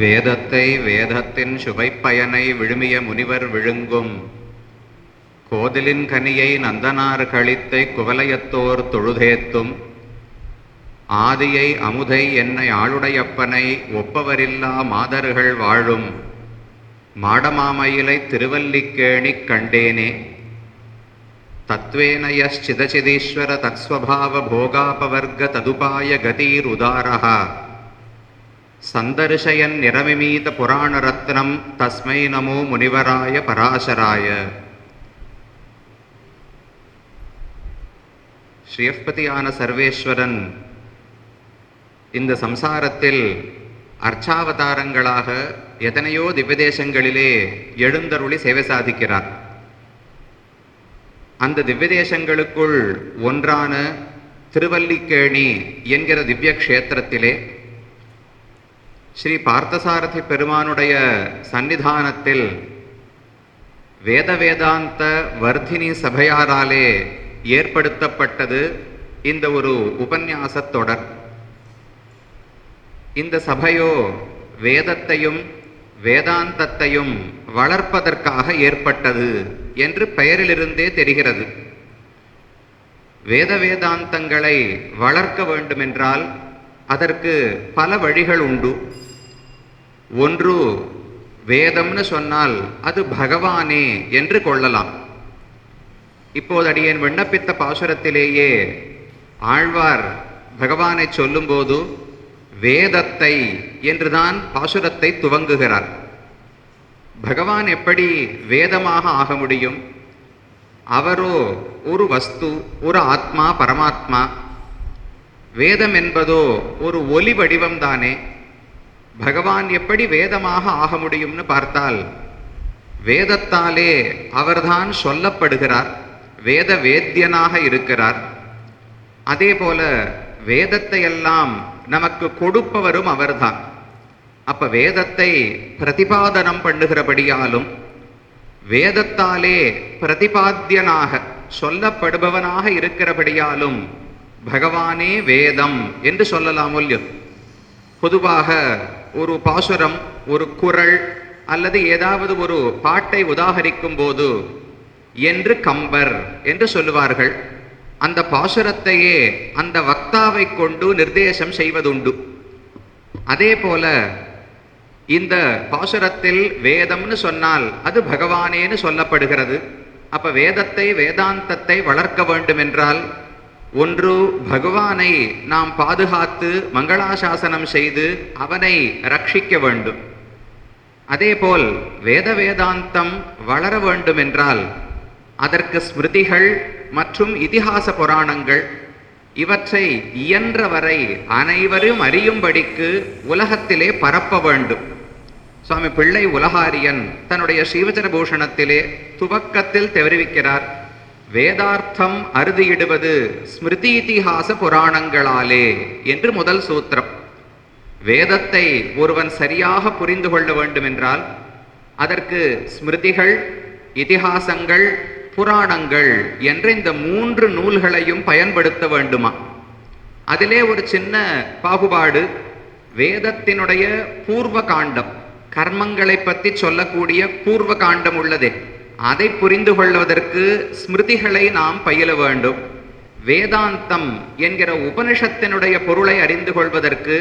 வேதத்தை வேதத்தின் சுவைப்பயனை விழுமிய முனிவர் விழுங்கும் கோதிலின் கனியை நந்தனார் கழித்தை குவலயத்தோர் தொழுதேத்தும் ஆதியை அமுதை என்னை ஆளுடையப்பனை ஒப்பவரில்லா மாதர்கள் வாழும் மாடமாமயிலை திருவல்லிக்கேணிக் கண்டேனே. தத்வேனயச்சிதச்சிதீஸ்வர தத்ஸ்வபாவ போகாபவர்க ததுபாய கதீருதாரஹ சந்தர்ஷயன் நிரமிமீத புராணரத்னம் தஸ்மை நமோ முனிவராய பராசராய. ஸ்ரீயப்பதியான சர்வேஸ்வரன் இந்த சம்சாரத்தில் அர்ச்சாவதாரங்களாக எத்தனையோ திவ்யதேசங்களிலே எழுந்தருளி சேவை சாதிக்கிறார். அந்த திவ்யதேசங்களுக்குள் ஒன்றான திருவல்லிக்கேணி என்கிற திவ்ய க்ஷேத்திரத்திலே ஸ்ரீ பார்த்தசாரதி பெருமானுடைய சன்னிதானத்தில் வேத வேதாந்த வர்த்தினி சபையாராலே ஏற்படுத்தப்பட்டது இந்த ஒரு உபன்யாசத் தொடர். இந்த சபையோ வேதத்தையும் வேதாந்தத்தையும் வளர்ப்பதற்காக ஏற்பட்டது என்று பெயரிலிருந்தே தெரிகிறது. வேத வேதாந்தங்களை வளர்க்க வேண்டுமென்றால் அதற்கு பல வழிகள் உண்டு. ஒன்று, வேதம்னு சொன்னால் அது பகவானே என்று கொள்ளலாம். இப்போது அடியேன் விண்ணப்பித்த பாசுரத்திலேயே ஆழ்வார் பகவானை சொல்லும்போது வேதத்தை என்றுதான் பாசுரத்தை துவங்குகிறார். பகவான் எப்படி வேதமாக ஆக முடியும்? அவரோ ஒரு வஸ்து, ஒரு ஆத்மா, பரமாத்மா. வேதம் என்பதோ ஒரு ஒலி வடிவம்தானே. பகவான் எப்படி வேதமாக ஆக முடியும்னு பார்த்தால் வேதத்தாலே அவர்தான் சொல்லப்படுகிறார், வேத வேத்யனாக இருக்கிறார். அதே போல வேதத்தை எல்லாம் நமக்கு கொடுப்பவரும் அவர்தான். அப்ப வேதத்தை பிரதிபாதனம் பண்ணுகிறபடியாலும் வேதத்தாலே பிரதிபாத்தியனாக சொல்லப்படுபவனாக இருக்கிறபடியாலும் பகவானே வேதம் என்று சொல்லலாம். பொதுவாக ஒரு பாசுரம், ஒரு குறள் அல்லது ஏதாவது ஒரு பாட்டை உதாகரிக்கும் போது என்று கம்பர் என்று சொல்லுவார்கள். அந்த பாசுரத்தையே அந்த வக்தாவை கொண்டு நிர்தேசம் செய்வதுண்டு. அதே போல இந்த பாசுரத்தில் வேதம்னு சொன்னால் அது பகவானேன்னு சொல்லப்படுகிறது. அப்ப வேதத்தை வேதாந்தத்தை வளர்க்க வேண்டும் என்றால் ஒன்று, பகவானை நாம் பாதுகாத்து மங்களாசாசனம் செய்து அவனை ரட்சிக்க வேண்டும். அதேபோல் வேத வேதாந்தம் வளர வேண்டும் என்றால் அதற்கு ஸ்மிருதிகள் மற்றும் இதிகாச புராணங்கள் இவற்றை இயன்றவரை அனைவரும் அறியும்படிக்கு உலகத்திலே பரப்ப வேண்டும். சுவாமி பிள்ளை உலகாரியன் தன்னுடைய ஸ்ரீவச்சன பூஷணத்திலே துவக்கத்தில் தெரிவிக்கிறார், வேதார்த்தம் அறுதியிடுவது ஸ்மிருதி இதிகாச புராணங்களாலே என்று முதல் சூத்திரம். வேதத்தை ஒருவன் சரியாக புரிந்து கொள்ள வேண்டும் என்றால் அதற்கு ஸ்மிருதிகள், இதிகாசங்கள், புராணங்கள் என்ற இந்த 3 நூல்களையும் பயன்படுத்த வேண்டுமா? அதிலே ஒரு சின்ன பாகுபாடு. வேதத்தினுடைய பூர்வ காண்டம், கர்மங்களை பற்றி சொல்லக்கூடிய பூர்வ காண்டம் உள்ளதே, அதை புரிந்து கொள்வதற்கு ஸ்மிருதிகளை நாம் பயில வேண்டும். வேதாந்தம் என்கிற உபனிஷத்தினுடைய பொருளை அறிந்து கொள்வதற்கு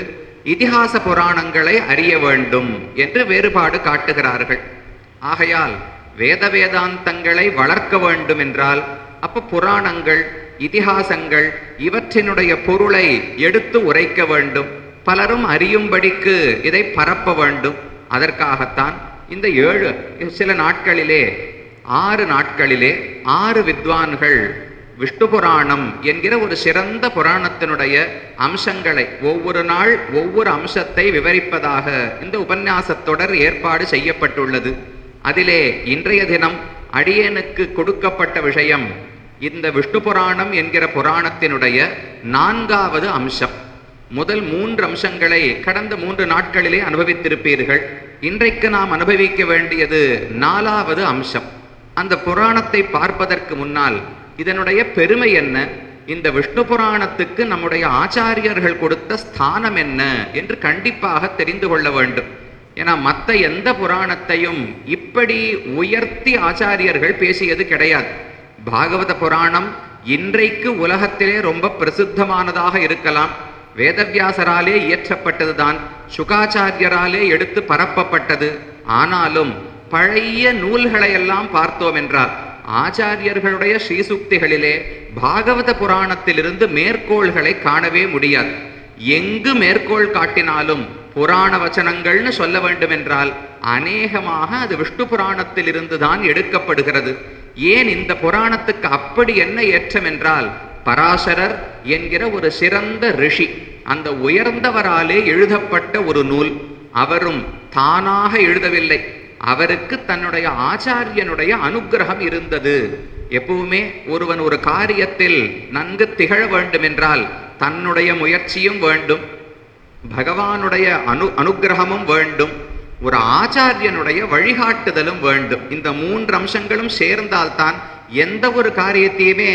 இதிகாச புராணங்களை அறிய வேண்டும் என்று வேறுபாடு காட்டுகிறார்கள். ஆகையால் வேத வேதாந்தங்களை வளர்க்க வேண்டும் என்றால் அப்ப புராணங்கள், இதிகாசங்கள் இவற்றினுடைய பொருளை எடுத்து உரைக்க வேண்டும், பலரும் அறியும்படிக்கு இதை பரப்ப வேண்டும். அதற்காகத்தான் இந்த 6 நாட்களிலே 6 வித்வான்கள் விஷ்ணு புராணம் என்கிற ஒரு சிறந்த புராணத்தினுடைய அம்சங்களை ஒவ்வொரு நாள் ஒவ்வொரு அம்சத்தை விவரிப்பதாக இந்த உபன்யாசத்தொடர் ஏற்பாடு செய்யப்பட்டுள்ளது. அதிலே இன்றைய தினம் அடியேனுக்கு கொடுக்கப்பட்ட விஷயம் இந்த விஷ்ணு புராணம் என்கிற புராணத்தினுடைய 4வது அம்சம். முதல் 3 அம்சங்களை கடந்த 3 நாட்களிலே அனுபவித்திருப்பீர்கள். இன்றைக்கு நாம் அனுபவிக்க வேண்டியது 4வது அம்சம். அந்த புராணத்தை பார்ப்பதற்கு முன்னால் இதனுடைய பெருமை என்ன, இந்த விஷ்ணு புராணத்துக்கு நம்முடைய ஆச்சாரியர்கள் கொடுத்த ஸ்தானம் என்ன என்று கண்டிப்பாக தெரிந்து கொள்ள வேண்டும். ஏன்னா மற்ற எந்த புராணத்தையும் இப்படி உயர்த்தி ஆச்சாரியர்கள் பேசியது கிடையாது. பாகவத புராணம் இன்றைக்கு உலகத்திலே ரொம்ப பிரசித்தமானதாக இருக்கலாம், வேதவியாசராலே இயற்றப்பட்டதுதான், சுகாச்சாரியராலே எடுத்து பரப்பப்பட்டது. ஆனாலும் பழைய நூல்களை எல்லாம் பார்த்தோம் என்றால் ஆச்சாரியர்களுடைய ஸ்ரீசுக்திகளிலே பாகவத புராணத்திலிருந்து மேற்கோள்களை காணவே முடியாது. எங்கு மேற்கோள் காட்டினாலும் புராண வச்சனங்கள்னு சொல்ல வேண்டும் என்றால் அநேகமாக அது விஷ்ணு புராணத்தில் இருந்துதான் எடுக்கப்படுகிறது. ஏன் இந்த புராணத்துக்கு அப்படி என்ன ஏற்றம் என்றால், பராசரர் என்கிற ஒரு சிறந்த ரிஷி, அந்த உயர்ந்தவராலே எழுதப்பட்ட ஒரு நூல். அவரும் தானாக எழுதவில்லை, அவருக்கு தன்னுடைய ஆச்சாரியனுடைய அனுக்கிரகம் இருந்தது. எப்பவுமே ஒருவன் ஒரு காரியத்தில் நன்கு திகழ வேண்டும் என்றால் தன்னுடைய முயற்சியும் வேண்டும், பகவானுடைய அனுக்கிரகமும் வேண்டும், ஒரு ஆச்சாரியனுடைய வழிகாட்டுதலும் வேண்டும். இந்த 3 அம்சங்களும் சேர்ந்தால்தான் எந்த ஒரு காரியத்தையுமே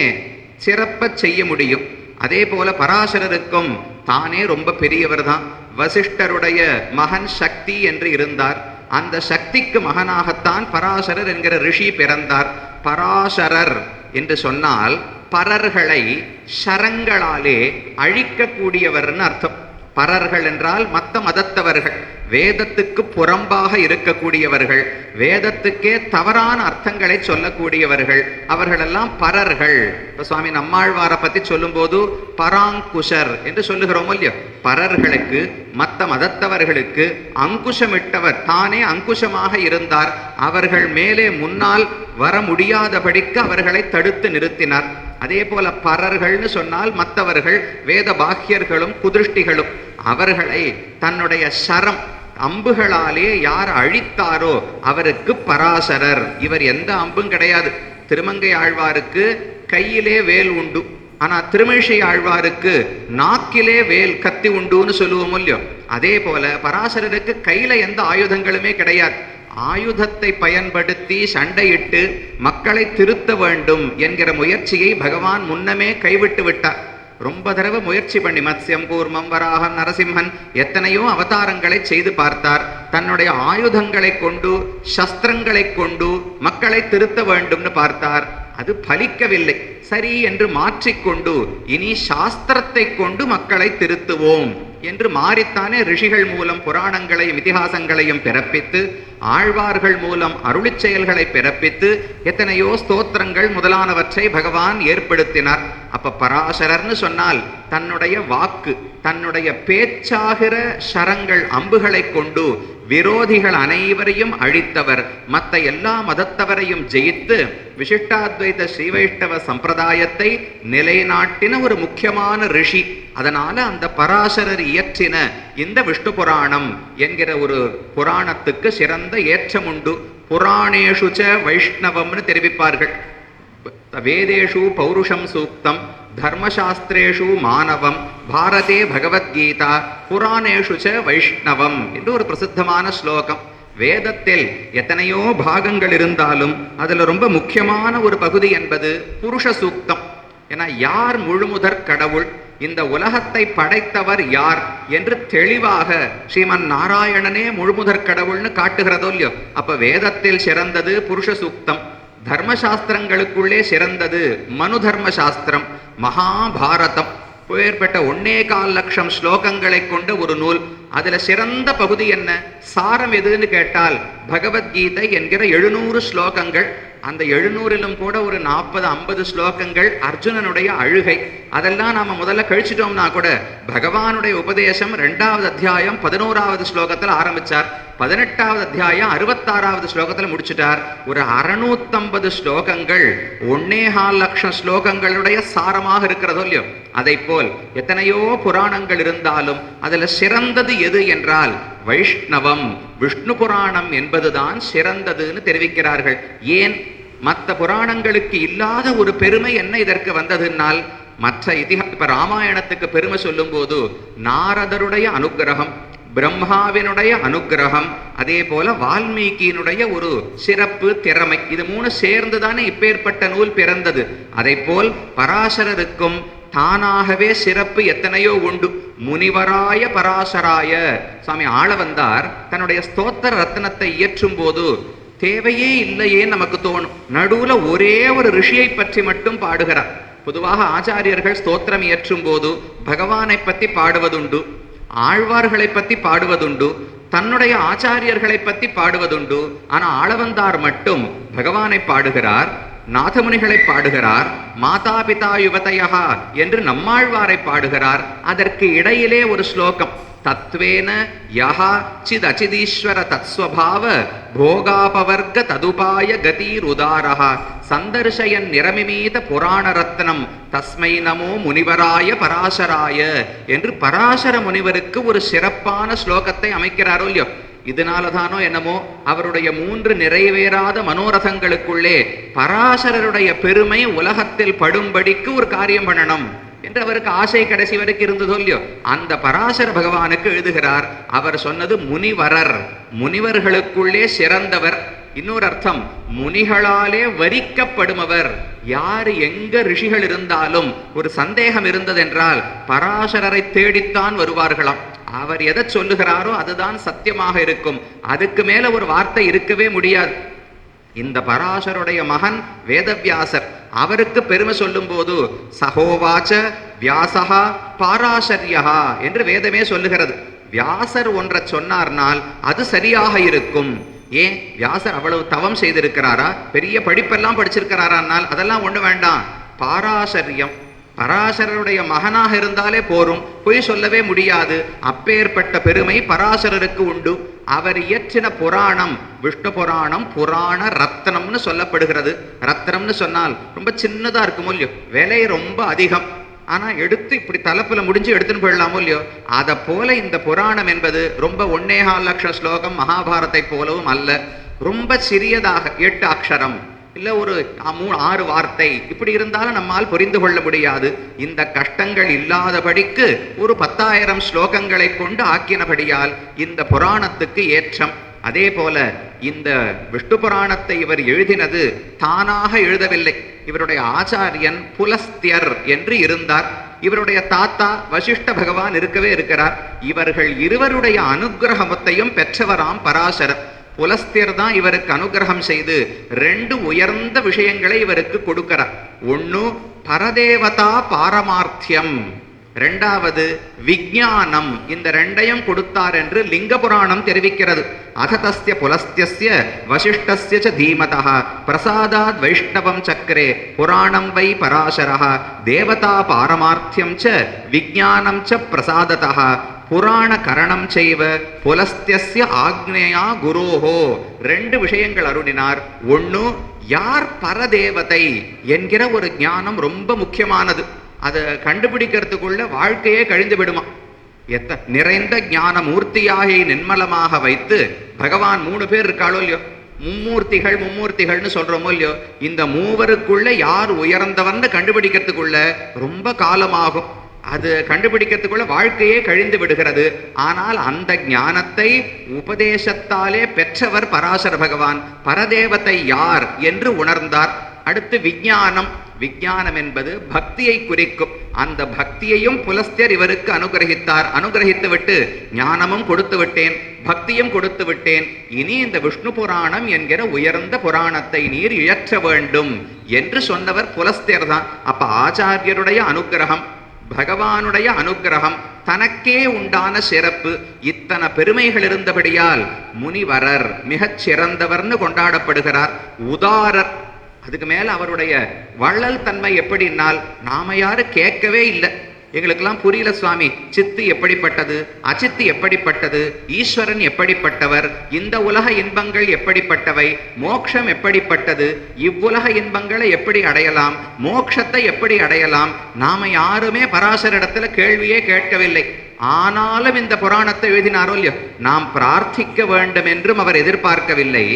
சிறப்ப செய்ய முடியும். அதே போல பராசரருக்கும் தானே ரொம்ப பெரியவர் தான். வசிஷ்டருடைய மகன் சக்தி என்று இருந்தார். அந்த சக்திக்கு மகனாகத்தான் பராசரர் என்கிற ரிஷி பிறந்தார். பராசரர் என்று சொன்னால் பரர்களை ஷரங்களாலே அழிக்கக்கூடியவர்னு அர்த்தம். பரர்கள் என்றால் மற்ற மதத்தவர்கள், வேதத்துக்கு புறம்பாக இருக்கக்கூடியவர்கள், வேதத்துக்கே தவறான அர்த்தங்களை சொல்லக்கூடியவர்கள், அவர்களெல்லாம் பரர்கள். இப்போ சுவாமி நம்மாழ்வாரை பற்றி சொல்லும்போது பராங்குஷர் என்று சொல்லுகிறோம் இல்லையோ, பரர்களுக்கு மற்ற மதத்தவர்களுக்கு அங்குஷமிட்டவர், தானே அங்குஷமாக இருந்தார். அவர்கள் மேலே முன்னால் வர முடியாதபடிக்கு அவர்களை தடுத்து நிறுத்தினார். அதே போல பரர்கள்னு சொன்னால் மற்றவர்கள் வேத பாக்கியர்களும் குதிருஷ்டிகளும். அவர்களை தன்னுடைய சரம் அம்புகளாலே யார் அழித்தாரோ அவருக்கு பராசரர். இவர் எந்த அம்பும் கிடையாது. திருமங்கை ஆழ்வாருக்கு கையிலே வேல் உண்டு, ஆனா திருமிழிசை ஆழ்வாருக்கு நாக்கிலே வேல் கத்தி உண்டுன்னு சொல்லுவோம் இல்லையோ, அதே போல பராசரருக்கு கையில எந்த ஆயுதங்களுமே கிடையாது. ஆயுதத்தை பயன்படுத்தி சண்டையிட்டு மக்களை திருத்த வேண்டும் என்கிற முயற்சியை பகவான் முன்னமே கைவிட்டு விட்டார். ரொம்ப தடவை முயற்சி பண்ணி மத்ஸ்யம் கூர்மம் வராகம் நரசிம்மன் எத்தனையோ அவதாரங்களை செய்து பார்த்தார். தன்னுடைய ஆயுதங்களை கொண்டு சஸ்திரங்களை கொண்டு மக்களை திருத்த வேண்டும்னு பார்த்தார். அது பலிக்கவில்லை. சரி என்று மாற்றிக்கொண்டு இனி சாஸ்திரத்தை கொண்டு மக்களை திருத்துவோம் என்று மாறித்தானே ரிஷிகள் மூலம் புராணங்களையும் இதிகாசங்களையும் பிறப்பித்து, ஆழ்வார்கள் மூலம் அருளிச் செயல்களை பிறப்பித்து, எத்தனையோ ஸ்தோத்திரங்கள் முதலானவற்றை பகவான் ஏற்படுத்தினார். அப்ப பராசரர்னு சொன்னால் தன்னுடைய வாக்கு, தன்னுடைய பேச்சாகிற ஷரங்கள் அம்புகளை கொண்டு விரோதிகள் அனைவரையும் அழித்தவர், மற்ற எல்லா மதத்தவரையும் ஜெயித்து விசிஷ்டாத்வைத ஸ்ரீவைஷ்ணவ சம்பிரதாயத்தை நிலைநாட்டின ஒரு முக்கியமான ரிஷி. அதனால அந்த பராசரர் இயற்றின இந்த விஷ்ணு புராணம் என்கிற ஒரு புராணத்துக்கு சிறந்த ஏற்றம் உண்டு. புராணேஷுச்ச வைஷ்ணவம்னு தெரிவிப்பார்கள். வேதேஷு பௌருஷம் சூக்தம், தர்மசாஸ்திரேஷு மானவம், பாரதே பகவத்கீதா, புராணேஷு ச வைஷ்ணவம் என்று ஒரு பிரசித்தமான ஸ்லோகம். வேதத்தில் எத்தனையோ பாகங்கள் இருந்தாலும் அதுல ரொம்ப முக்கியமான ஒரு பகுதி என்பது புருஷ சூக்தம். ஏன்னா யார் முழுமுதற் கடவுள், இந்த உலகத்தை படைத்தவர் யார் என்று தெளிவாக ஸ்ரீமன் நாராயணனே முழுமுதற் கடவுள்னு காட்டுகிறதோ இல்லையோ. அப்ப வேதத்தில் சிறந்தது புருஷ சூக்தம். தர்மசாஸ்திரங்களுக்குள்ளே சிறந்தது மனு தர்ம சாஸ்திரம். மகாபாரதம் பேர்பட்ட 1.25 லட்சம் ஸ்லோகங்களை கொண்ட ஒரு நூல். அதுல சிறந்த பகுதி என்ன, சாரம் எதுன்னு கேட்டால் பகவத்கீதை என்கிற 700 ஸ்லோகங்கள். அந்த 700லும் கூட ஒரு 40-50 ஸ்லோகங்கள் அர்ஜுனனுடைய அழுகை. அதெல்லாம் நாம முதல்ல கழிச்சிட்டோம்னா கூட பகவானுடைய உபதேசம் 2வது அத்தியாயம் 11வது ஸ்லோகத்தில் ஆரம்பிச்சார், 18வது அத்தியாயம் 66வது ஸ்லோகத்தில் முடிச்சுட்டார். ஒரு 650 ஸ்லோகங்கள் 1.25 லட்சம் ஸ்லோகங்களுடைய சாரமாக இருக்கிறதோ இல்லையோ. அதை போல் எத்தனையோ புராணங்கள் இருந்தாலும் அதுல சிறந்தது எது என்றால் வைஷ்ணவம், விஷ்ணு புராணம் என்பதுதான் சிறந்ததுன்னு தெரிவிக்கிறார்கள். ஏன், மற்ற புராணங்களுக்கு இல்லாத ஒரு பெருமை என்ன இதற்கு வந்ததுனால், மற்ற இப்ப ராமாயணத்துக்கு பெருமை சொல்லும் போது நாரதருடைய அனுக்கிரகம், பிரம்மாவினுடைய அனுக்கிரகம், அதே போல வால்மீகியினுடைய ஒரு சிறப்பு திறமை, இது 3 சேர்ந்துதானே இப்பேற்பட்ட நூல் பிறந்தது. அதை போல் பராசரருக்கும் தானாகவே சிறப்பு எத்தனையோ உண்டு. முனிவராய பராசராய. சுவாமி ஆளவந்தார் தன்னுடைய ஸ்தோத்திர ரத்னத்தை இயற்றும் போது தேவையே இல்லையே நமக்கு தோணும். நடுவுல ஒரே ஒரு ரிஷியை பற்றி மட்டும் பாடுகிறார். பொதுவாக ஆச்சாரியர்கள் ஸ்தோத்திரம் இயற்றும் போது பகவானை பத்தி பாடுவதுண்டு, ஆழ்வார்களை பத்தி பாடுவதுண்டு, தன்னுடைய ஆச்சாரியர்களை பத்தி பாடுவதுண்டு. ஆனா ஆளவந்தார் மட்டும் பகவானை பாடுகிறார், நாதமுனிகளை பாடுகிறார், மாதா பிதா யுவதயா என்று நம்மாழ்வாரை பாடுகிறார். அதற்கு இடையிலே ஒரு ஸ்லோகம், தத்வேன யஹா சித் அச்சிதீஸ்வர தத்ஸ்வபாவ போகாபவர்க ததுபாய கதிருதாரஹ சந்தர்ஷயன் நிரமிமீத புராண ரத்னம் தஸ்மை நமோ முனிவராய பராசராய என்று பராசர முனிவருக்கு ஒரு சிறப்பான ஸ்லோகத்தை அமைக்கிறாரோ இல்லையோ. இதனாலதானோ என்னமோ அவருடைய 3 நிறைவேறாத மனோரதங்களுக்குள்ளே பராசரருடைய பெருமை உலகத்தில் படும்படிக்கு ஒரு காரியம் பண்ணணும் என்று அவருக்கு ஆசை கடைசி வரைக்கும் இருந்ததோ இல்லையோ. அந்த பராசர பகவானுக்கு எழுதுகிறார். அவர் சொன்னது முனிவரர், முனிவர்களுக்குள்ளே சிறந்தவர். இன்னொரு அர்த்தம், முனிகளாலே வரிக்கப்படுமவர். யாரு எங்க ரிஷிகள் இருந்தாலும் ஒரு சந்தேகம் இருந்ததென்றால் பராசரரை தேடித்தான் வருவார்களாம். அவர் எதை சொல்லுகிறாரோ அதுதான் சத்தியமாக இருக்கும். அதுக்கு மேல ஒரு வார்த்தை இருக்கவே முடியாது. இந்த பராசருடைய மகன் வேதவியாசர், அவருக்கு பெருமை சொல்லும் போது சகோவாச்ச வியாசகா பாராசர்யா என்று வேதமே சொல்லுகிறது. வியாசர் ஒன்றை சொன்னார்னால் அது சரியாக இருக்கும். ஏன் வியாசர் அவ்வளவு தவம் செய்திருக்கிறாரா, பெரிய படிப்பெல்லாம் படிச்சிருக்கிறாரானால் அதெல்லாம் ஒண்ணு வேண்டாம். பாராசரியம், பராசரருடைய மகனாக இருந்தாலே போரும், பொய் சொல்லவே முடியாது. அப்பேற்பட்ட பெருமை பராசரருக்கு உண்டு. அவர் இயற்றின புராணம் விஷ்ணு புராணம் புராண ரத்னம்னு சொல்லப்படுகிறது. ரத்னம்னு சொன்னால் ரொம்ப சின்னதா இருக்குமோ இல்லையோ, விலை ரொம்ப அதிகம். ஆனா எடுத்து இப்படி தலைப்புல முடிஞ்சு எடுத்துன்னு போயிடலாமோ இல்லையோ. அதை போல இந்த புராணம் என்பது ரொம்ப 1.25 லட்சம் ஸ்லோகம் மகாபாரத்தை போலவும் அல்ல. ரொம்ப சிறியதாக 8 அக்ஷரம் இல்ல ஒரு 3-6 வார்த்தை இப்படி இருந்தாலும் நம்மால் புரிந்து கொள்ள முடியாது. இந்த கஷ்டங்கள் இல்லாதபடிக்கு ஒரு 10,000 ஸ்லோகங்களை கொண்டு ஆக்கினபடியால் இந்த புராணத்துக்கு ஏற்றம். அதே போல இந்த விஷ்ணு புராணத்தை இவர் எழுதினது தானாக எழுதவில்லை. இவருடைய ஆச்சாரியன் புலஸ்தியர் என்று இருந்தார். இவருடைய தாத்தா வசிஷ்ட பகவான் இருக்கவே இருக்கிறார். இவர்கள் இருவருடைய அனுகிரகத்தையும் பெற்றவராம் பராசரர். புலஸ்தியர் தான் இவருக்கு அனுகிரகம் செய்து 2 உயர்ந்த விஷயங்களை இவருக்கு கொடுக்கிறார். ஒன்னு பரதேவதா பாரமார்த்தியம், 2வது விஞ்ஞானம். இந்த 2ஐயும் கொடுத்தார் என்று லிங்க புராணம் தெரிவிக்கிறது. அததஸ்ய புலஸ்தியஸ்ய வசிஷ்டஸ்ய ச தீமதः பிரசாதாத் வைஷ்ணவம் சக்கரே புராணம் வை பராசரः தேவதா பாரமார்த்தியம் ச விஞ்ஞானம் ச பிரசாததः புராண கரணம் செய்வ புலஸ்தியஸ்ய ஆக்னேயா குரோஹோ. 2 விஷயங்கள் அருளினார். ஒன்னு, யார் பரதேவதை என்கிற ஒரு ஞானம் ரொம்ப முக்கியமானது. அதை கண்டுபிடிக்கிறதுக்குள்ள வாழ்க்கையே கழிந்து விடுமா. நிறைந்த ஞான மூர்த்தியாகி நிர்மலமாக வைத்து பகவான் 3 பேர் இருக்காளோ இல்லையோ, மும்மூர்த்திகள்னு சொல்றோமோ இல்லையோ. இந்த மூவருக்குள்ள யார் உயர்ந்தவன்னு கண்டுபிடிக்கிறதுக்குள்ள ரொம்ப காலமாகும். அது கண்டுபிடிக்கிறதுக்குள்ள வாழ்க்கையே கழிந்து விடுகிறது. ஆனால் அந்த ஞானத்தை உபதேசத்தாலே பெற்றவர் பராசர பகவான். பரதேவத்தை யார் என்று உணர்ந்தார். அடுத்து விஞ்ஞானம். விஞ்ஞானம் என்பது பக்தியை குறிக்கும். அந்த பக்தியையும் புலஸ்தியர் இவருக்கு அனுகிரகித்தார். அனுகிரகித்து விட்டு ஞானமும் கொடுத்து விட்டேன், பக்தியும் கொடுத்து விட்டேன், இனி இந்த விஷ்ணு புராணம் என்கிற உயர்ந்த புராணத்தை நீர் இயற்ற வேண்டும் என்று சொன்னவர் புலஸ்தியர் தான். அப்ப ஆச்சாரியருடைய அனுகிரகம், பகவானுடைய அனுகிரகம், தனக்கே உண்டான சிறப்பு, இத்தனை பெருமைகள் இருந்தபடியால் முனிவரர் மிகச் சிறந்தவர்னு கொண்டாடப்படுகிறார். உதாரர். அதுக்கு மேல அவருடைய வள்ளல் தன்மை எப்படின்னால், நாம யாரும் கேட்கவே இல்லை, எங்களுக்கெல்லாம் புரியல சுவாமி, சித்து எப்படிப்பட்டது, அச்சித்து எப்படிப்பட்டது, ஈஸ்வரன் எப்படிப்பட்டவர், இந்த உலக இன்பங்கள் எப்படிப்பட்டவை, மோட்சம் எப்படிப்பட்டது, இவ்வுலக இன்பங்களை எப்படி அடையலாம், மோட்சத்தை எப்படி அடையலாம், நாம யாருமே பராசரிடத்துல கேள்வியே கேட்கவில்லை. ஆனாலும் இந்த புராணத்தை எழுதினாரோ இல்லையோ, நாம் பிரார்த்திக்க வேண்டும் என்றும் அவர் எதிர்பார்க்கவில்லை.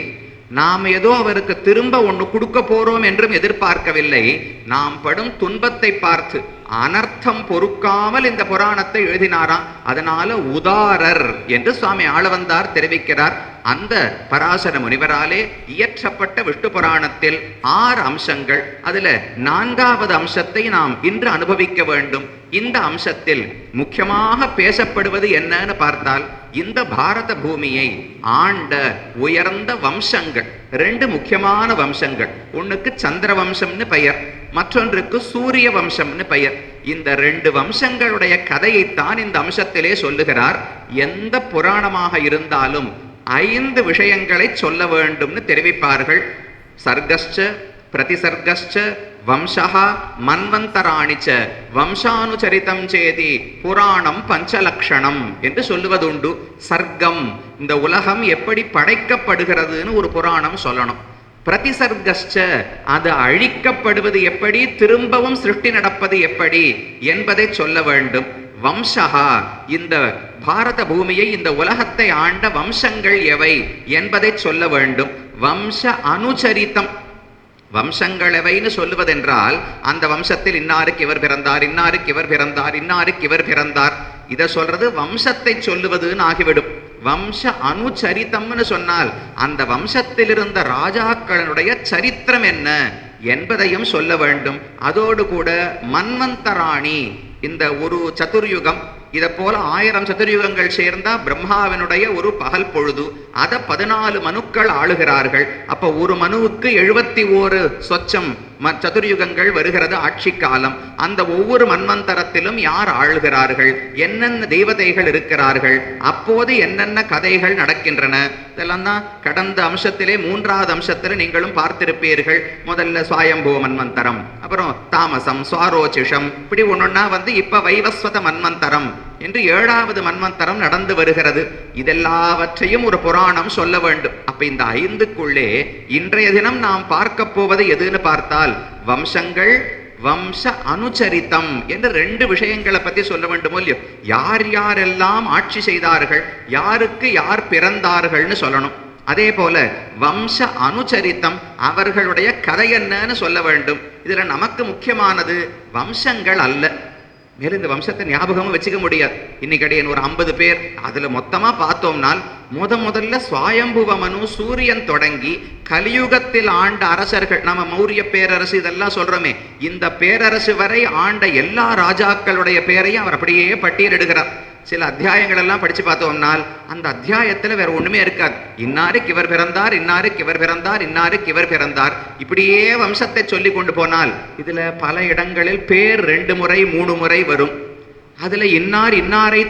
நாம் ஏதோ அவருக்கு திரும்ப ஒன்று கொடுக்க போறோம் என்றும் எதிர்பார்க்கவில்லை. நாம் படும் துன்பத்தை பார்த்து அனர்த்தம் பொறுக்காமல் இந்த புராணத்தை எழுதினாராம். அதனால உதாரர் என்று சுவாமி ஆளவந்தார் தெரிவிக்கிறார். அந்த பராசர முனிவராலே இயற்றப்பட்ட விஷ்ணு புராணத்தில் 6 அம்சங்கள். அதுல 4வது அம்சத்தை நாம் இன்று அனுபவிக்க வேண்டும். இந்த அம்சத்தில் முக்கியமாக பேசப்படுவது என்னன்னு பார்த்தால், இந்த பாரத பூமியை ஆண்ட உயர்ந்த வம்சங்கள், 2 முக்கியமான வம்சங்கள். ஒண்ணுக்கு சந்திர வம்சம்னு பெயர், மற்றொன்றுக்கு சூரிய வம்சம்னு பெயர். இந்த 2 வம்சங்களுடைய கதையைத்தான் இந்த அம்சத்திலே சொல்லுகிறார். எந்த புராணமாக இருந்தாலும் 5 விஷயங்களை சொல்ல வேண்டும்னு தெரிவிப்பார்கள். சர்கஸ்ச பிரதிசர்கஸ்ச வம்சஹ மன்வந்தராணிச்ச வம்சானுச்சரிதம் சேதி புராணம் பஞ்சலக்ஷணம் என்று சொல்லுவதுண்டு. சர்க்கம், இந்த உலகம் எப்படி படைக்கப்படுகிறதுன்னு ஒரு புராணம் சொல்லணும். பிரதிசர்கஸ்ச, அது அழிக்கப்படுவது எப்படி, திரும்பவும் சிருஷ்டி நடப்பது எப்படி என்பதை சொல்ல வேண்டும். வம்சஹா, இந்த பாரத பூமியை, இந்த உலகத்தை ஆண்ட வம்சங்கள் எவை என்பதை சொல்ல வேண்டும். வம்ச அனுச்சரித்தம், வம்சங்கள் எவைன்னு சொல்லுவதென்றால், அந்த வம்சத்தில் இன்னாருக்கு இவர் பிறந்தார், இன்னாருக்கு இவர் பிறந்தார், இன்னாருக்கு இவர் பிறந்தார், இதை சொல்றது வம்சத்தை சொல்லுவதுன்னு ஆகிவிடும். வம்ச அனுச்சரித்தம்னு சொன்னால் அந்த வம்சத்தில் இருந்த ராஜாக்களுடைய சரித்திரம் என்ன என்பதையும் சொல்ல வேண்டும். அதோடு கூட மன்வந்தராணி, இந்த ஒரு சதுர்யுகம், இதை போல 1000 சதுர்யுகங்கள் சேர்ந்தா பிரம்மாவினுடைய ஒரு பகல் பொழுது, அதை 14 மனுக்கள் ஆளுகிறார்கள். அப்ப ஒரு மனுவுக்கு 71 சொச்சம் சதுர்யுகங்கள் வருகிறது ஆட்சி காலம். அந்த ஒவ்வொரு மன்வந்தரத்திலும் யார் ஆளுகிறார்கள், என்னென்ன தேவதைகள் இருக்கிறார்கள், அப்போது என்னென்ன கதைகள் நடக்கின்றன, இதெல்லாம் தான் கடந்த அம்சத்திலே 3வது அம்சத்தில் நீங்களும் பார்த்திருப்பீர்கள். முதல்ல சுவாயம்போ மன்வந்தரம், அப்புறம் தாமசம், சுவாரோச்சிஷம், இப்படி ஒன்னொன்னா வந்து இப்ப வைவஸ்வத மன்வந்தரம் என்று 7வது மன்வந்தரம் நடந்து வருகிறது. இதெல்லாவற்றையும் ஒரு புராணம் சொல்ல வேண்டும். அப்ப இந்த 5க்குள்ளே இன்றைய தினம் நாம் பார்க்க போவது எதுன்னு பார்த்தால், வம்சங்கள், வம்ச அனுச்சரித்தம் என்று 2 விஷயங்களை பத்தி சொல்ல வேண்டும் இல்லையோ. யார் யாரெல்லாம் ஆட்சி செய்தார்கள், யாருக்கு யார் பிறந்தார்கள்னு சொல்லணும். அதே போல வம்ச அனுச்சரித்தம், அவர்களுடைய கதை என்னன்னு சொல்ல வேண்டும். இதுல நமக்கு முக்கியமானது வம்சங்கள் அல்ல. மேலும் இந்த வம்சத்தை ஞாபகமும் வச்சுக்க முடியாது. இன்னைக்கு அடியன் ஒரு 50 பேர், அதுல மொத்தமா பார்த்தோம்னால் முதல்ல சுவாயம்புவ மனு, சூரியன் தொடங்கி கலியுகத்தில் ஆண்ட அரசர்கள், நம்ம மௌரிய பேரரசு இதெல்லாம் சொல்றோமே, இந்த பேரரசு வரை ஆண்ட எல்லா ராஜாக்களுடைய பேரையும் அவர் அப்படியே பட்டியலிடுகிறார். சில அத்தியாயங்கள் எல்லாம் படிச்சு பார்த்தோம்னால் அந்த அத்தியாயத்துல வேற ஒண்ணுமே இருக்காது. இன்னாருக்கு இவர் பிறந்தார், இன்னாருக்கு இவர் பிறந்தார், இன்னாருக்கு இவர் பிறந்தார், இப்படியே வம்சத்தை சொல்லி கொண்டு போனால் இதுல பல இடங்களில் பேர் 2 முறை 3 முறை வரும். அதுல இன்னார் இன்னாரை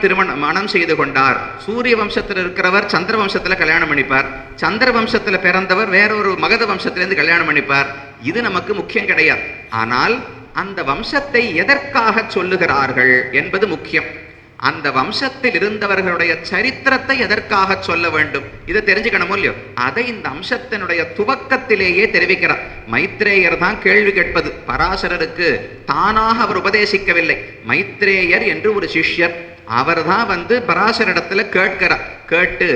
மனம் செய்து கொண்டார். சூரிய வம்சத்தில் இருக்கிறவர் சந்திர வம்சத்துல கல்யாணம் பண்ணிப்பார், சந்திர வம்சத்துல பிறந்தவர் வேற ஒரு மகத வம்சத்திலிருந்து கல்யாணம் பண்ணிப்பார். இது நமக்கு முக்கியம் கிடையாது. ஆனால் அந்த வம்சத்தை எதற்காக சொல்லுகிறார்கள் என்பது முக்கியம். அந்த வம்சத்தில் இருந்தவர்களுடைய சரித்திரத்தை எதற்காக சொல்ல வேண்டும், இதை தெரிஞ்சுக்கணும் இல்லையோ. அதை இந்த அம்சத்தினுடைய துவக்கத்திலேயே தெரிவிக்கிறார். மைத்ரேயர் தான் கேள்வி கேட்பது. பராசரருக்கு தானாக அவர் உபதேசிக்கவில்லை. மைத்ரேயர் என்று ஒரு சிஷ்யர், அவர் தான் வந்து பராசரிடத்துல கேட்கிறார். கேட்டு,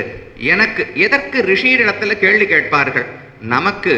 எனக்கு எதற்கு ரிஷியிடத்துல கேள்வி கேட்பார்கள், நமக்கு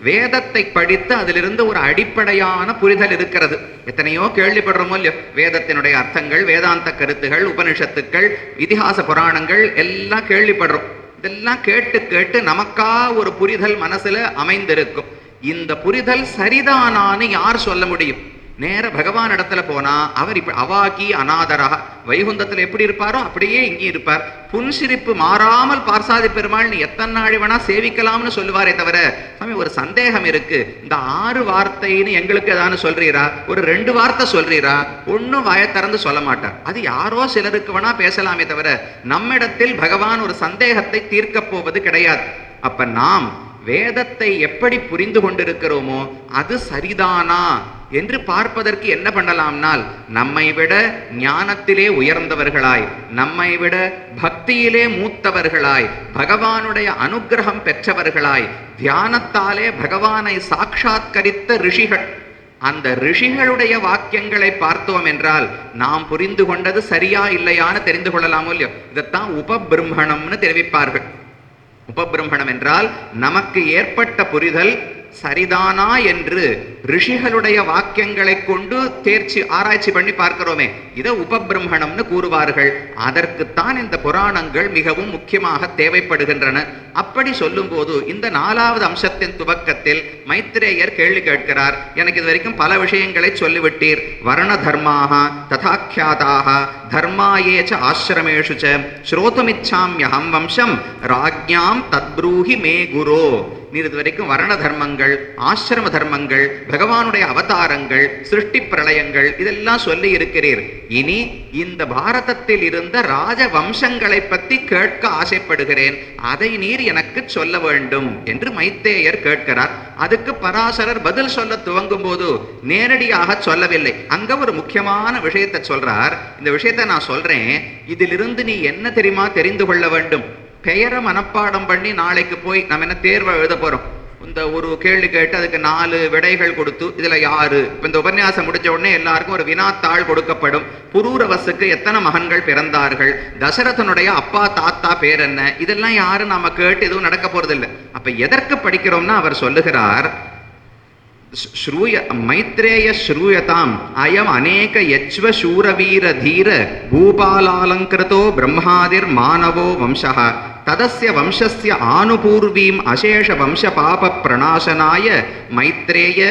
வேதத்தை படித்து அதிலிருந்து ஒரு அடிப்படையான புரிதல் இருக்கிறது. எத்தனையோ கேள்விப்படுறோமோ இல்லையோ, வேதத்தினுடைய அர்த்தங்கள், வேதாந்த கருத்துகள், உபனிஷத்துக்கள், இதிகாச புராணங்கள் எல்லாம் கேள்விப்படுறோம். இதெல்லாம் கேட்டு கேட்டு நமக்கா ஒரு புரிதல் மனசுல அமைந்திருக்கும். இந்த புரிதல் சரிதானான்னு யார் சொல்ல முடியும்? நேர பகவான் இடத்துல போனா அவர் இப்ப அவாகி அநாதரா, வைகுந்தத்துல எப்படி இருப்பாரோ அப்படியே இங்கே இருப்பார். புன்சிரிப்பு மாறாமல் பார்சாதி பெருமாள் நீ எத்தனை நாள் வேணா சேவிக்கலாம்னு சொல்லுவாரே தவிர, சாமி ஒரு சந்தேகம் இருக்கு, இந்த 6 வார்த்தைன்னு எங்களுக்கு ஏதானு சொல்றீரா, ஒரு 2 வார்த்தை சொல்றீரா, ஒன்னும் வாயை திறந்து சொல்ல மாட்டார். அது யாரோ சிலருக்கு வேணா பேசலாமே தவிர நம்மிடத்தில் பகவான் ஒரு சந்தேகத்தை தீர்க்க போவது கிடையாது. அப்ப நாம் வேதத்தை எப்படி புரிந்து கொண்டிருக்கிறோமோ அது சரிதானா என்று பார்ப்பதற்கு என்ன பண்ணலாம்னால், நம்மை விட ஞானத்திலே உயர்ந்தவர்களாய், நம்மை விட பக்தியிலே மூத்தவர்களாய், பகவானுடைய அனுக்கிரகம் பெற்றவர்களாய், தியானத்தாலே பகவானை சாட்சாத்கரித்த ரிஷிகள், அந்த ரிஷிகளுடைய வாக்கியங்களை பார்த்தோம் என்றால் நாம் புரிந்து கொண்டது சரியா இல்லையான்னு தெரிந்து கொள்ளலாமோ இல்லையோ. இதைத்தான் உபபிரம்மணம்னு தெரிவிப்பார்கள். உபபிரம்மணம் என்றால் நமக்கு ஏற்பட்ட புரிதல் சரிதானா என்று ரிஷிகளுடைய வாக்கியங்களை கொண்டு ஆராய்ச்சி பண்ணி பார்க்கிறோமே, இதை உபபிரம்மணம்னு கூறுவார்கள். அதற்குத்தான் இந்த புராணங்கள் மிகவும் முக்கியமாக தேவைப்படுகின்றன. அப்படி சொல்லும் போது இந்த 4வது அம்சத்தின் துவக்கத்தில் மைத்ரேயர் கேள்வி கேட்கிறார். எனக்கு இது வரைக்கும் பல விஷயங்களை சொல்லிவிட்டீர். வர்ண தர்மாக ததாக்கியாதாக தர்மாயேச்ச ஆசிரமேஷு ச ஸ்ரோதுமிச்சாம்யஹம் வம்சம் ராஜ்ஞாம் தத்ப்ரூஹி மே குரோ. நீர் இது வரைக்கும் வர்ண தர்மங்கள், ஆசிரம தர்மங்கள், பகவானுடைய அவதாரங்கள், சிருஷ்டி பிரளயங்கள் இதெல்லாம் சொல்லி இருக்கிறீர். இனி இந்த பாரதத்தில் இருந்த ராஜ வம்சங்களை பற்றி கேட்க ஆசைப்படுகிறேன். அதை நீர் எனக்கு சொல்ல வேண்டும் என்று மைத்ரேயர் கேட்கிறார். அதுக்கு பராசரர் பதில் சொல்ல துவங்கும் போது நேரடியாக சொல்லவில்லை. அங்க ஒரு முக்கியமான விஷயத்தை சொல்றார். இந்த விஷயத்தை நான் சொல்றேன், இதிலிருந்து நீ என்ன தெரியுமா தெரிந்து கொள்ள வேண்டும். பெயரை மனப்பாடம் பண்ணி நாளைக்கு போய் நம்ம என்ன தேர்வை எழுத போறோம். இந்த ஒரு கேள்வி கேட்டு அதுக்கு 4 விடைகள் கொடுத்து இதுல யாரு, இப்ப இந்த உபன்யாசம் முடிச்ச உடனே எல்லாருக்கும் ஒரு வினாத்தாள் கொடுக்கப்படும். புரூரவசுக்கு எத்தனை மகன்கள் பிறந்தார்கள், தசரதனுடைய அப்பா தாத்தா பேர் என்ன, இதெல்லாம் யாரு நாம கேட்டு எதுவும் நடக்க போறது இல்லை. அப்ப எதற்கு படிக்கிறோம்னா அவர் சொல்லுகிறார், மைத்ரேய ஸ்ரூயதாம் அயம் அநேக யஜ்வ சூரவீர தீர பூபாலாலங்கிருதோ பிரம்மாதிர் மானவோ வம்சः ததஸ்ய வம்சஸ்ய ஆனுபூர்வீம் அசேஷ வம்ச பாப பிரணாசனாய மைத்ரேய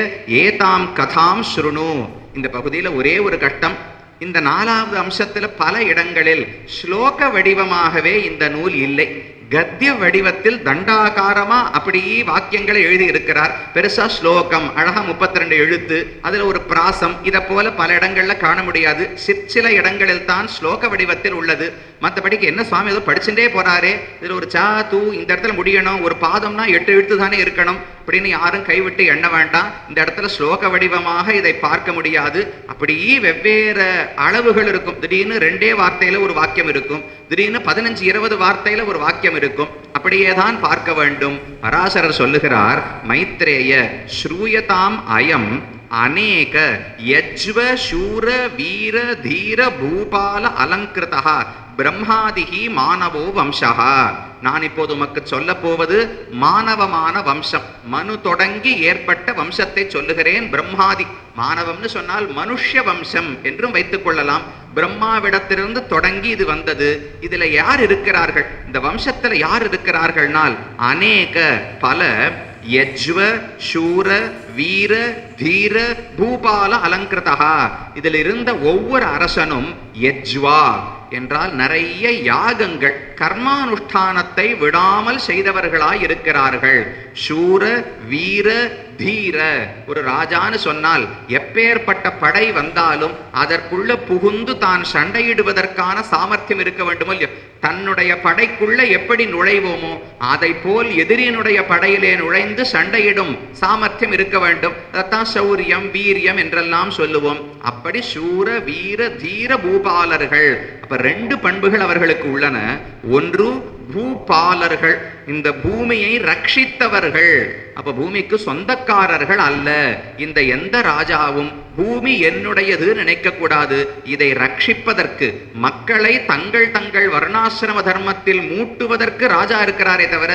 ஏதாம் கதாம் ஸ்ருணு. இந்த பகுதியில் ஒரே ஒரு கட்டம். இந்த 4வது அம்சத்துல பல இடங்களில் ஸ்லோக வடிவமாகவே இந்த நூல் இல்லை. கத்திய வடிவத்தில் தண்டாகாரமா அப்படி வாக்கியங்களை எழுதி இருக்கிறார். பெருசா ஸ்லோகம் அழகா 32 எழுத்து, அதுல ஒரு பிராசம், இதை போல பல இடங்கள்ல காண முடியாது. சிற்சில இடங்களில் தான் ஸ்லோக வடிவத்தில் உள்ளது. மற்றபடிக்கு என்ன சுவாமி ஏதோ படிச்சுட்டே போறாரே, இதுல ஒரு சா தூ இந்த இடத்துல முடியணும், ஒரு பாதம்னா 8 எழுத்து தானே இருக்கணும் அப்படின்னு யாரும் கைவிட்டு எண்ண வேண்டாம். இந்த இடத்துல ஸ்லோக வடிவமாக இதை பார்க்க முடியாது. அப்படி வெவ்வேறு அளவுகள் இருக்கும். திடீர்னு 2 வார்த்தையில ஒரு வாக்கியம் இருக்கும், திடீர்னு 15-20 வார்த்தையில ஒரு வாக்கியம் இருக்கும். அப்படியேதான் பார்க்க வேண்டும். பராசரர் சொல்லுகிறார், மைத்ரேய ஸ்ரூயதாம் அயம் அநேக யஜ்வ சூர வீர தீர பூபால அலங்கிருதா பிரம்மாதிகி மானவோ வம்சா. நான் இப்போது உமக்கு சொல்ல போவது மானவமான வம்சம். மனு தொடங்கி ஏற்பட்ட வம்சத்தை சொல்லுகிறேன். பிரம்மாதி, மானவம்னு சொன்னால் மனுஷ வம்சம் என்றும் வைத்துக் கொள்ளலாம். பிரம்மாவிடத்திலிருந்து தொடங்கி இது வந்தது. இதுல யார் இருக்கிறார்கள், இந்த வம்சத்துல யார் இருக்கிறார்கள்னால் அநேக பல யஜ்வ சூர வீர தீர பூபால அலங்கிருதா. இதில் இருந்த ஒவ்வொரு அரசனும் யஜ்வா என்றால் நிறைய யாகங்கள், கர்மானுஷ்டானத்தை விடாமல் செய்தவர்களாய் இருக்கிறார்கள். சூர வீர தீர, ஒரு ராஜான்னு சொன்னால் எப்பேற்பட்ட படை வந்தாலும் அதற்குள்ள புகுந்து தான் சண்டையிடுவதற்கான சாமர்த்தியம் இருக்க வேண்டும் இல்லையோ. தன்னுடைய படைக்குள்ள எப்படி நுழைவோமோ அதை போல் எதிரியினுடைய படையிலே நுழைந்து சண்டையிடும் சாமர்த்தியம் இருக்க வேண்டும். அதைத்தான் சௌரியம் வீரியம் என்றெல்லாம் சொல்லுவோம். அப்படி சூர வீர தீர பூபாலர்கள். அப்ப 2 பண்புகள் அவர்களுக்கு உள்ளன. ஒன்று பூபாலர்கள், இந்த பூமியை ரட்சித்தவர்கள். அப்ப பூமிக்கு சொந்தக்காரர்கள் அல்ல. இந்த எந்த ராஜாவும் பூமி என்னுடையது நினைக்க கூடாது. இதை ரட்சிப்பதற்கு, மக்களை தங்கள் தங்கள் வர்ணாசிரம தர்மத்தில் மூட்டுவதற்கு ராஜா இருக்கிறாரே தவிர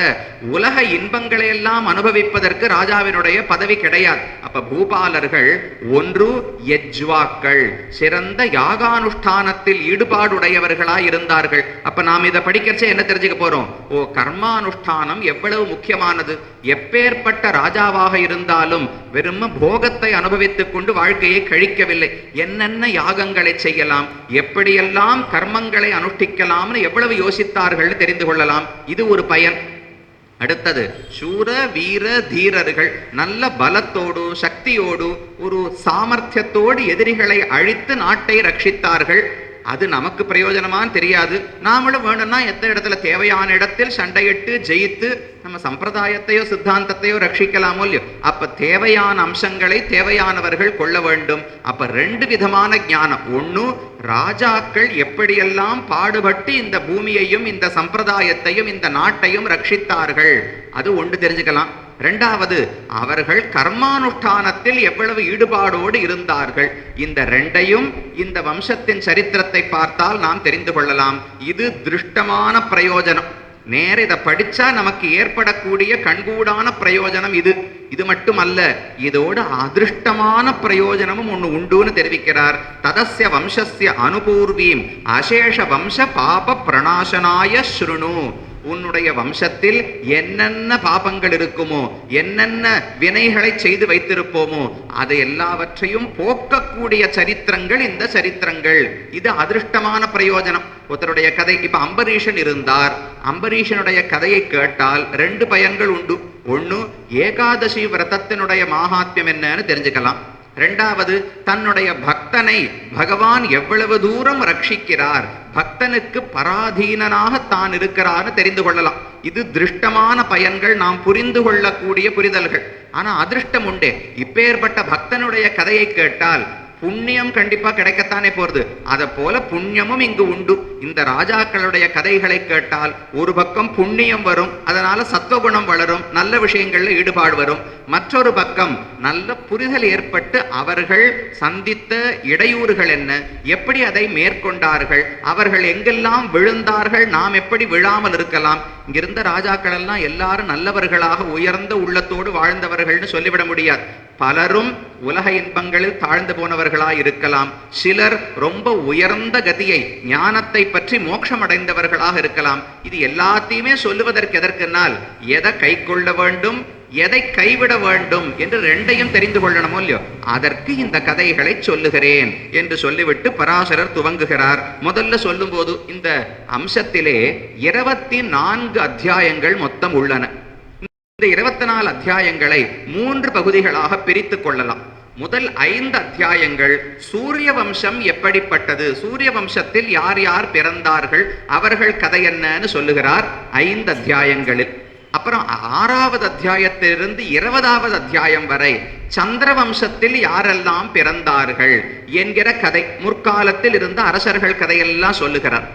உலக இன்பங்களை எல்லாம் அனுபவிப்பதற்கு ராஜாவினுடைய பதவி கிடையாது. அப்ப பூபாலர்கள் ஒன்று யஜ்வாக்கள், சிறந்த யாகானுஷ்டானத்தில் ஈடுபாடுடையவர்களாய் இருந்தார்கள். அப்ப நாம் இதை படிக்கிறச்சே என்ன தெரிஞ்சுக்க போறோம்? ஓ, கர்மானுஷ்டானம் எவ்வளவு முக்கியமானது. எப்பேற்பட்ட ராஜாவாக இருந்தாலும் வெறும் போகத்தை அனுபவித்துக் கொண்டு வாழ்க்கையை கழிக்கவில்லை. என்னென்ன யாகங்களை செய்யலாம், எப்படியெல்லாம் கர்மங்களை அனுஷ்டிக்கலாம்னு எவ்வளவு யோசித்தார்கள் தெரிந்து கொள்ளலாம். இது ஒரு பயன். அடுத்தது சூர வீர தீரர்கள், நல்ல பலத்தோடு சக்தியோடு ஒரு சாமர்த்தியத்தோடு எதிரிகளை அழித்து நாட்டை ரட்சித்தார்கள். அது நமக்கு பிரயோஜனமான்னு தெரியாது. நாமளும் வேணும்னா எந்த இடத்துல தேவையான இடத்தில் சண்டையிட்டு ஜெயித்து நம்ம சம்பிரதாயத்தையோ சித்தாந்தத்தையோ ரட்சிக்கலாமோ இல்லையோ. அப்ப தேவையான அம்சங்களை தேவையானவர்கள் கொள்ள வேண்டும். அப்ப 2 விதமான ஞானம். ஒண்ணு, ராஜாக்கள் எப்படியெல்லாம் பாடுபட்டு இந்த பூமியையும் இந்த சம்பிரதாயத்தையும் இந்த நாட்டையும் ரட்சித்தார்கள், அது ஒன்று தெரிஞ்சுக்கலாம். 2வது, அவர்கள் கர்மானுஷ்டானத்தில் எவ்வளவு ஈடுபாடோடு இருந்தார்கள். இந்த 2ஐயும் இந்த வம்சத்தின் சரித்திரத்தை பார்த்தால் நாம் தெரிந்து கொள்ளலாம். இது திருஷ்டமான பிரயோஜனம். நேர இதை படிச்சா நமக்கு ஏற்படக்கூடிய கண்கூடான பிரயோஜனம் இது. இது மட்டுமல்ல, இதோடு அதிருஷ்டமான பிரயோஜனமும் ஒண்ணு உண்டுன்னு தெரிவிக்கிறார். ததஸ்ய வம்சஸ்ய அனுபூர்வீம் அசேஷ வம்ச பாப பிரணாசனாய ஸ்ருணு. உன்னுடைய வம்சத்தில் என்னென்ன பாபங்கள் இருக்குமோ, என்னென்ன வினைகளை செய்து வைத்திருப்போமோ, அதை எல்லாவற்றையும் போக்கக்கூடிய சரித்திரங்கள் இந்த சரித்திரங்கள். இது அதிருஷ்டமான பிரயோஜனம். ஒருத்தருடைய கதை, இப்ப அம்பரீஷன் இருந்தார், அம்பரீஷனுடைய கதையை கேட்டால் 2 பயன்கள் உண்டு. ஒண்ணு, ஏகாதசி விரதத்தினுடைய மகாத்மியம் என்னன்னு தெரிஞ்சுக்கலாம். 2வது, தன்னுடைய பக்தனை பகவான் எவ்வளவு தூரம் ரட்சிக்கிறார், பக்தனுக்கு பராதீனனாக தான் இருக்கிறார்னு தெரிந்து கொள்ளலாம். இது திருஷ்டமான பயன்கள், நாம் புரிந்து கொள்ளக்கூடிய புரிதல்கள். ஆனா அதிருஷ்டம் உண்டே. இப்பேற்பட்ட பக்தனுடைய கதையை கேட்டால் புண்ணியம் கண்டிப்பா கிடைக்கத்தானே போறது. அதை போல புண்ணியமும் இங்கு உண்டு. இந்த ராஜாக்களுடைய கதைகளை கேட்டால் ஒரு பக்கம் புண்ணியம் வரும், அதனால சத்துவகுணம் வளரும், நல்ல விஷயங்கள்ல ஈடுபாடு வரும். மற்றொரு பக்கம் நல்ல புரிதல் ஏற்பட்டு அவர்கள் சந்தித்த இடையூறுகள் என்ன, எப்படி அதை மேற்கொண்டார்கள், அவர்கள் எங்கெல்லாம் விழுந்தார்கள், நாம் எப்படி விழாமல் இருக்கலாம். இங்கிருந்த ராஜாக்கள் எல்லாம் எல்லாரும் நல்லவர்களாக உயர்ந்த உள்ளத்தோடு வாழ்ந்தவர்கள்னு சொல்லிவிட முடியாது. பலரும் உலக இன்பங்களில் தாழ்ந்து போனவர்களாய் இருக்கலாம். சிலர் ரொம்ப உயர்ந்த கதியை, ஞானத்தை பற்றி மோட்சம் அடைந்தவர்களாக இருக்கலாம். இது எல்லாத்தையுமே சொல்லுவதற்கு எதற்குனால், எதை கை கொள்ள வேண்டும், எதை கைவிட வேண்டும் என்று 2ஐயும் தெரிந்து கொள்ளணுமோ இல்லையோ, அதற்கு இந்த கதைகளை சொல்லுகிறேன் என்று சொல்லிவிட்டு பராசரர் துவங்குகிறார். முதல்ல சொல்லும் போது இந்த அம்சத்திலே 24 அத்தியாயங்கள் மொத்தம் உள்ளன. இந்த 24 அத்தியாயங்களை 3 பகுதிகளாக பிரித்துக் கொள்ளலாம். முதல் 5 அத்தியாயங்கள் சூரிய வம்சம் எப்படிப்பட்டது, சூரிய வம்சத்தில் யார் யார் பிறந்தார்கள், அவர்கள் கதை என்னன்னு சொல்லுகிறார் 5 அத்தியாயங்களில். அப்புறம் 6வது அத்தியாயத்திலிருந்து 20வது அத்தியாயம் வரை சந்திர வம்சத்தில் யாரெல்லாம் பிறந்தார்கள் என்கிற கதை, முற்காலத்தில் இருந்த அரசர்கள் கதையெல்லாம் சொல்லுகிறார்.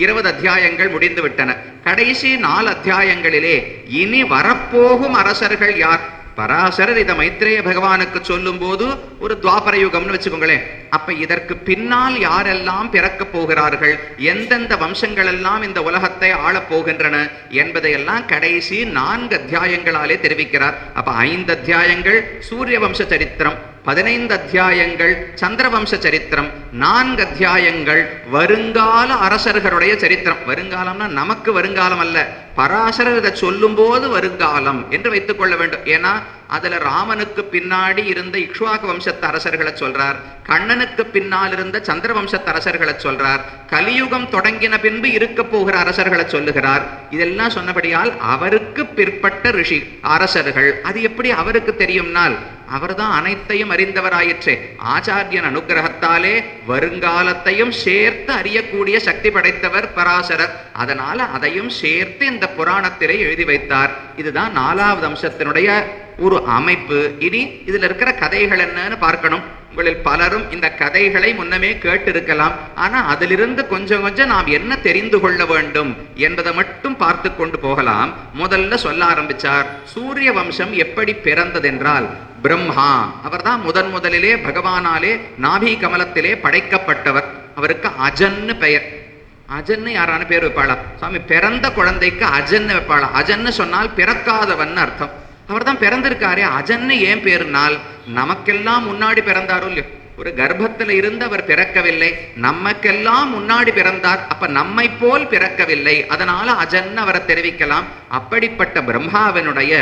20 அத்தியாயங்கள் முடிந்து விட்டன. கடைசி 4 அத்தியாயங்களிலே இனி வரப்போகும் அரசர்கள் யார். பராசரர் இதை மைத்ரேய பகவானுக்கு சொல்லும் போது ஒரு துவாபர யுகம்னு வச்சுக்கோங்களேன். அப்ப இதற்கு பின்னால் யாரெல்லாம் பிறக்க போகிறார்கள், எந்தெந்த வம்சங்கள் எல்லாம் இந்த உலகத்தை ஆளப் போகின்றன என்பதையெல்லாம் கடைசி 4 அத்தியாயங்களாலே தெரிவிக்கிறார். அப்ப 5 அத்தியாயங்கள் சூரிய வம்ச சரித்திரம், 15 அத்தியாயங்கள் சந்திரவம்ச சரித்திரம், 4 அத்தியாயங்கள் வருங்கால அரசர்களுடைய சரித்திரம். வருங்காலம்னா நமக்கு வருங்காலம் அல்ல, பராசரர் இதை சொல்லும் போது வருங்காலம் என்று வைத்துக் கொள்ள வேண்டும். ஏன்னா அதுல ராமனுக்கு பின்னாடி இருந்த இக்ஷ்வாகு வம்சத்து அரசர்களை சொல்றார், கண்ணனுக்கு பின்னால் இருந்த சந்திர வம்சத்து அரசர்களை சொல்றார், கலியுகம் தொடங்கின பின்பு இருக்க போகிற அரசர்களை சொல்லுகிறார். இதெல்லாம் சொன்னபடியால் அவருக்கு பிற்பட்ட ரிஷி அரசர்கள், அது எப்படி அவருக்கு தெரியும்னால் அவர்தான் அனைத்தையும் அறிந்தவராயிற்றே. ஆச்சாரியன் அனுகிரகத்தாலே வருங்காலத்தையும் சேர்த்து அறியக்கூடிய சக்தி படைத்தவர் பராசரர். அதனால அதையும் சேர்த்து இந்த புராணத்திலே எழுதி வைத்தார். இதுதான் 4வது அம்சத்தினுடைய ஒரு அமைப்பு. இனி இதுல இருக்கிற கதைகள் என்னன்னு பார்க்கணும். உங்களில் பலரும் இந்த கதைகளை முன்னமே கேட்டு இருக்கலாம். ஆனா அதிலிருந்து கொஞ்சம் கொஞ்சம் நாம் என்ன தெரிந்து கொள்ள வேண்டும் என்பதை மட்டும் பார்த்து கொண்டு போகலாம். முதல்ல சொல்ல ஆரம்பிச்சார், சூரிய வம்சம் எப்படி பிறந்ததென்றால், பிரம்மா அவர்தான் முதலிலே பகவானாலே நாபி கமலத்திலே படைக்கப்பட்டவர். அவருக்கு அஜன்னு பெயர். அஜன்னு யாரான பேர் வைப்பாளா? சுவாமி பிறந்த குழந்தைக்கு அஜன்னு வைப்பாளா? அஜன்னு சொன்னால் பிறக்காதவன் அர்த்தம். அவர் தான் பிறந்திருக்காரே, அஜன்னு ஏன் பேருனால் நமக்கெல்லாம் முன்னாடி பிறந்தாரோ இல்லையோ. ஒரு கர்ப்பத்தில் இருந்து அவர் பிறக்கவில்லை, நமக்கெல்லாம் முன்னாடி பிறந்தார். அப்ப நம்மை போல் பிறக்கவில்லை, அதனால அஜன்னு அவரை தெரிவிக்கலாம். அப்படிப்பட்ட பிரம்மாவினுடைய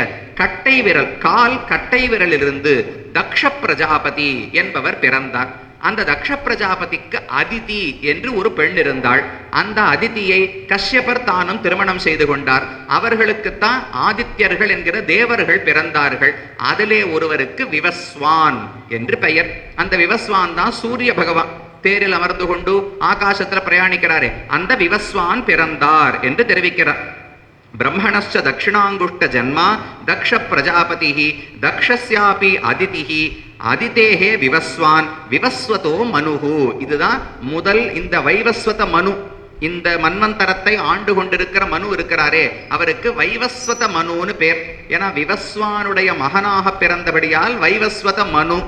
கட்டை விரல், கால் கட்டை விரலிலிருந்து தக்ஷ பிரஜாபதி என்பவர் பிறந்தார். அந்த தக்ஷ பிரஜாபதிக்கு அதிதி என்று ஒரு பெண் இருந்தாள். அந்த அதிதியை கஷ்யபர் தானும் திருமணம் செய்து கொண்டார். அவர்களுக்குத்தான் ஆதித்யர்கள் என்கிற தேவர்கள் பிறந்தார்கள். அதிலே ஒருவருக்கு விவஸ்வான் என்று பெயர். அந்த விவஸ்வான் தான் சூரிய பகவான். தேரில் அமர்ந்து கொண்டு ஆகாசத்துல பிரயாணிக்கிறாரே, அந்த விவஸ்வான் பிறந்தார் என்று தெரிவிக்கிறார். பிரம்மணஸ்ச தட்சிணாங்குஷ்ட ஜன்மா தக்ஷ பிரஜாபதி தக்ஷஸ்யாபி அதிதிஹி அதிதேஹே விவஸ்வான் விவஸ்வதோ மனுஹு. இதுதான் முதல் இந்த வைவஸ்வத மனு. இந்த மன்வந்தரத்தை ஆண்டு கொண்டிருக்கிற மனு இருக்கிறாரே, அவருக்கு வைவஸ்வத மனுன்னு பேர். ஏன்னா விவஸ்வானுடைய மகனாக பிறந்தபடியால் வைவஸ்வத மனு.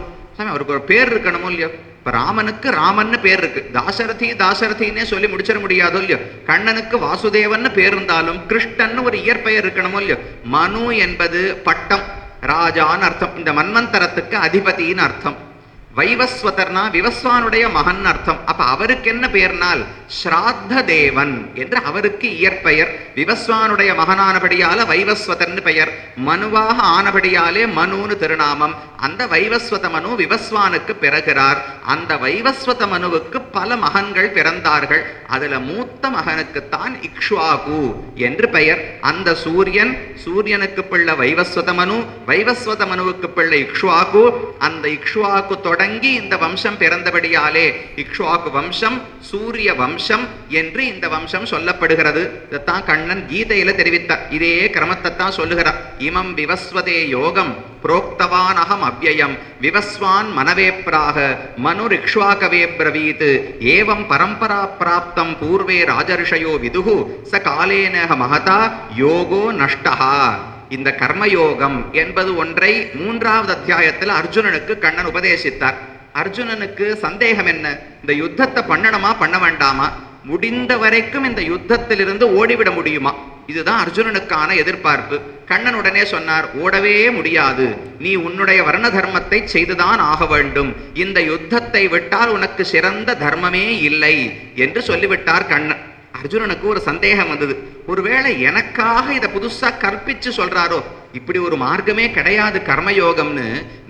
அவருக்கு ஒரு பேர் இருக்கணுமோ இல்லையோ. இப்ப ராமனுக்கு ராமன்னு பேர் இருக்கு, தாசரதி தாசரதினே சொல்லி முடிச்சிட முடியாதோ இல்லையோ. கண்ணனுக்கு வாசுதேவன் பேர் இருந்தாலும் கிருஷ்ணன் ஒரு இயற்பெயர் இருக்கணுமோ இல்லையோ. மனு என்பது பட்டம், ராஜான்னு அர்த்தம். இந்த மன்வந்தரத்துக்கு அதிபதினு அர்த்தம். வைவஸ்வதர்னா விவஸ்வானுடைய மகன் அர்த்தம். அப்ப அவருக்கு என்ன பெயர்னால் ஸ்ராத்த தேவன் என்று அவருக்கு இயற்பெயர். விவஸ்வானுடைய மகனானபடியால வைவஸ்வதர்னு பெயர். மனுவாக ஆனபடியாலே மனுன்னு திருநாமம். அந்த வைவஸ்வத மனு விவஸ்வானுக்கு பிறகுறார். அந்த வைவஸ்வத மனுவுக்கு பல மகன்கள் பிறந்தார்கள். அதுல மூத்த மகனுக்குத்தான் இக்ஷ்வாகு என்று பெயர். அந்த சூரியனுக்கு பிள்ளை வைவஸ்வத மனு, வைவஸ்வத மனுவுக்கு பிள்ளை இக்ஷ்வாகு. அந்த இக்ஷ்வாகு தொடங்கி இந்த வம்சம் பிறந்தபடியாலே இக்ஷ்வாகு வம்சம் சூரிய வம்சம் என்று இந்த வம்சம் சொல்லப்படுகிறது. இதைத்தான் கண்ணன் கீதையில தெரிவித்தார். இதே கிரமத்தை தான் சொல்லுகிறார். இமம் விவஸ்வதே யோகம் புரோக்தவான் அகம் அவ்யயம் விவஸ்வான் மனவேப்ராக மனுரிக்ஷ்வாகவே பிரவீத் ஏவம் பரம்பரா பிராப்தம் பூர்வே ராஜர்ஷயோ விதுகு ச காலேனக மகதா யோகோ நஷ்டஹா. இந்த கர்மயோகம் என்பது ஒன்றை 3வது அத்தியாயத்தில் அர்ஜுனனுக்கு கண்ணன் உபதேசித்தார். அர்ஜுனனுக்கு சந்தேகம் என்ன, இந்த யுத்தத்தை பண்ணணுமா பண்ண வேண்டாமா, முடிந்த வரைக்கும் இந்த யுத்தத்திலிருந்து ஓடிவிட முடியுமா, இதுதான் அர்ஜுனனுக்கான எதிர்பார்ப்பு. கண்ணன் உடனே சொன்னார், ஓடவே முடியாது, நீ உன்னுடைய வர்ண தர்மத்தை செய்துதான் ஆக வேண்டும், இந்த யுத்தத்தை விட்டால் உனக்கு சிறந்த தர்மமே இல்லை என்று சொல்லிவிட்டார் கண்ணன். அர்ஜுனனுக்கு ஒரு சந்தேகம் வந்தது, ஒருவேளை எனக்காக இதை புதுசா கற்பிச்சு சொல்றாரோ, இப்படி ஒரு மார்க்கமே கிடையாது கர்மயோகம்னு,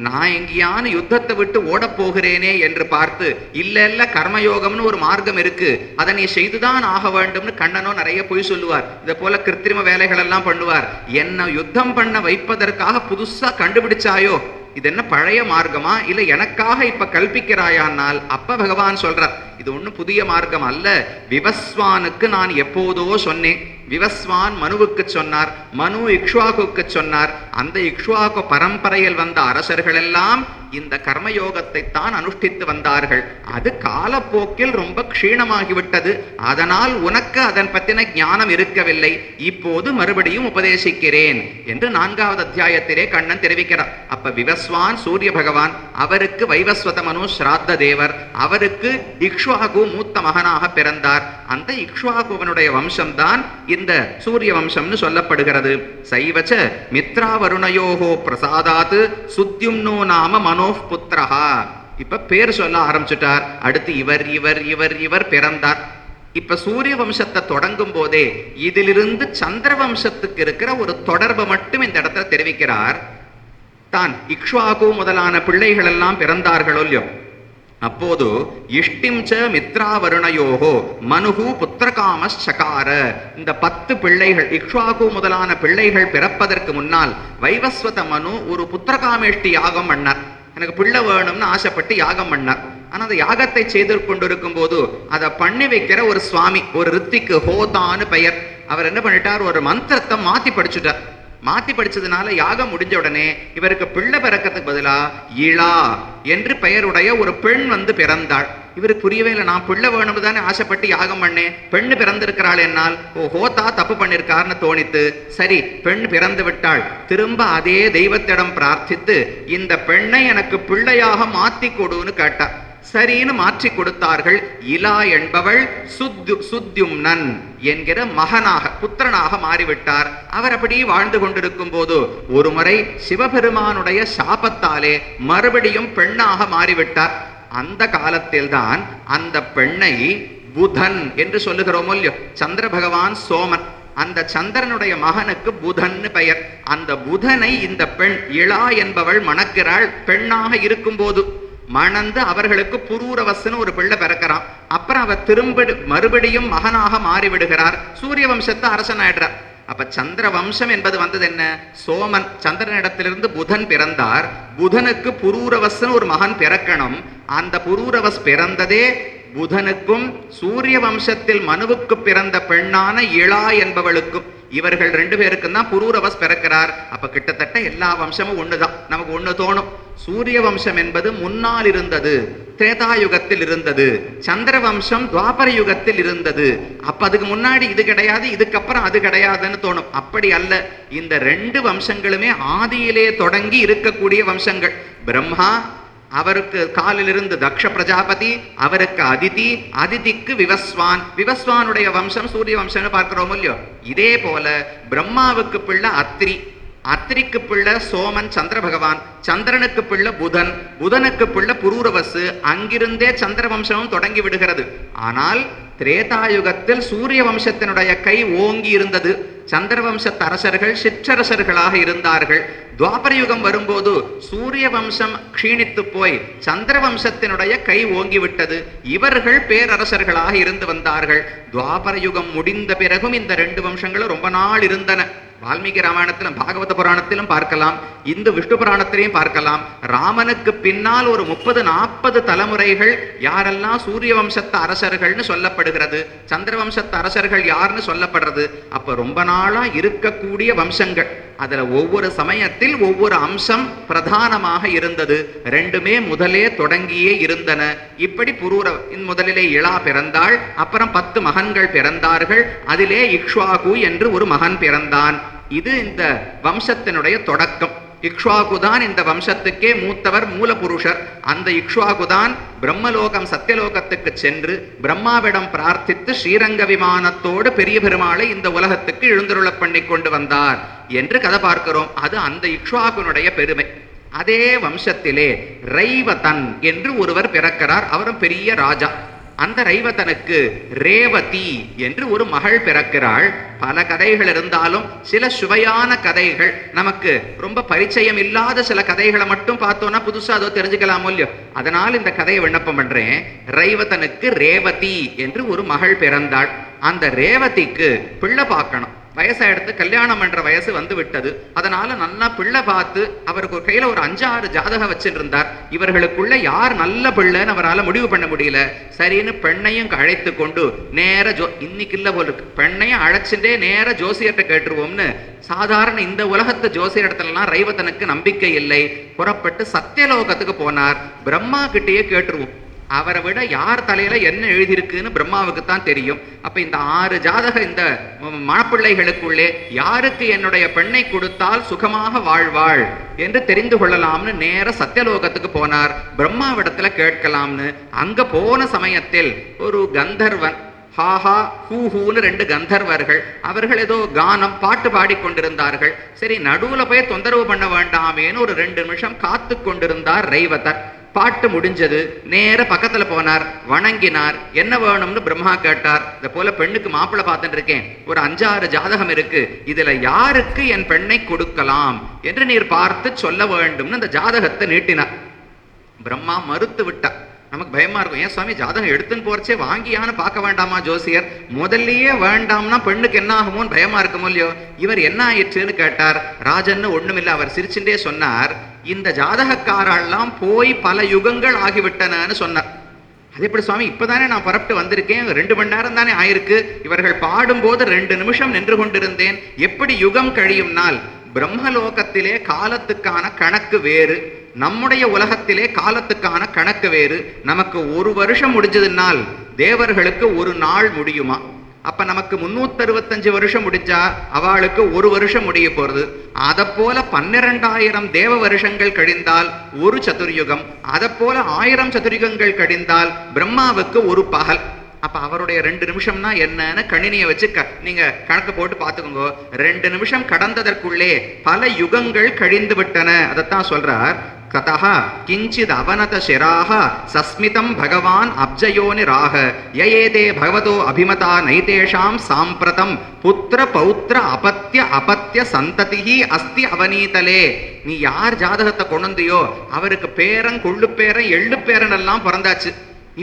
நான் எங்கேயான யுத்தத்தை விட்டு ஓட போகிறேனே என்று பார்த்து, இல்ல கர்மயோகம்னு ஒரு மார்க்கம் இருக்கு, அதை நீ செய்துதான் ஆக வேண்டும்னு கண்ணனோ நிறைய பொய் சொல்லுவார். இதை போல கிருத்திரிம வேலைகள் எல்லாம் பண்ணுவார். என்ன யுத்தம் பண்ண வைப்பதற்காக புதுசா கண்டுபிடிச்சாயோ, இது என்ன பழைய மார்க்கமா இல்ல எனக்காக இப்ப கல்பிக்கிறாயானால், அப்ப பகவான் சொல்றார், இது ஒன்னும் புதிய மார்க்கம் அல்ல, விவஸ்வானுக்கு நான் எப்போதோ சொன்னேன். விவஸ்வான் மனுவுக்கு சொன்னார், மனு இக்ஷ்வாகுக்கு சொன்னார். அந்த இக்ஷ்வாகு பரம்பரையில் வந்த அரசர்கள் எல்லாம் இந்த கர்மயோகத்தை தான் அனுஷ்டித்து வந்தார்கள். அது காலப்போக்கில் ரொம்ப க்ஷீணமாகிவிட்டது. அதனால் உனக்கு அதன் பற்றின ஞானம் இருக்கவில்லை, இப்போது மறுபடியும் உபதேசிக்கிறேன் என்று 4வது அத்தியாயத்திலே கண்ணன் தெரிவிக்கிறார். அப்ப விவஸ்வான் சூரிய பகவான், அவருக்கு வைவஸ்வத மனு ஸ்ராத்த தேவர், அவருக்கு இக்ஷ்வாகு மூத்த மகனாக பிறந்தார். அந்த இக்ஷ்வாகுவனுடைய வம்சம்தான் இந்த சூரிய வம்சம்னு சொல்லப்படுகிறது. சைவச்ச மித்ராவருணயோகோ பிரசாதாத் சுத்யும்னோ நாம மனோஹ் புத்திரஹா. இப்ப பேர் சொல்ல ஆரம்பிச்சுட்டார். அடுத்து இவர் இவர் இவர் இவர் பிறந்தார். இப்ப சூரிய வம்சத்தை தொடங்கும் போதே இதிலிருந்து சந்திர வம்சத்துக்கு இருக்கிற ஒரு தொடர்பு மட்டும் இந்த இடத்துல தெரிவிக்கிறார். தான் இக்ஷ்வாகு முதலான பிள்ளைகள் எல்லாம் பிறந்தார்களோ இல்லையோ, அப்போது இஷ்டிம்ச மித்ராவருணயோகோ மனுகு புத்திரகாமச்சகார. இந்த 10 பிள்ளைகள் இக்ஷ்வாகு முதலான பிள்ளைகள் பிறப்பதற்கு முன்னால் வைவஸ்வத மனு ஒரு புத்திரகாமேஷ்டி யாகம் பண்ணார். எனக்கு பிள்ளை வேணும்னு ஆசைப்பட்டு யாகம் பண்ணார். ஆனா அந்த யாகத்தை செய்து கொண்டிருக்கும் போது அதை பண்ணி வைக்கிற ஒரு சுவாமி, ஒரு ரித்திக்கு ஹோதான்னு பெயர், அவர் என்ன பண்ணிட்டார், ஒரு மந்திரத்தை மாத்தி படிச்சுட்டார். மாத்தி படிச்சதுனால யாகம் முடிஞ்ச உடனே இவருக்கு பிள்ளை பிறக்கிறதுக்கு பதிலா இளா என்று பெயருடைய ஒரு பெண் வந்து பிறந்தாள். இவருக்கு புரியவே இல்லை, நான் பிள்ளை வேணும்னு தானே ஆசைப்பட்டு யாகம் பண்ணேன், பெண்ணு பிறந்திருக்கிறாள் என்னால், ஹோதா தப்பு பண்ணிருக்காருன்னு தோணித்து. சரி, பெண் பிறந்து விட்டாள். திரும்ப அதே தெய்வத்திடம் பிரார்த்தித்து இந்த பெண்ணை எனக்கு பிள்ளையாக மாத்தி கொடுன்னு கேட்டார். சரின்னு மாற்றி கொடுத்தார்கள். இலா என்பவள் சுத்யும்னன் என்கிற மகனாக புத்திரனாக மாறிவிட்டார். அவர் அப்படி வாழ்ந்து கொண்டிருக்கும் போது ஒரு முறை சிவபெருமானுடைய சாபத்தாலே மறுபடியும் பெண்ணாக மாறிவிட்டார். அந்த காலத்தில்தான் அந்த பெண்ணை புதன் என்று சொல்லுகிறோமோ இல்லையோ, சந்திர பகவான் சோமன், அந்த சந்திரனுடைய மகனுக்கு புதன்னு பெயர். அந்த புதனை இந்த பெண் இளா என்பவள் மணக்கிறாள். பெண்ணாக இருக்கும் போது மணந்து அவர்களுக்கு புரூரவஸ்ன்னு ஒரு பிள்ளை பிறக்கிறான். அப்புறம் அவர் மறுபடியும் மகனாக மாறிவிடுகிறார். சூரிய வம்சத்தை அரசனாயிடுறார். அப்ப சந்திர வம்சம் என்பது வந்தது என்ன, சோமன் சந்திரனிடத்திலிருந்து புதன் பிறந்தார். புதனுக்கு புரூரவஸ்ன்னு ஒரு மகன் பிறக்கணும். அந்த புரூரவஸ் பிறந்ததே புதனுக்கும் சூரிய வம்சத்தில் மனுவுக்கு பிறந்த பெண்ணான இளா என்பவளுக்கும். இவர்கள் 2 பேருக்கும் தான் புரூரவஸ் பிறக்கிறார். அப்ப கிட்டத்தட்ட எல்லா வம்சமும் ஒண்ணுதான். நமக்கு ஒண்ணு தோணும், சூரிய வம்சம் என்பது முன்னால் இருந்தது, திரேதாயுகத்தில் இருந்தது, சந்திர வம்சம் துவாபர யுகத்தில் இருந்தது. அப்ப அதுக்கு முன்னாடி இது கிடையாது, இதுக்கப்புறம் அது கிடையாதுன்னு தோணும். அப்படி அல்ல, இந்த 2 வம்சங்களுமே ஆதியிலே தொடங்கி இருக்கக்கூடிய வம்சங்கள். பிரம்மா அவருக்கு காலிலிருந்து தக்ஷ பிரஜாபதி, அவருக்கு அதிதி, அதிதிக்கு விவஸ்வான், விவஸ்வானுடைய வம்சம் சூரிய வம்சம்னு பார்க்கிறோம் இல்லையோ. இதே போல பிரம்மாவுக்கு பிள்ளை அத்ரி, அத்திரிக்கு பிள்ளை சோமன் சந்திர பகவான், சந்திரனுக்கு பிள்ளை புதன், புதனுக்கு பிள்ளை புரூரவசு. அங்கிருந்தே சந்திர வம்சமும் தொடங்கி விடுகிறது. ஆனால் திரேதாயுகத்தில் சூரிய வம்சத்தினுடைய கை ஓங்கி இருந்தது. சந்திர வம்சத்து அரசர்கள் சிற்றரசர்களாக இருந்தார்கள். துவாபர யுகம் வரும்போது சூரிய வம்சம் க்ஷீணித்து போய் சந்திர வம்சத்தினுடைய கை ஓங்கிவிட்டது. இவர்கள் பேரரசர்களாக இருந்து வந்தார்கள். துவாபர யுகம் முடிந்த பிறகும் இந்த ரெண்டு வம்சங்களும் ரொம்ப நாள் இருந்தன. வால்மீகி ராமாயணத்திலும் பாகவத புராணத்திலும் பார்க்கலாம், இந்து விஷ்ணு புராணத்திலையும் பார்க்கலாம். ராமனுக்கு பின்னால் ஒரு 30-40 தலைமுறைகள் யாரெல்லாம் சூரிய வம்சத்து அரசர்கள்னு சொல்லப்படுகிறது, சந்திர வம்சத்து அரசர்கள் யாருன்னு சொல்லப்படுறது. அப்ப ரொம்ப நாளா இருக்கக்கூடிய வம்சங்கள், அதுல ஒவ்வொரு சமயத்தில் ஒவ்வொரு அம்சம் பிரதானமாக இருந்தது. ரெண்டுமே முதலே தொடங்கியே இருந்தன. இப்படி முதலிலே இளா பிறந்தாள், அப்புறம் 10 மகன்கள் பிறந்தார்கள். அதிலே இக்ஷ்வாகு என்று ஒரு மகன் பிறந்தான். இது இந்த வம்சத்தினுடைய தொடக்கம். இக்ஷ்வாகுதான் இந்த வம்சத்துக்கே மூத்தவர், மூலபுருஷர். அந்த இக்ஷ்வாகுதான் பிரம்மலோகம் சத்தியலோகத்துக்கு சென்று பிரம்மாவிடம் பிரார்த்தித்து ஸ்ரீரங்க விமானத்தோடு பெரிய பெருமாளை இந்த உலகத்துக்கு எழுந்தருள பண்ணி கொண்டு வந்தார் என்று கதை பார்க்கிறோம். அது அந்த இக்ஷ்வாகுனுடைய பெருமை. அதே வம்சத்திலே ரைவதன் என்று ஒருவர் பிறக்கிறார். அவரும் பெரிய ராஜா. அந்த ரைவதனுக்கு ரேவதி என்று ஒரு மகள் பிறக்கிறாள். பல கதைகள் இருந்தாலும் சில சுவையான கதைகள், நமக்கு ரொம்ப பரிச்சயம் இல்லாத சில கதைகளை மட்டும் பார்த்தோம்னா புதுசா அதோ தெரிஞ்சுக்கலாமோ இல்லையோ. அதனால் இந்த கதையை விண்ணப்பம் பண்றேன். ரைவதனுக்கு ரேவதி என்று ஒரு மகள் பிறந்தாள். அந்த ரேவதிக்கு பிள்ளை பார்க்கணும். வயசாயிடுத்து, கல்யாணம் பண்ற வயசு வந்து விட்டது. அதனால நல்லா பிள்ளை பார்த்து அவருக்கு ஒரு கையில ஒரு 5-6 ஜாதகம் வச்சுட்டு இருந்தார். இவர்களுக்குள்ள யார் நல்ல பிள்ளைன்னு அவரால் முடிவு பண்ண முடியல. சரின்னு பெண்ணையும் அழைத்து கொண்டு நேர இன்னைக்கு இல்ல போல இருக்கு, பெண்ணையும் அழைச்சுட்டே நேர ஜோசியர்கிட்ட கேட்டுருவோம்னு. சாதாரண இந்த உலகத்து ஜோசியர் இடத்துலலாம் ரைவதனுக்கு நம்பிக்கை இல்லை. புறப்பட்டு சத்தியலோகத்துக்கு போனார். பிரம்மா கிட்டேயே கேட்டுருவோம், அவரை விட யார் தலையில என்ன எழுதியிருக்குன்னு பிரம்மாவுக்கு தான் தெரியும். அப்ப இந்த 6 ஜாதக இந்த மணப்பிள்ளைகளுக்குள்ளே யாருக்கு என்னுடைய பெண்ணை கொடுத்தால் சுகமாக வாழ்வாள் என்று தெரிந்து கொள்ளலாம்னு நேர சத்தியலோகத்துக்கு போனார். பிரம்மாவிடத்துல கேட்கலாம்னு. அங்க போன சமயத்தில் ஒரு கந்தர்வன், ஹாஹா ஹூஹூன்னு 2 கந்தர்வர்கள், அவர்கள் ஏதோ கானம் பாட்டு பாடிக்கொண்டிருந்தார்கள். சரி, நடுவுல போய் தொந்தரவு பண்ண வேண்டாமேன்னு ஒரு 2 நிமிஷம் காத்து கொண்டிருந்தார் ரைவதர். பாட்டு முடிஞ்சது. நேர பக்கத்துல போனார், வணங்கினார். என்ன வேணும்னு பிரம்மா கேட்டார். இத போல பெண்ணுக்கு மாப்பிள்ளை பார்த்துட்டு இருக்கேன், ஒரு 5-6 ஜாதகம் இருக்கு, இதுல யாருக்கு என் பெண்ணை கொடுக்கலாம் என்று நீர் பார்த்து சொல்ல வேண்டும்னு அந்த ஜாதகத்தை நீட்டினார். பிரம்மா மறுத்து விட்டார். நமக்கு பயமா இருக்கும், ஏன் சுவாமி ஜாதகம் எடுத்துன்னு போறச்சே வாங்கியான்னு பார்க்க வேண்டாமா ஜோசியர்? முதல்லயே வேண்டாம்னா பெண்ணுக்கு என்ன ஆகுமோன்னு பயமா இருக்குமோ இல்லையோ. இவர் என்ன ஆயிடுச்சுன்னு கேட்டார். ராஜன்னு ஒண்ணுமில்லை, அவர் சிரிச்சுட்டே சொன்னார், இந்த ஜாதகக்காரெல்லாம் போய் பல யுகங்கள் ஆகிவிட்டனன்னு சொன்னார். அது எப்படி சுவாமி, இப்பதானே நான் புறப்பட்டு வந்திருக்கேன், 2 மணி நேரம் தானே ஆயிருக்கு, இவர்கள் பாடும்போது 2 நிமிஷம் நின்று கொண்டிருந்தேன், எப்படி யுகம் கழியும் நாள்? பிரம்மலோகத்திலே காலத்துக்கான கணக்கு வேறு, நம்முடைய உலகத்திலே காலத்துக்கான கணக்கு வேறு. நமக்கு 1 வருஷம் முடிஞ்சதுனால் தேவர்களுக்கு 1 நாள் முடியுமா? அப்ப நமக்கு 365 வருஷம் முடிஞ்சா அவளுக்கு 1 வருஷம் முடிய போறது. அதை போல 12,000 தேவ வருஷங்கள் கழிந்தால் 1 சதுர்யுகம், அதை போல 1000 சதுர்யுகங்கள் கழிந்தால் பிரம்மாவுக்கு 1 பகல். அப்ப அவருடைய 2 நிமிஷம்னா என்னன்னு கணினியை வச்சு நீங்க கணக்கு போட்டு பார்த்துக்கோங்க. 2 நிமிஷம் கடந்ததற்குள்ளே பல யுகங்கள் கழிந்து விட்டன. அதைத்தான் சொல்றார். கதஹ கிஞ்சித் அவனத சிராஹ சஸ்மிதம் பகவான் அப்ஜயோனி ராக யயேதே பகவதோ அபிமதா நைதேஷாம் சாம்பிரதம் புத்திர பௌத்திர அபத்ய அபத்ய சந்ததிஹி அஸ்தி அவனீதலே. நீ யார் ஜாதகத்தை கொண்டுந்தியோ அவருக்கு பேரன் கொள்ளு பேரன் எள்ளு பேரன் எல்லாம் பிறந்தாச்சு.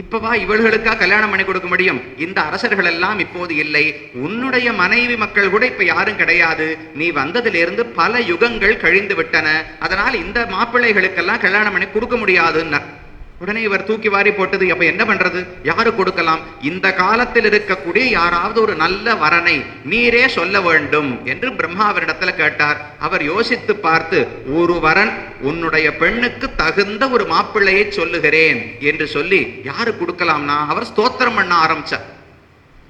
இப்பவா இவர்களுக்கா கல்யாணம் பண்ணி கொடுக்க முடியும்? இந்த அரசர்கள் எல்லாம் இப்போது இல்லை. உன்னுடைய மனைவி மக்கள் கூட இப்ப யாரும் கிடையாது. நீ வந்ததிலிருந்து பல யுகங்கள் கழிந்து விட்டன. அதனால் இந்த மாப்பிள்ளைகளுக்கெல்லாம் கல்யாணம் பண்ணி கொடுக்க முடியாதுன்னு உடனே இவர் தூக்கி வாரி போட்டது. அப்ப என்ன பண்றது? யாரு கொடுக்கலாம்? இந்த காலத்தில் இருக்கக்கூடிய யாராவது ஒரு நல்ல வரனை நீரே சொல்ல வேண்டும் என்று பிரம்மாவரிடத்துல கேட்டார். அவர் யோசித்து பார்த்து, ஒரு வரன், உன்னுடைய பெண்ணுக்கு தகுந்த ஒரு மாப்பிள்ளையை சொல்லுகிறேன் என்று சொல்லி யாரு கொடுக்கலாம்னா அவர் ஸ்தோத்திரம் பண்ண ஆரம்பிச்சார்.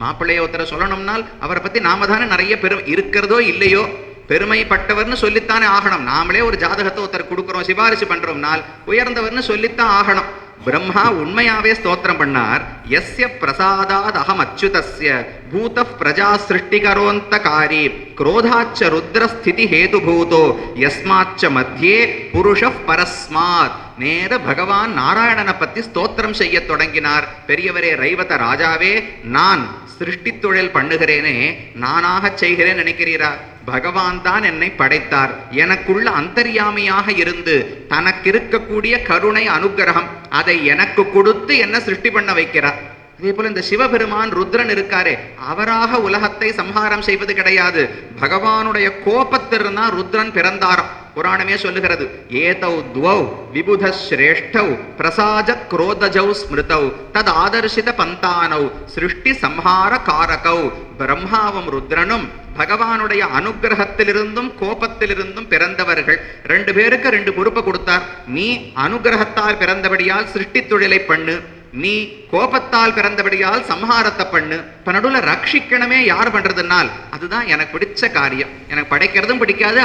மாப்பிள்ளைய ஒருத்தர சொல்லணும்னால் அவரை பத்தி நாம தானே நிறைய பெரும் இருக்கிறதோ இல்லையோ, பெருமைப்பட்டவர்னு சொல்லித்தானே ஆகணும். நாமளே ஒரு ஜாதகத்தை ஒருத்தர் கொடுக்குறோம், சிபாரிசு பண்றோம்னால் உயர்ந்தவர்னு சொல்லித்தான் ஆகணும். பிரம்மா உண்மையாவே ஸ்தோத்திரம் பண்ணார். யஸ்ய பிரசாதாத் அகம் அச்சுதஸ்ய பூத பிரஜா சிருஷ்டிகரோந்தகாரி குரோதாச்ச ருத்ர ஸ்திதி ஹேது பூதோ யஸ்மாச்ச மத்தியே புருஷ பரஸ்மாத். நேர பகவான் நாராயணனை பத்தி ஸ்தோத்திரம் செய்ய தொடங்கினார். பெரியவரே ரைவத ராஜாவே, நான் சிருஷ்டி தொழில் பண்ணுகிறேனே, நானாக செய்கிறேன் நினைக்கிறீரா? பகவான் தான் என்னை படைத்தார். எனக்குள்ள அந்தர்யாமியாக இருந்து தனக்கு இருக்கக்கூடிய கருணை அனுகிரகம் அதை எனக்கு கொடுத்து என்ன சிருஷ்டி பண்ண வைக்கிறார். அதே போல இந்த சிவபெருமான் ருத்ரன் இருக்காரே, அவராக உலகத்தை சம்ஹாரம் செய்வது கிடையாது. பகவானுடைய கோபத்திலிருந்தான் ருத்ரன் பிறந்தாராம். புராணமே சொல்லுகிறது, ஏதௌ துவௌ விபுத ஸ்ரேஷ்டௌ பிரசாஜ குரோதஜௌ ஸ்மிருதௌ தத் ஆதர்ஷித பந்தானௌ சிருஷ்டி சம்ஹார காரகௌ. பிரம்மாவும் ருத்ரனும் பகவானுடைய அனுகிரகத்திலிருந்தும் கோபத்திலிருந்தும் பிறந்தவர்கள். 2 பேருக்கு 2 பொறுப்பை கொடுத்தார். நீ அனுகிரகத்தால் பிறந்தபடியால் சிருஷ்டி தொழிலை பண்ணு, நீ கோபத்தால் பிறந்தபடியால் சம்ஹாரத்தை பண்ணு. இப்ப நடுவில் ரட்சிக்கணுமே யார் பண்றதுனால் அதுதான் எனக்கு பிடிச்ச காரியம். எனக்கு படைக்கிறதும் பிடிக்காது,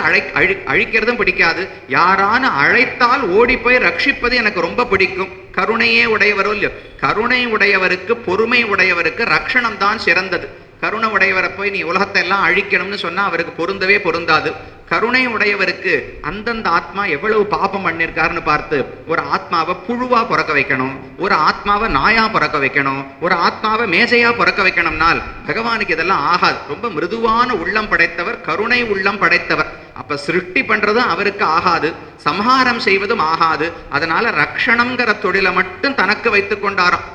அழிக்கிறதும் பிடிக்காது. யாரான அழைத்தால் ஓடி போய் ரட்சிப்பது எனக்கு ரொம்ப பிடிக்கும். கருணையே உடையவரோ இல்லையோ, கருணை உடையவருக்கு பொறுமை உடையவருக்கு ரட்சணம் தான் சிறந்தது. கருணை உடையவரை போய் நீ உலகத்தை எல்லாம் அழிக்கணும்னு சொன்னா அவருக்கு பொருந்தவே பொருந்தாது. கருணை உடையவருக்கு அந்தந்த ஆத்மா எவ்வளவு பாபம் பண்ணிருக்காருன்னு பார்த்து ஒரு ஆத்மாவை புழுவா பிறக்க வைக்கணும், ஒரு ஆத்மாவை நாயா பிறக்க வைக்கணும், ஒரு ஆத்மாவை மேஜையா பிறக்க வைக்கணும்னால் பகவானுக்கு இதெல்லாம் ஆகாது. ரொம்ப மிருதுவான உள்ளம் படைத்தவர், கருணை உள்ளம் படைத்தவர். அப்ப சிருஷ்டி பண்றதும் அவருக்கு ஆகாது, சம்ஹாரம் செய்வதும் ஆகாது. அதனால ரக்ஷணம்ங்கிற தொழிலை மட்டும் தனக்கு வைத்துக் கொண்டாராம்.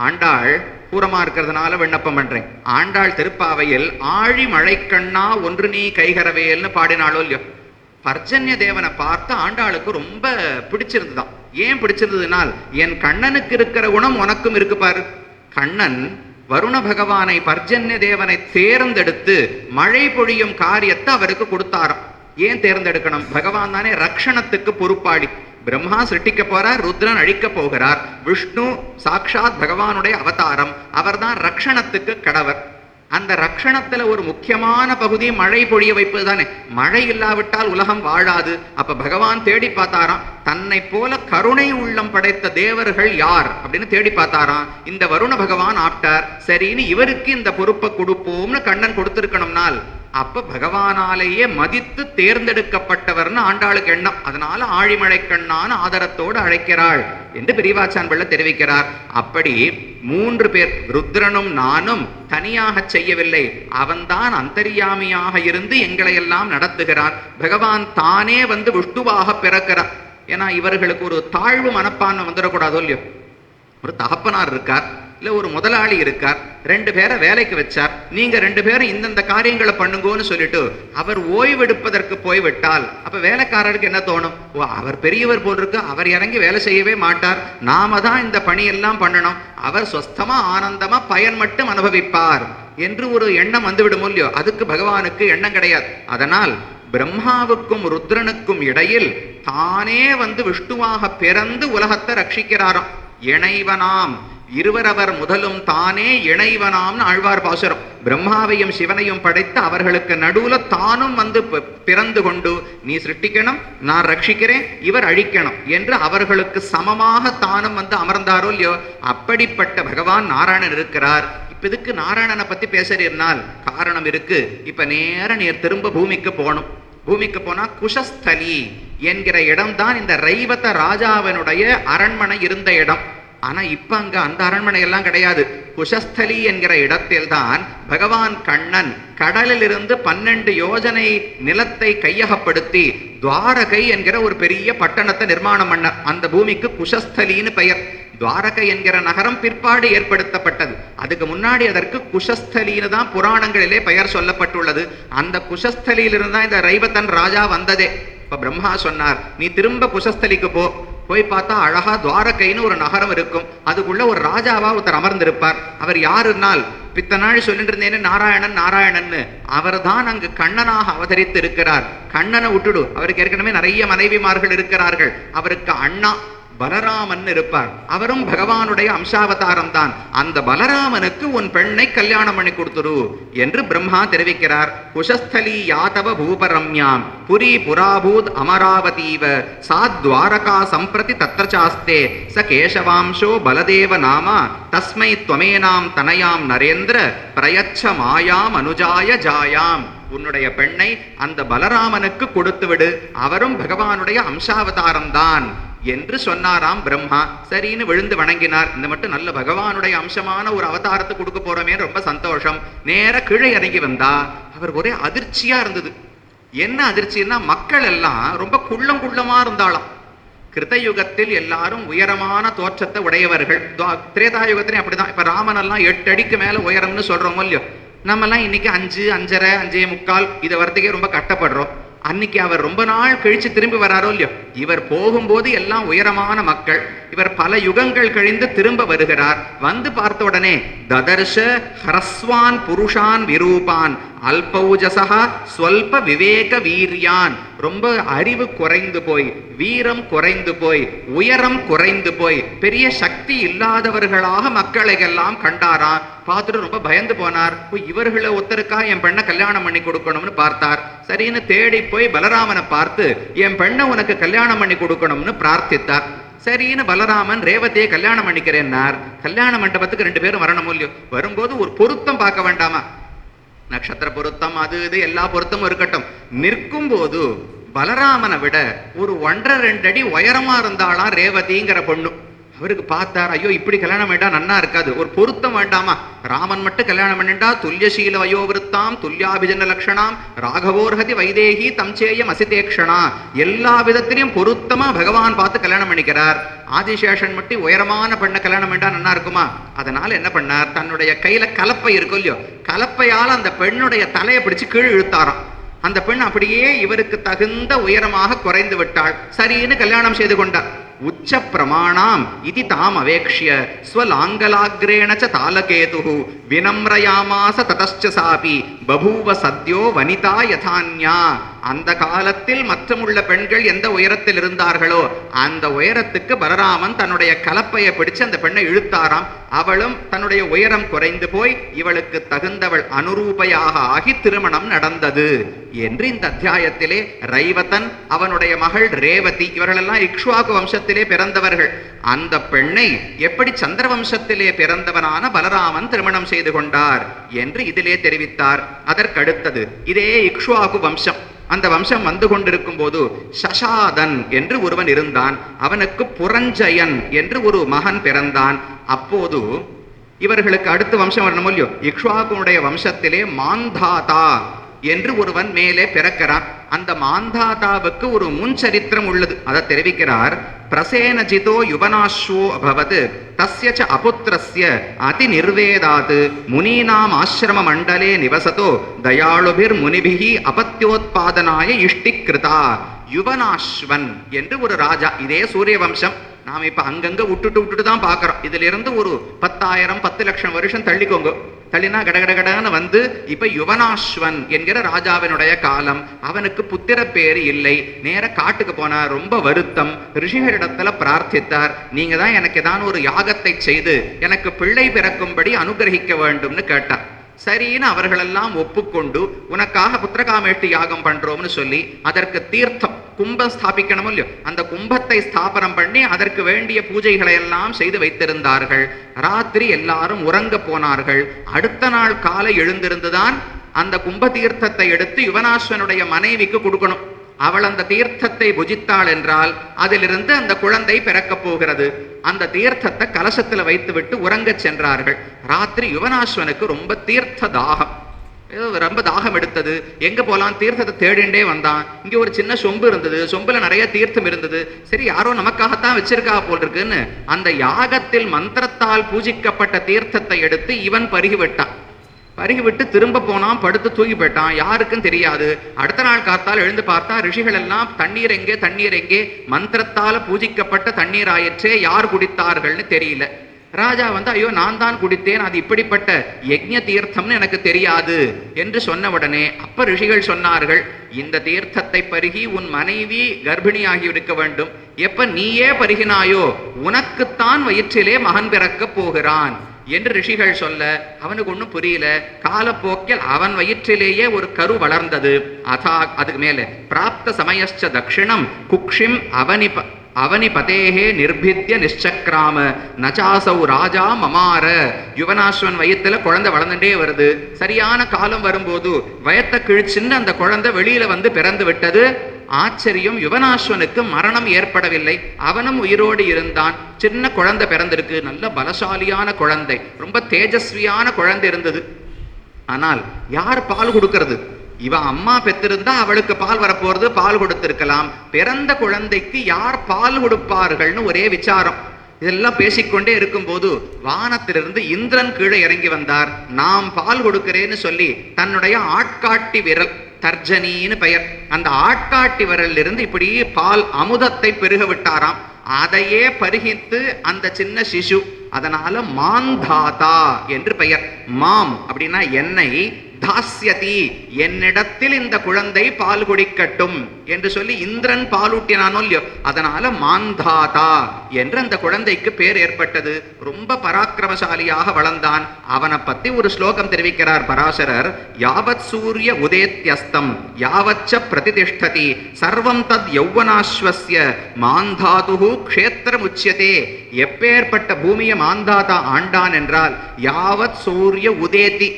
ஆண்டாள் பூரமா இருக்கிறதுனால விண்ணப்பம் பண்றேன். ஆண்டாள் திருப்பாவையில் ஆழி மழைக்கண்ணா ஒன்று நீ கைகரவேல்னு பாடினாலோ இல்லையோ, பர்ஜன்ய தேவனை பார்த்து ஆண்டாளுக்கு ரொம்ப பிடிச்சிருந்துதான். ஏன் பிடிச்சிருந்ததுனால், என் கண்ணனுக்கு இருக்கிற குணம் உனக்கும் இருக்கு பாரு. கண்ணன் வருண பகவானை பர்ஜன்ய தேவனை தேர்ந்தெடுத்து மழை பொழியும் காரியத்தை அவருக்கு கொடுத்தாராம். ஏன் தேர்ந்தெடுக்கணும்? பகவான் தானே ரக்ஷணத்துக்கு பொறுப்பாளி. பிரம்மா சிருஷ்டிக்க போறார், ருத்ரன் அழிக்க போகிறார். விஷ்ணு சாக்ஷாத் பகவானுடைய அவதாரம், அவர்தான் ரக்ஷணத்துக்கு கடவர். அந்த ரக்ஷணத்துல ஒரு முக்கியமான பகுதி மழை பொழிய வைப்பது தானே. மழை இல்லாவிட்டால் உலகம் வாழாது. அப்ப பகவான் தேடி பார்த்தாராம், தன்னை போல கருணை உள்ளம் படைத்த தேவர்கள் யார் அப்படின்னு தேடி பார்த்தாராம். இந்த வருண பகவான் ஆப்டார். சரின்னு இவருக்கு இந்த பொறுப்பை கொடுப்போம்னு கண்ணன் கொடுத்திருக்கணும்னால் அப்ப பகவானாலேயே மதித்து தேர்ந்தெடுக்கப்பட்டவர்னு ஆண்டாளுக்கு எண்ணம். அதனால ஆழிமழை கண்ணான்னு ஆதரத்தோடு அழைக்கிறாள் என்று பெரியவாச்சான் பிள்ளை தெரிவிக்கிறார். அப்படி 3 பேர், ருத்ரனும் நானும் தனியாக செய்யவில்லை. அவன்தான் அந்தர்யாமியாக இருந்து எங்களை எல்லாம் நடத்துகிறான். பகவான் தானே வந்து விஷ்ணுவாக பிறக்கிறார். ஏன்னா இவர்களுக்கு ஒரு தாழ்வு மனப்பான்மை வந்துடக்கூடாதோ இல்லையோ. ஒரு தகப்பனார் இருக்கார், இல்ல ஒரு முதலாளி இருக்கார், 2 பேரை வேலைக்கு வச்சார். நீங்க 2 பேரும் இந்தந்த காரியங்களை பண்ணுங்கன்னு சொல்லிட்டு அவர் ஓய்வெடுப்பதற்கு போய்விட்டால் அப்ப வேலைக்காரருக்கு என்ன தோணும்? ஓ, அவர் பெரியவர் போல் இருக்கு, அவர் இறங்கி வேலை செய்யவே மாட்டார், நாம தான் இந்த பணியெல்லாம் பண்ணணும், அவர் சொஸ்தமா ஆனந்தமா பயன் மட்டும் அனுபவிப்பார் என்று ஒரு எண்ணம் வந்துவிடும் இல்லையோ. அதுக்கு பகவானுக்கு எண்ணம் கிடையாது. அதனால் பிரம்மாவுக்கும் ருத்ரனுக்கும் இடையில் தானே வந்து விஷ்ணுவாக பிறந்து உலகத்தை ரட்சிக்கிறாராம். இணைவனாம் இருவரவர் முதலும் தானே இணைவனாம்னு ஆழ்வார் பாசுரம். பிரம்மாவையும் சிவனையும் படைத்து அவர்களுக்கு நடுவுல தானும் வந்து பிறந்து கொண்டு நீ சிருஷ்டிக்கணும், நான் ரட்சிக்கிறேன், இவர் அழிக்கணும் என்று அவர்களுக்கு சமமாக தானும் வந்து அமர்ந்தாரோ இல்லையோ. அப்படிப்பட்ட பகவான் நாராயணன் இருக்கிறார். இப்ப இதுக்கு நாராயணனை பத்தி பேசுறீர்னால் காரணம் இருக்கு. இப்ப நீர் திரும்ப பூமிக்கு போகணும். பூமிக்கு போனா குஷஸ்தலி என்கிற இடம் தான் இந்த ரைவத ராஜாவினுடைய அரண்மனை இருந்த இடம். ஆனா இப்ப அங்க அந்த அரண்மனை எல்லாம் கிடையாது. குஷஸ்தலி என்கிற இடத்தில் தான் பகவான் கண்ணன் கடலில் இருந்து 12 யோஜனை நிலத்தை கையகப்படுத்தி துவாரகை என்கிற ஒரு பெரிய பட்டணத்தை நிர்மாணம் பண்ண. அந்த பூமிக்கு குஷஸ்தலின்னு பெயர். துவாரகை என்கிற நகரம் பிற்பாடு ஏற்படுத்தப்பட்டது. அதுக்கு முன்னாடி அதற்கு குஷஸ்தலின்னு தான் புராணங்களிலே பெயர் சொல்லப்பட்டுள்ளது. அந்த குஷஸ்தலியிலிருந்து தான் இந்த ரைவதன் ராஜா வந்ததே. இப்ப பிரம்மா சொன்னார், நீ திரும்ப குஷஸ்தலிக்கு போய் பார்த்தா அழகா துவாரகைன்னு ஒரு நகரம் இருக்கும். அதுக்குள்ள ஒரு ராஜாவா ஒருத்தர் அமர்ந்திருப்பார். அவர் யாருன்னால் பித்த நாள் சொல்லிட்டு இருந்தேன்னு நாராயணன் நாராயணன்னு அவர் தான் அங்கு கண்ணனாக அவதரித்து இருக்கிறார். கண்ணனை விட்டுடு, அவருக்கு ஏற்கனவே நிறைய மனைவிமார்கள் இருக்கிறார்கள். அவருக்கு அண்ணா பலராமன் இருப்பார். அவரும் பகவானுடைய அம்சாவதாரம் தான். அந்த பலராமனுக்கு உன் பெண்ணை கல்யாணம் பண்ணி கொடுத்துரு என்று பிரம்மா தெரிவிக்கிறார். குஷஸ்தலி யாதவ பூபரம்யாம் புரி புராபூத் அமராவதீவ சாத்வாரகா சம்பிரதி தத்ரசாஸ்தே ச கேசவாம்சோ பலதேவ நாமா தஸ்மை த்வமேனாம் தனயாம் நரேந்திர பிரயச்ச மாயாம் அனுஜாய ஜாயாம். உன்னுடைய பெண்ணை அந்த பலராமனுக்கு கொடுத்து விடு, அவரும் பகவானுடைய அம்சாவதாரம் தான் என்று சொன்னாராம் பிரம்மா. சரின்னு விழுந்து வணங்கினார். இந்த மட்டும் நல்ல பகவானுடைய அம்சமான ஒரு அவதாரத்தை கொடுக்க போறோமே, ரொம்ப சந்தோஷம். நேர கீழே இறங்கி வந்தா அவர் ஒரே அதிர்ச்சியா இருந்தது. என்ன அதிர்ச்சின்னா, மக்கள் எல்லாம் ரொம்ப குள்ளமா இருந்தாளாம். கிருத்தயுகத்தில் எல்லாரும் உயரமான தோற்றத்தை உடையவர்கள். திரேதாயுகத்திலே அப்படிதான். இப்ப ராமன் எல்லாம் 8 அடிக்கு மேல உயரம்னு சொல்றோமோ இல்லையோ, நம்மெல்லாம் இன்னைக்கு 5, 5.5, 5.25 இதை வரத்துக்கே ரொம்ப கட்டப்படுறோம். அன்னைக்கு அவர் ரொம்ப நாள் கழிச்சு திரும்பி வராரோ இல்லையோ, இவர் போகும்போது எல்லாம் உயரமான மக்கள். இவர் பல யுகங்கள் கழிந்து திரும்ப வருகிறார். வந்து பார்த்த உடனே ததர்ஷ ஹரஸ்வான் புருஷான் விரூபான் அல்பௌஜசா ஸ்வல்ப விவேக வீரியான். ரொம்ப அறிவு குறைந்து போய், வீரம் குறைந்து போய், உயரம் குறைந்து போய், பெரிய சக்தி இல்லாதவர்களாக மக்களை எல்லாம் கண்டாராம். பார்த்துட்டு ரொம்ப பயந்து போனார். இவர்களை ஒருத்தருக்கா என் பெண்ணை கல்யாணம் பண்ணி கொடுக்கணும்னு பார்த்தார். சரின்னு தேடி போய் பலராமனை பார்த்து என் பெண்ணை உனக்கு கல்யாணம் பண்ணி கொடுக்கணும்னு பிரார்த்தித்தார். சரின்னு பலராமன் ரேவதியை கல்யாணம் பண்ணிக்கிறேன்னார். கல்யாண மண்டபத்துக்கு 2 பேரும் வரணும் இல்லையோ, வரும்போது ஒரு பொருத்தம் பார்க்க வேண்டாமா? நட்சத்திர பொருத்தம், அது இது எல்லா பொருத்தமும் இருக்கட்டும். நிற்கும் போது பலராமனை விட ஒரு 1.5-2 அடி உயரமா இருந்தாலாம் ரேவதிங்கிற பொண்ணு. அவருக்கு பார்த்தார், ஐயோ இப்படி கல்யாணம் வேண்டா நன்னா இருக்காது, ஒரு பொருத்தம் வேண்டாமா? ராமன் மட்டும் கல்யாணம் பண்ணிண்டா துல்லியசீல வயோவிருத்தாம் துல்லியாபிஜன லட்சணாம் ராகவோர்ஹதி வைதேகி தம்சேயம் அசிதேக்ஷணா. எல்லா விதத்திலையும் பொருத்தமா பகவான் பார்த்து கல்யாணம் பண்ணிக்கிறார். ஆதிசேஷன் மட்டும் உயரமான பெண்ணை கல்யாணம் வேண்டா நன்னா இருக்குமா? அதனால என்ன பண்ணார், தன்னுடைய கையில கலப்பை இருக்கும் இல்லையோ, கலப்பையால் அந்த பெண்ணுடைய தலையை பிடிச்சு கீழ் இழுத்தாராம். அந்த பெண் அப்படியே இவருக்கு தகுந்த உயரமாக குறைந்து விட்டாள். சரின்னு கல்யாணம் செய்து கொண்டார். உச்ச பிரமாணாம் இதி தாம் அவேக்ஷ்ய ஸ்வலாங்கலாக்ரேண ச தாலகேதுஹு வினம்ரயாமாச ததஸ்ச சாபி பபூவ சத்யோ வனிதா யதான்யா. அந்த காலத்தில் மற்றமுள்ள பெண்கள் எந்த உயரத்தில் இருந்தார்களோ அந்த உயரத்துக்கு பலராமன் தன்னுடைய கலப்பையை பிடிச்சு அந்த பெண்ணை இழுத்தாராம். அவளும் தன்னுடைய உயரம் குறைந்து போய் இவளுக்கு தகுந்தவள் அனுரூபையாக ஆகி திருமணம் நடந்தது என்று இந்த அத்தியாயத்திலே ரைவதன், அவனுடைய மகள் ரேவதி, இவர்களெல்லாம் இக்ஷ்வாகு வம்சத்திலே பிறந்தவர்கள். அந்த பெண்ணை எப்படி சந்திர வம்சத்திலே பிறந்தவனான பலராமன் திருமணம் செய்து கொண்டார் என்று இதிலே தெரிவித்தார். அதற்கடுத்தது இதே இக்ஷ்வாகு வம்சம். அந்த வம்சம் வந்து கொண்டிருக்கும் போது சசாதன் என்று ஒருவன் இருந்தான். அவனுக்கு புரஞ்சயன் என்று ஒரு மகன் பிறந்தான். அப்போது இவர்களுக்கு அடுத்த வம்சம் வரணும் இல்லையோ, இக்ஷ்வாகுனுடைய வம்சத்திலே மாந்தாதா என்று ஒருவன் மேலே பிறக்கிறான். அந்த மாந்தாதாவுக்கு ஒரு முன்சரித்திரம் உள்ளது. அதை தெரிவிக்கிறார். பிரசேனஜிதோ யுவனாஸ்வோ அபவது தஸ்ய ச அபுத்ரஸ்ய அதி நிர்வேதாத் முனீனாம் ஆசிரம மண்டலே நிவசதோ தயாளுபிர் முனிபிஹி அபத்யோத்பாதனாய இஷ்டிகிருதா. யுவனாஸ்வன் என்று ஒரு ராஜா. இதே சூரிய வம்சம். நாம இப்ப அங்கங்க விட்டுட்டு தான் பாக்குறோம். இதுல இருந்து ஒரு 10,000 10 லட்சம் வருஷம் தள்ளிக்கோங்க. தள்ளினா கடகடகடன்னு வந்து இப்ப யுவனாஸ்வன் என்கிற ராஜாவினுடைய காலம். அவனுக்கு புத்திர பேரு இல்லை. நேர காட்டுக்கு போனார். ரொம்ப வருத்தம். ரிஷிகளிடத்துல பிரார்த்தித்தார், நீங்க தான் எனக்கு ஏதாவது ஒரு யாகத்தை செய்து எனக்கு பிள்ளை பிறக்கும்படி அனுகிரகிக்க வேண்டும்னு கேட்டார். சரின்னு அவர்களெல்லாம் ஒப்புக்கொண்டு உனக்காக புத்திரகாமேஷ்டி யாகம் பண்றோம்னு சொல்லி அதற்கு தீர்த்தம் கும்பம் ஸ்தாபிக்கணும் இல்லையோ, அந்த கும்பத்தை ஸ்தாபனம் பண்ணி அதற்கு வேண்டிய பூஜைகளை எல்லாம் செய்து வைத்திருந்தார்கள். ராத்திரி எல்லாரும் உறங்க போனார்கள். அடுத்த நாள் காலை எழுந்திருந்துதான் அந்த கும்ப தீர்த்தத்தை எடுத்து யுவனாஸ்வனுடைய மனைவிக்கு கொடுக்கணும். அவள் அந்த தீர்த்தத்தை புஜித்தாள் என்றால் அதிலிருந்து அந்த குழந்தை பிறக்கப் போகிறது. அந்த தீர்த்தத்தை கலசத்துல வைத்துவிட்டு உறங்கச் சென்றார்கள். ராத்திரி யுவனாஸ்வனுக்கு ரொம்ப தீர்த்த தாகம், ரொம்ப தாகம் எடுத்தது. எங்க போலாம், தீர்த்தத்தை தேடிண்டே வந்தான். இங்க ஒரு சின்ன சொம்பு இருந்தது, சொம்புல நிறைய தீர்த்தம் இருந்தது. சரி, யாரோ நமக்காகத்தான் வச்சிருக்கா போல் இருக்குன்னு அந்த யாகத்தில் மந்திரத்தால் பூஜிக்கப்பட்ட தீர்த்தத்தை எடுத்து இவன் பருகிவிட்டான். பருகிவிட்டு திரும்ப போனான். படுத்து தூங்கி போயிட்டான். யாருக்கும் தெரியாது. அடுத்த நாள் காத்தால் எழுந்து பார்த்தா ரிஷிகள் எல்லாம் தண்ணீர் எங்கே தண்ணீர் எங்கே, மந்திரத்தால பூஜிக்கப்பட்ட தண்ணீர் ஆயிற்றே, யார் குடித்தார்கள்னு தெரியல. ராஜா வந்து ஐயோ நான் தான் குடித்தேன், அது இப்படிப்பட்ட யஜ்ஞ தீர்த்தம்னு எனக்கு தெரியாது என்று சொன்ன உடனே அப்ப ரிஷிகள் சொன்னார்கள், இந்த தீர்த்தத்தை பருகி உன் மனைவி கர்ப்பிணியாகி இருக்க வேண்டும், எப்ப நீயே பருகினாயோ உனக்குத்தான் வயிற்றிலே மகன் பிறக்கப் போகிறான் என்று ரிஷிகள் சொல்ல அவனுக்கு ஒன்றும் புரியல. காலப்போக்கில் அவன் வயிற்றிலேயே ஒரு கரு வளர்ந்தது. அதுக்கு மேல பிராப்த சமயச்ச தட்சிணம் குக்ஷிம் அவனி பதேகே நிர்பித்ய நிச்சக்ராம நச்சாசௌ ராஜா மமார. யுவனாஸ்வன் வயத்துல குழந்தை வளர்ந்துட்டே வருது. சரியான காலம் வரும்போது வயத்தை கிழிச்சுன்னு அந்த குழந்தை வெளியில வந்து பிறந்து விட்டது. ஆச்சரியம், யுவனாஸ்வனுக்கு மரணம் ஏற்படவில்லை, அவனும் உயிரோடு இருந்தான். சின்ன குழந்தை பிறந்திருக்கு, நல்ல பலசாலியான குழந்தை, ரொம்ப தேஜஸ்வியான குழந்தை இருந்தது. ஆனால் யார் பால் கொடுக்கிறது? இவன் அம்மா பெற்றிருந்தா அவளுக்கு பால் வரப்போறது, பால் கொடுத்திருக்கலாம். பிறந்த குழந்தைக்கு யார் பால் கொடுப்பார்கள்னு ஒரே விசாரம். இதெல்லாம் பேசிக்கொண்டே இருக்கும் போது வானத்திலிருந்து இந்திரன் கீழே இறங்கி வந்தார். நாம் பால் கொடுக்கிறேன்னு சொல்லி தன்னுடைய ஆட்காட்டி விரல், தர்ஜனின்னு பெயர், அந்த ஆட்காட்டி விரலில் இருந்து இப்படி பால் அமுதத்தை பெருக விட்டாராம். அதையே பருகித்து அந்த சின்ன சிசு, அதனால மாந்தாதா என்று பெயர். மாம் அப்படின்னா என்னை, தாஸ்யதி என்னிடத்தில் இந்த குழந்தை பால் குடிக்கட்டும் என்று சொல்லி இந்திரன் பாலூட்டினானோ இல்லையோ, அதனால மாந்தாதா என்று அந்த குழந்தைக்கு பேர் ஏற்பட்டது. ரொம்ப பராக்கிரமசாலியாக வளர்ந்தான். அவனை பத்தி ஒரு ஸ்லோகம் தெரிவிக்கிறார் பராசரர். யாவத் சூரிய உதேத்யஸ்தம் யாவச்ச பிரதிதிஷ்டதி சர்வம் தத் யௌவனாஸ்வஸ்ய மாந்தாதுஹு க்ஷேத்திரம் உச்சியதே. எப்பேற்பட்ட பூமியை மாந்தாதா ஆண்டான் என்றால், யாவத் சூரிய உதேதி,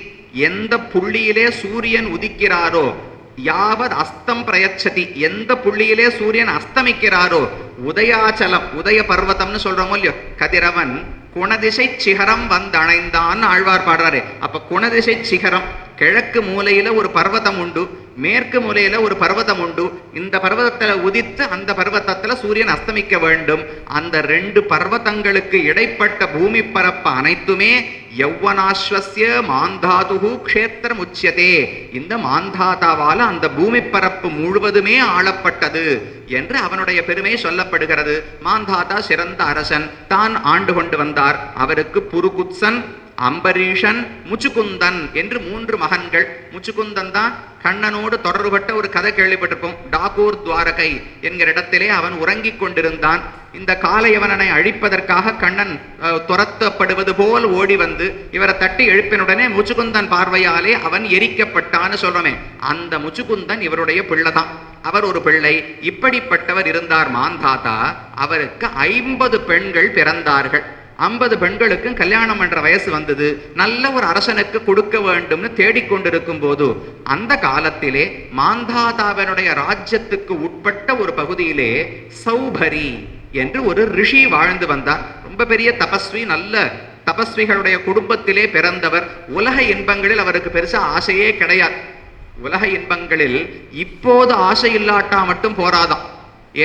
எந்த புள்ளியிலே சூரியன் உதிக்கிறாரோ, யாவத் அஸ்தம் பிரயச்சதி, எந்த புள்ளியிலே சூரியன் அஸ்தமிக்கிறாரோ, உதயாச்சலம், உதய பர்வதம்னு சொல்றோமோ இல்லையோ, கதிரவன் குணதிசை சிகரம் வந்தணைந்தான் ஆழ்வார் பாடுறாரு. அப்ப குணதிசை சிகரம், கிழக்கு மூலையில ஒரு பர்வதம் உண்டு, மேற்கு மூலையில ஒரு பர்வதம் உண்டு. இந்த பர்வதத்துல உதித்து அந்த பர்வதத்துல சூரியன் அஸ்தமிக்க வேண்டும். அந்த ரெண்டு பர்வதங்களுக்கு இடைப்பட்ட பூமி பரப்பு அனைத்துமே யௌவனாஸ்வஸ்ய மாந்தாதுஹு க்ஷேத்திரம் உச்சியதே. இந்த மாந்தாதாவால அந்த பூமி பரப்பு முழுவதுமே ஆளப்பட்டது என்று அவனுடைய பெருமை சொல்லப்படுகிறது. மாந்தாதா சிறந்த அரசன், தான் ஆண்டு கொண்டு வந்தார். அவருக்கு புருகுத்சன், அம்பரீஷன், முச்சுக்குந்தன் என்று 3 மகன்கள். முச்சுக்குந்தன் தான் கண்ணனோடு தொடர்பட்ட ஒரு கதை கேள்விப்பட்டிருப்போம். டாகூர் துவாரகை என்கிற இடத்திலே அவன் உறங்கிக் கொண்டிருந்தான். இந்த காலையவனனை அழிப்பதற்காக கண்ணன் துரத்தப்படுவது போல் ஓடி வந்து இவரை தட்டி எழுப்பினுடனே முச்சுக்குந்தன் பார்வையாலே அவன் எரிக்கப்பட்டான்னு சொல்றோமே, அந்த முச்சுக்குந்தன் இவருடைய பிள்ளைதான். அவர் ஒரு பிள்ளை. இப்படிப்பட்டவர் இருந்தார் மாந்தாதா. அவருக்கு 50 பெண்கள் பிறந்தார்கள். 50 பெண்களுக்கும் கல்யாணம் என்ற வயசு வந்தது. நல்ல ஒரு அரசனுக்கு கொடுக்க வேண்டும்னு தேடிக்கொண்டிருக்கும் போது அந்த காலத்திலே மாந்தாதாவனுடைய ராஜ்யத்துக்கு உட்பட்ட ஒரு பகுதியிலே சௌபரி என்று ஒரு ரிஷி வாழ்ந்து வந்தார். ரொம்ப பெரிய தபஸ்வி, நல்ல தபஸ்விகளுடைய குடும்பத்திலே பிறந்தவர். உலக இன்பங்களில் அவருக்கு பெருசா ஆசையே கிடையாது. உலக இன்பங்களில் இப்போது ஆசை இல்லாட்டா மட்டும் போராதான்.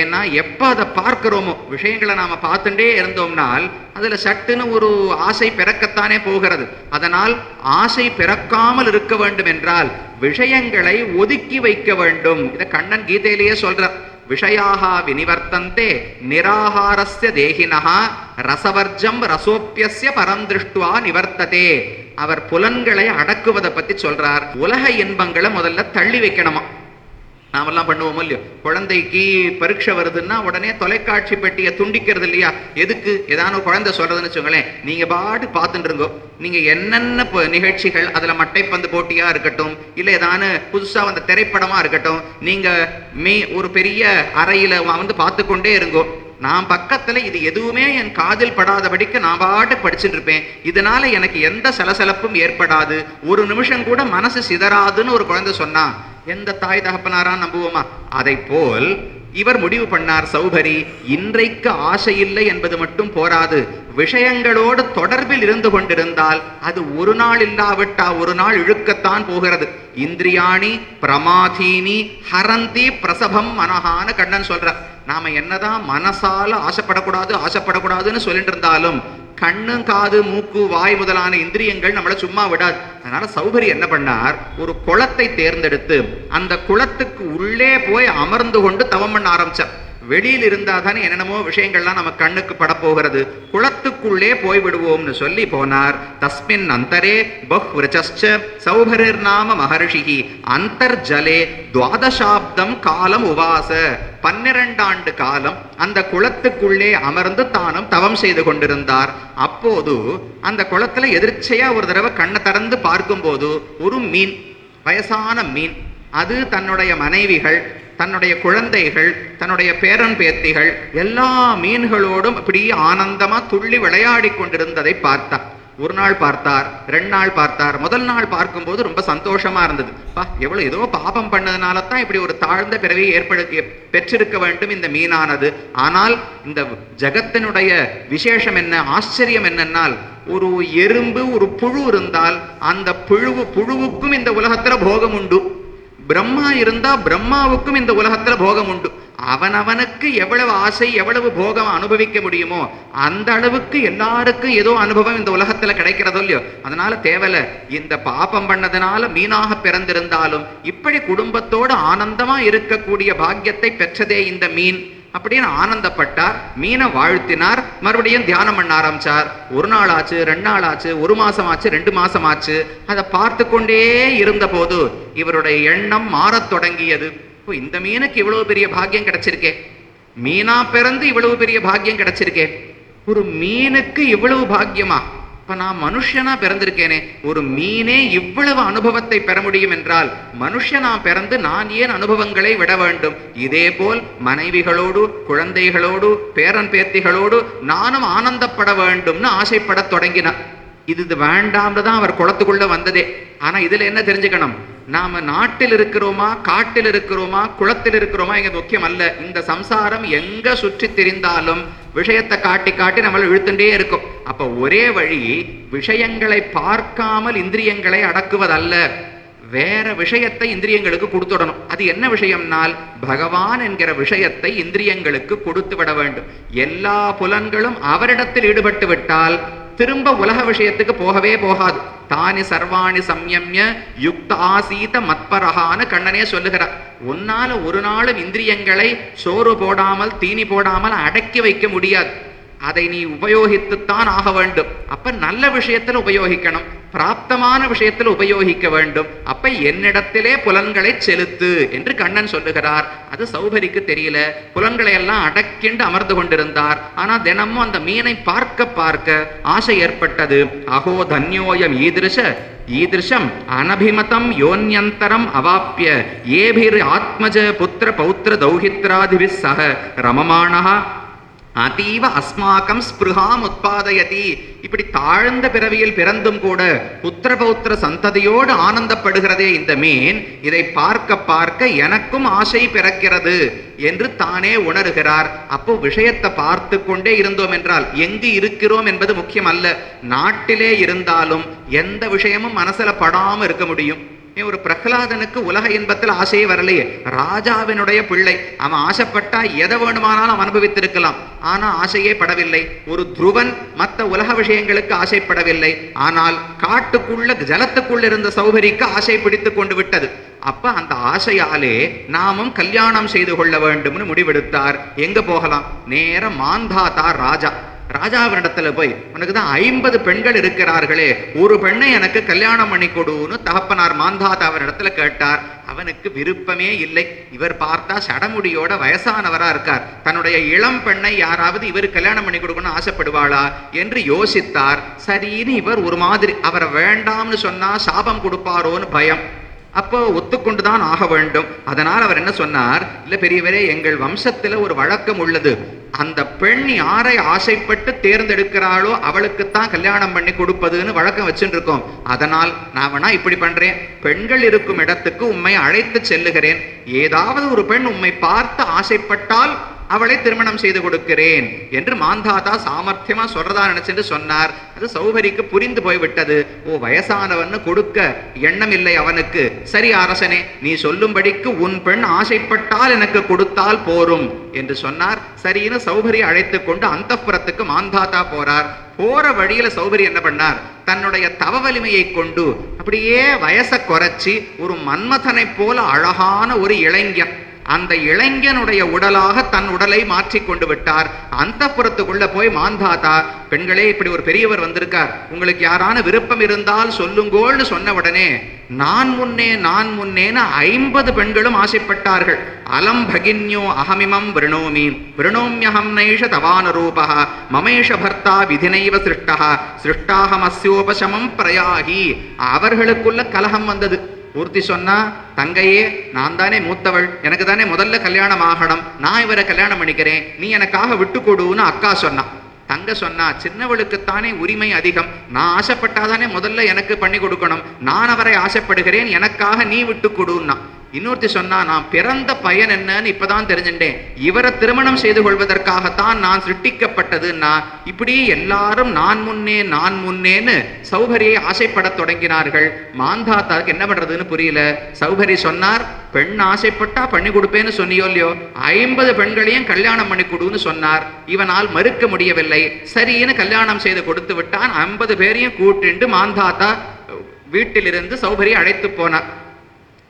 ஏன்னா எப்ப அதை பார்க்கிறோமோ, விஷயங்களை நாம பார்த்துட்டே இருந்தோம்னால் அதுல சட்டுன்னு ஒரு ஆசை பிறக்கத்தானே போகிறது. அதனால் ஆசை பிறக்காமல் இருக்க வேண்டும் என்றால் விஷயங்களை ஒதுக்கி வைக்க வேண்டும். இதை கண்ணன் கீதையிலேயே சொல்றார். விஷயாக வினிவர்த்தந்தே நிராகாரஸ்ய தேகினஹா ரசவர்ஜம் ரசோப்பியஸ்ய பரம் திருஷ்டுவா நிவர்த்ததே. அவர் புலன்களை அடக்குவதை பத்தி சொல்றார். உலக இன்பங்களை முதல்ல தள்ளி வைக்கணுமா. நாமெல்லாம் பண்ணுவோமோ இல்லையோ, குழந்தைக்கு பரீட்சை வருதுன்னா உடனே தொலைக்காட்சி பெட்டியை துண்டிக்கிறது இல்லையா? எதுக்கு? ஏதான குழந்தை சொல்றதுன்னு வச்சுங்களேன், நீங்க பாட்டு பார்த்துட்டு இருங்கோ. நீங்க என்னென்ன நிகழ்ச்சிகள், அதுல மட்டைப்பந்து போட்டியா இருக்கட்டும், இல்ல ஏதான புதுசா வந்த திரைப்படமா இருக்கட்டும், நீங்க ஒரு பெரிய அறையில வந்து பார்த்து கொண்டே இருங்கோ. நான் பக்கத்துல இது எதுவுமே என் காதில் படாதபடிக்கு நான் பாட்டு படிச்சுட்டு இருப்பேன். இதனால எனக்கு எந்த சலசலப்பும் ஏற்படாது, ஒரு நிமிஷம் கூட மனசு சிதறாதுன்னு ஒரு குழந்தை சொன்னா எந்த தாய் தகப்பனாரா நம்புவோமா? அதை போல் இவர் முடிவு பண்ணார். சௌபரி, இன்றைக்கு ஆசை இல்லை என்பது மட்டும் போராது, விஷயங்களோடு தொடர்பில் இருந்து கொண்டிருந்தால் அது ஒரு நாள் இல்லாவிட்டா ஒரு நாள் இழுக்கத்தான் போகிறது. இந்திரியாணி பிரமாதீனி ஹரந்தி பிரசபம் மனஹான கண்ணன் சொல்ற. நாம என்னதான் மனசால ஆசைப்படக்கூடாதுன்னு சொல்லிட்டு இருந்தாலும் கண்ணு, காது, மூக்கு, வாய் முதலான இந்திரியங்கள் நம்மளை சும்மா விடாது. அதனால சௌபரி என்ன பண்ணார், ஒரு குளத்தை தேர்ந்தெடுத்து அந்த குளத்துக்கு உள்ளே போய் அமர்ந்து கொண்டு தவம் பண்ண ஆரம்பிச்சார். வெளியில் இருந்தா தானே என்னென்னமோ விஷயங்கள்லாம் நம்ம கண்ணுக்கு படப்போகிறது, குளத்துக்குள்ளே போய்விடுவோம்னு சொல்லி போனார். தஸ்மின் அந்தரே பஹ்விரச்ச சௌபரிர் நாம மகர்ஷிஹி அந்தர்ஜலே துவாதசாப்தம் காலம் உவாச. 12 ஆண்டு காலம் அந்த குளத்துக்குள்ளே அமர்ந்து தானும் தவம் செய்து கொண்டிருந்தார். அப்போது அந்த குளத்துல எதிர்ச்சையா ஒரு தடவை கண்ணை திறந்து பார்க்கும்போது ஒரு மீன், வயசான மீன், அது தன்னுடைய மனைவிகள், தன்னுடைய குழந்தைகள், தன்னுடைய பேரன் பேத்திகள் எல்லா மீன்களோடும் அப்படி ஆனந்தமா துள்ளி விளையாடி கொண்டிருந்ததை பார்த்தார். ஒரு நாள் பார்த்தார், 2 நாள் பார்த்தார். முதல் நாள் பார்க்கும்போது ரொம்ப சந்தோஷமா இருந்தது. எவ்வளவு ஏதோ பாபம் பண்ணதுனால தான் இப்படி ஒரு தாழ்ந்த பிறவியை பெற்றிருக்க வேண்டும் இந்த மீனானது. ஆனால் இந்த ஜகத்தினுடைய விசேஷம் என்ன, ஆச்சரியம் என்னன்னால், ஒரு எறும்பு, ஒரு புழு இருந்தால் அந்த புழுவுக்கும் இந்த உலகத்துல போகம் உண்டு. பிரம்மா இருந்தா பிரம்மாவுக்கும் இந்த உலகத்துல போகம் உண்டு. அவனவனுக்கு எவ்வளவு ஆசை, எவ்வளவு போகம் அனுபவிக்க முடியுமோ அந்த அளவுக்கு எல்லாருக்கும் ஏதோ அனுபவம் இந்த உலகத்துல கிடைக்கிறதோ இல்லையோ. அதனால தேவல இந்த பாபம் பண்ணதுனால மீனாக பிறந்திருந்தாலும் இப்படி குடும்பத்தோடு ஆனந்தமா இருக்கக்கூடிய பாக்கியத்தை பெற்றதே இந்த மீன் அப்படின்னு ஆனந்தப்பட்டார். மீனை வாழ்த்தினார். மறுபடியும் தியானம் பண்ண ஆரம்பிச்சார். 1 நாள் ஆச்சு, 2 நாள் ஆச்சு, 1 மாசம் ஆச்சு, 2 மாசம் ஆச்சு. அதை பார்த்து கொண்டே இருந்த போது இவருடைய எண்ணம் மாறத் தொடங்கியது. இந்த மீனுக்கு இவ்வளவு பெரிய பாக்கியம் கிடைச்சிருக்கே, மீனா பிறந்து இவ்வளவு பெரிய பாக்கியம் கிடைச்சிருக்கே, ஒரு மீனுக்கு இவ்வளவு பாக்கியமா? இப்ப நான் மனுஷனா பிறந்திருக்கேனே, ஒரு மீனே இவ்வளவு அனுபவத்தை பெற முடியும் என்றால் மனுஷனா பிறந்து நான் ஏன் அனுபவங்களை விட வேண்டும்? இதே போல் மனைவிகளோடு, குழந்தைகளோடு, பேரன் பேத்திகளோடு நானும் ஆனந்தப்பட வேண்டும்னு ஆசைப்பட தொடங்கினார். இது வேண்டாம்னு அவர் குளத்துக்குள்ள வந்ததே. ஆனா இதுல என்ன தெரிஞ்சுக்கணும், நாம நாட்டில் இருக்கிறோமா, காட்டில் இருக்கிறோமா, குளத்தில் இருக்கிறோமா, இங்க முக்கியம் அல்ல. இந்த சம்சாரம் எங்க சுற்றி திரிந்தாலும் விஷயத்தை காட்டி காட்டி நம்மளை இழுத்துட்டே இருக்கும். அப்ப ஒரே வழி விஷயங்களை பார்க்காமல் இந்திரியங்களை அடக்குவதல்ல, வேற விஷயத்தை இந்திரியங்களுக்கு கொடுத்துடணும். அது என்ன விஷயம்னால் பகவான் என்கிற விஷயத்தை இந்திரியங்களுக்கு கொடுத்து விட வேண்டும். எல்லா புலன்களும் அவரிடத்தில் ஈடுபட்டு விட்டால் திரும்ப உலக விஷயத்துக்கு போகவே போகாது. தானி சர்வாணி சம்யம்ய யுக்த ஆசீத மத்பரகான்னு கண்ணனே சொல்லுகிறார். உன்னால ஒரு நாளும் இந்திரியங்களை சோறு போடாமல், தீனி போடாமல் அடக்கி வைக்க முடியாது. அதை நீ உபயோகித்துத்தான் ஆக வேண்டும். அப்ப நல்ல விஷயத்துல உபயோகிக்கணும், பிராப்தமான விஷயத்துல உபயோகிக்க வேண்டும். அப்ப என்னிடத்திலே புலன்களை செலுத்து என்று கண்ணன் சொல்லுகிறார். அது சௌபரிக்கு தெரியல. புலன்களை எல்லாம் அடக்கிண்டு அமர்ந்து கொண்டிருந்தார். ஆனா தினமும் அந்த மீனை பார்க்க பார்க்க ஆசை ஏற்பட்டது. அகோ தன்யோயம் ஈதிருஷம் அனபிமதம் யோன்யந்தரம் அவாப்பிய ஏபிர் ஆத்மஜ புத்திர பௌத்திர தௌஹித்ராதிபி சக ரமமானஹ அதீவ அஸ்மாக்கம் ஸ்பிருஹாம் உத்பாதயதி. இப்படி தாழ்ந்த பிறவியில் பிறந்தும் கூட புத்திர பௌத்திர சந்ததியோடு ஆனந்தப்படுகிறதே இந்த மீன், இதை பார்க்க பார்க்க எனக்கும் ஆசை பிறக்கிறது என்று தானே உணர்கிறார். அப்போ விஷயத்தை பார்த்து கொண்டே இருந்தோம் என்றால் எங்கு இருக்கிறோம் என்பது முக்கியம் அல்ல. நாட்டிலே இருந்தாலும் எந்த விஷயமும் மனசுல படாம இருக்க முடியும். ஒரு பிரகலாதனுக்கு உலக இன்பத்தில் ஆசையே வரலையே. ராஜாவினுடைய பிள்ளை, அவன் ஆசைப்பட்டா எதை வேணுமானாலும் அனுபவித்திருக்கலாம். ஆனா ஆசையே படவில்லை. ஒரு துருவன் மற்ற உலக விஷயங்களுக்கு ஆசைப்படவில்லை. ஆனால் காட்டுக்குள்ள ஜலத்துக்குள்ள இருந்த சௌகரிக்கு ஆசை பிடித்து கொண்டு விட்டது. அப்ப அந்த ஆசையாலே நாமும் கல்யாணம் செய்து கொள்ள வேண்டும்னு முடிவெடுத்தார். எங்க போகலாம்? நேர மாந்தாதா ராஜா, ராஜாவினிடத்துல போய், உனக்கு தான் 50 பெண்கள் இருக்கிறார்களே, ஒரு பெண்ணை எனக்கு கல்யாணம் பண்ணி கொடுன்னு தகப்பனார் மாந்தாதாவினிடத்துல கேட்டார். அவனுக்கு விருப்பமே இல்லை. இவர் பார்த்தா சடமுடியோட வயசானவரா இருக்கார். தன்னுடைய இளம் பெண்ணை யாராவது இவர் கல்யாணம் பண்ணி கொடுக்கணும்னு ஆசைப்படுவாளா என்று யோசித்தார். சரின்னு இவர் ஒரு மாதிரி, அவரை வேண்டாம்னு சொன்னா சாபம் கொடுப்பாரோன்னு பயம். அப்போ ஒத்துக்கொண்டுதான் ஆக வேண்டும். அதனால் அவர் என்ன சொன்னார், இல்ல பெரியவரே, எங்கள் வம்சத்துல ஒரு வழக்கம் உள்ளது. அந்த பெண் யாரை ஆசைப்பட்டு தேர்ந்தெடுக்கிறாளோ அவளுக்குத்தான் கல்யாணம் பண்ணி கொடுப்பதுன்னு வழக்கம் வச்சுட்டு இருக்கோம். அதனால் நான் வேணா இப்படி பண்றேன், பெண்கள் இருக்கும் இடத்துக்கு உம்மை அழைத்து செல்லுகிறேன். ஏதாவது ஒரு பெண் உம்மை பார்த்து ஆசைப்பட்டால் அவளை திருமணம் செய்து கொடுக்கிறேன் என்று மாந்தாதா சாமர்த்தியமா சொல்றதா நினைச்சுட்டு சொன்னார். அது சௌகரிக்கு புரிந்து போய்விட்டது. ஓ, வயசானவன்னு கொடுக்க எண்ணம் இல்லை அவனுக்கு. சரி அரசனே, நீ சொல்லும்படிக்கு உன் பெண் ஆசைப்பட்டால் எனக்கு கொடுத்தால் போரும் என்று சொன்னார். சரின்னு சௌகரியை அழைத்து கொண்டு அந்தப்புறத்துக்கு மாந்தாதா போறார். போற வழியில சௌகரி என்ன பண்ணார், தன்னுடைய தவ வலிமையை கொண்டு அப்படியே வயசை குறைச்சி ஒரு மன்மதனை போல அழகான ஒரு இளைஞன், அந்த இளைஞனுடைய உடலாக தன் உடலை மாற்றி கொண்டு விட்டார். அந்த புறத்துக்குள்ள போய் மாந்தாதா, பெண்களே இப்படி ஒரு பெரியவர் வந்திருக்கார், உங்களுக்கு யாரான விருப்பம் இருந்தால் சொல்லுங்கோள்னு சொன்ன உடனே நான் முன்னேன்னு 50 பெண்களும் ஆசைப்பட்டார்கள். அலம் பகின்யோ அகமிமம் விருணோமி விருணோம்யஹம் நைஷ தவானுரூபா மமேஷ பர்த்தா விதினைவ சிருஷ்டா சிருஷ்டாஹமஸ்யோபசமம் பிரயாகி. அவர்களுக்குள்ள கலகம் வந்தது. பூர்த்தி சொன்னா, தங்கையே நான் தானே மூத்தவள், எனக்கு தானே முதல்ல கல்யாணம் ஆகணும், நான் இவரை கல்யாணம் பண்ணிக்கிறேன், நீ எனக்காக விட்டு கொடுன்னு அக்கா சொன்னா. தங்க சொன்னா, சின்னவளுக்குத்தானே உரிமை அதிகம், நான் ஆசைப்பட்டாதானே முதல்ல எனக்கு பண்ணி கொடுக்கணும், நான் அவரை ஆசைப்படுகிறேன், எனக்காக நீ விட்டு கொடுன்னா. இன்னொருத்தி சொன்னா, நான் பிறந்த பயன் என்னன்னு இப்பதான் தெரிஞ்சுட்டேன், இவரை திருமணம் செய்து கொள்வதற்காகத்தான் நான் சிருஷ்டிக்கப்பட்டதுன்னா. இப்படி எல்லாரும் நான் முன்னேன்னு சௌகரியை ஆசைப்பட தொடங்கினார்கள். மாந்தாத்தாவுக்கு என்ன பண்றதுன்னு புரியல. சௌகரி சொன்னார், பெண் ஆசைப்பட்டா பண்ணி கொடுப்பேன்னு சொன்னியோ இல்லையோ, 50 பெண்களையும் கல்யாணம் பண்ணி கொடுன்னு சொன்னார். இவனால் மறுக்க முடியவில்லை. சரின்னு கல்யாணம் செய்து கொடுத்து விட்டான். 50 பேரையும் கூட்டிண்டு மாந்தாத்தா வீட்டிலிருந்து சௌகரியை அழைத்து போனார்.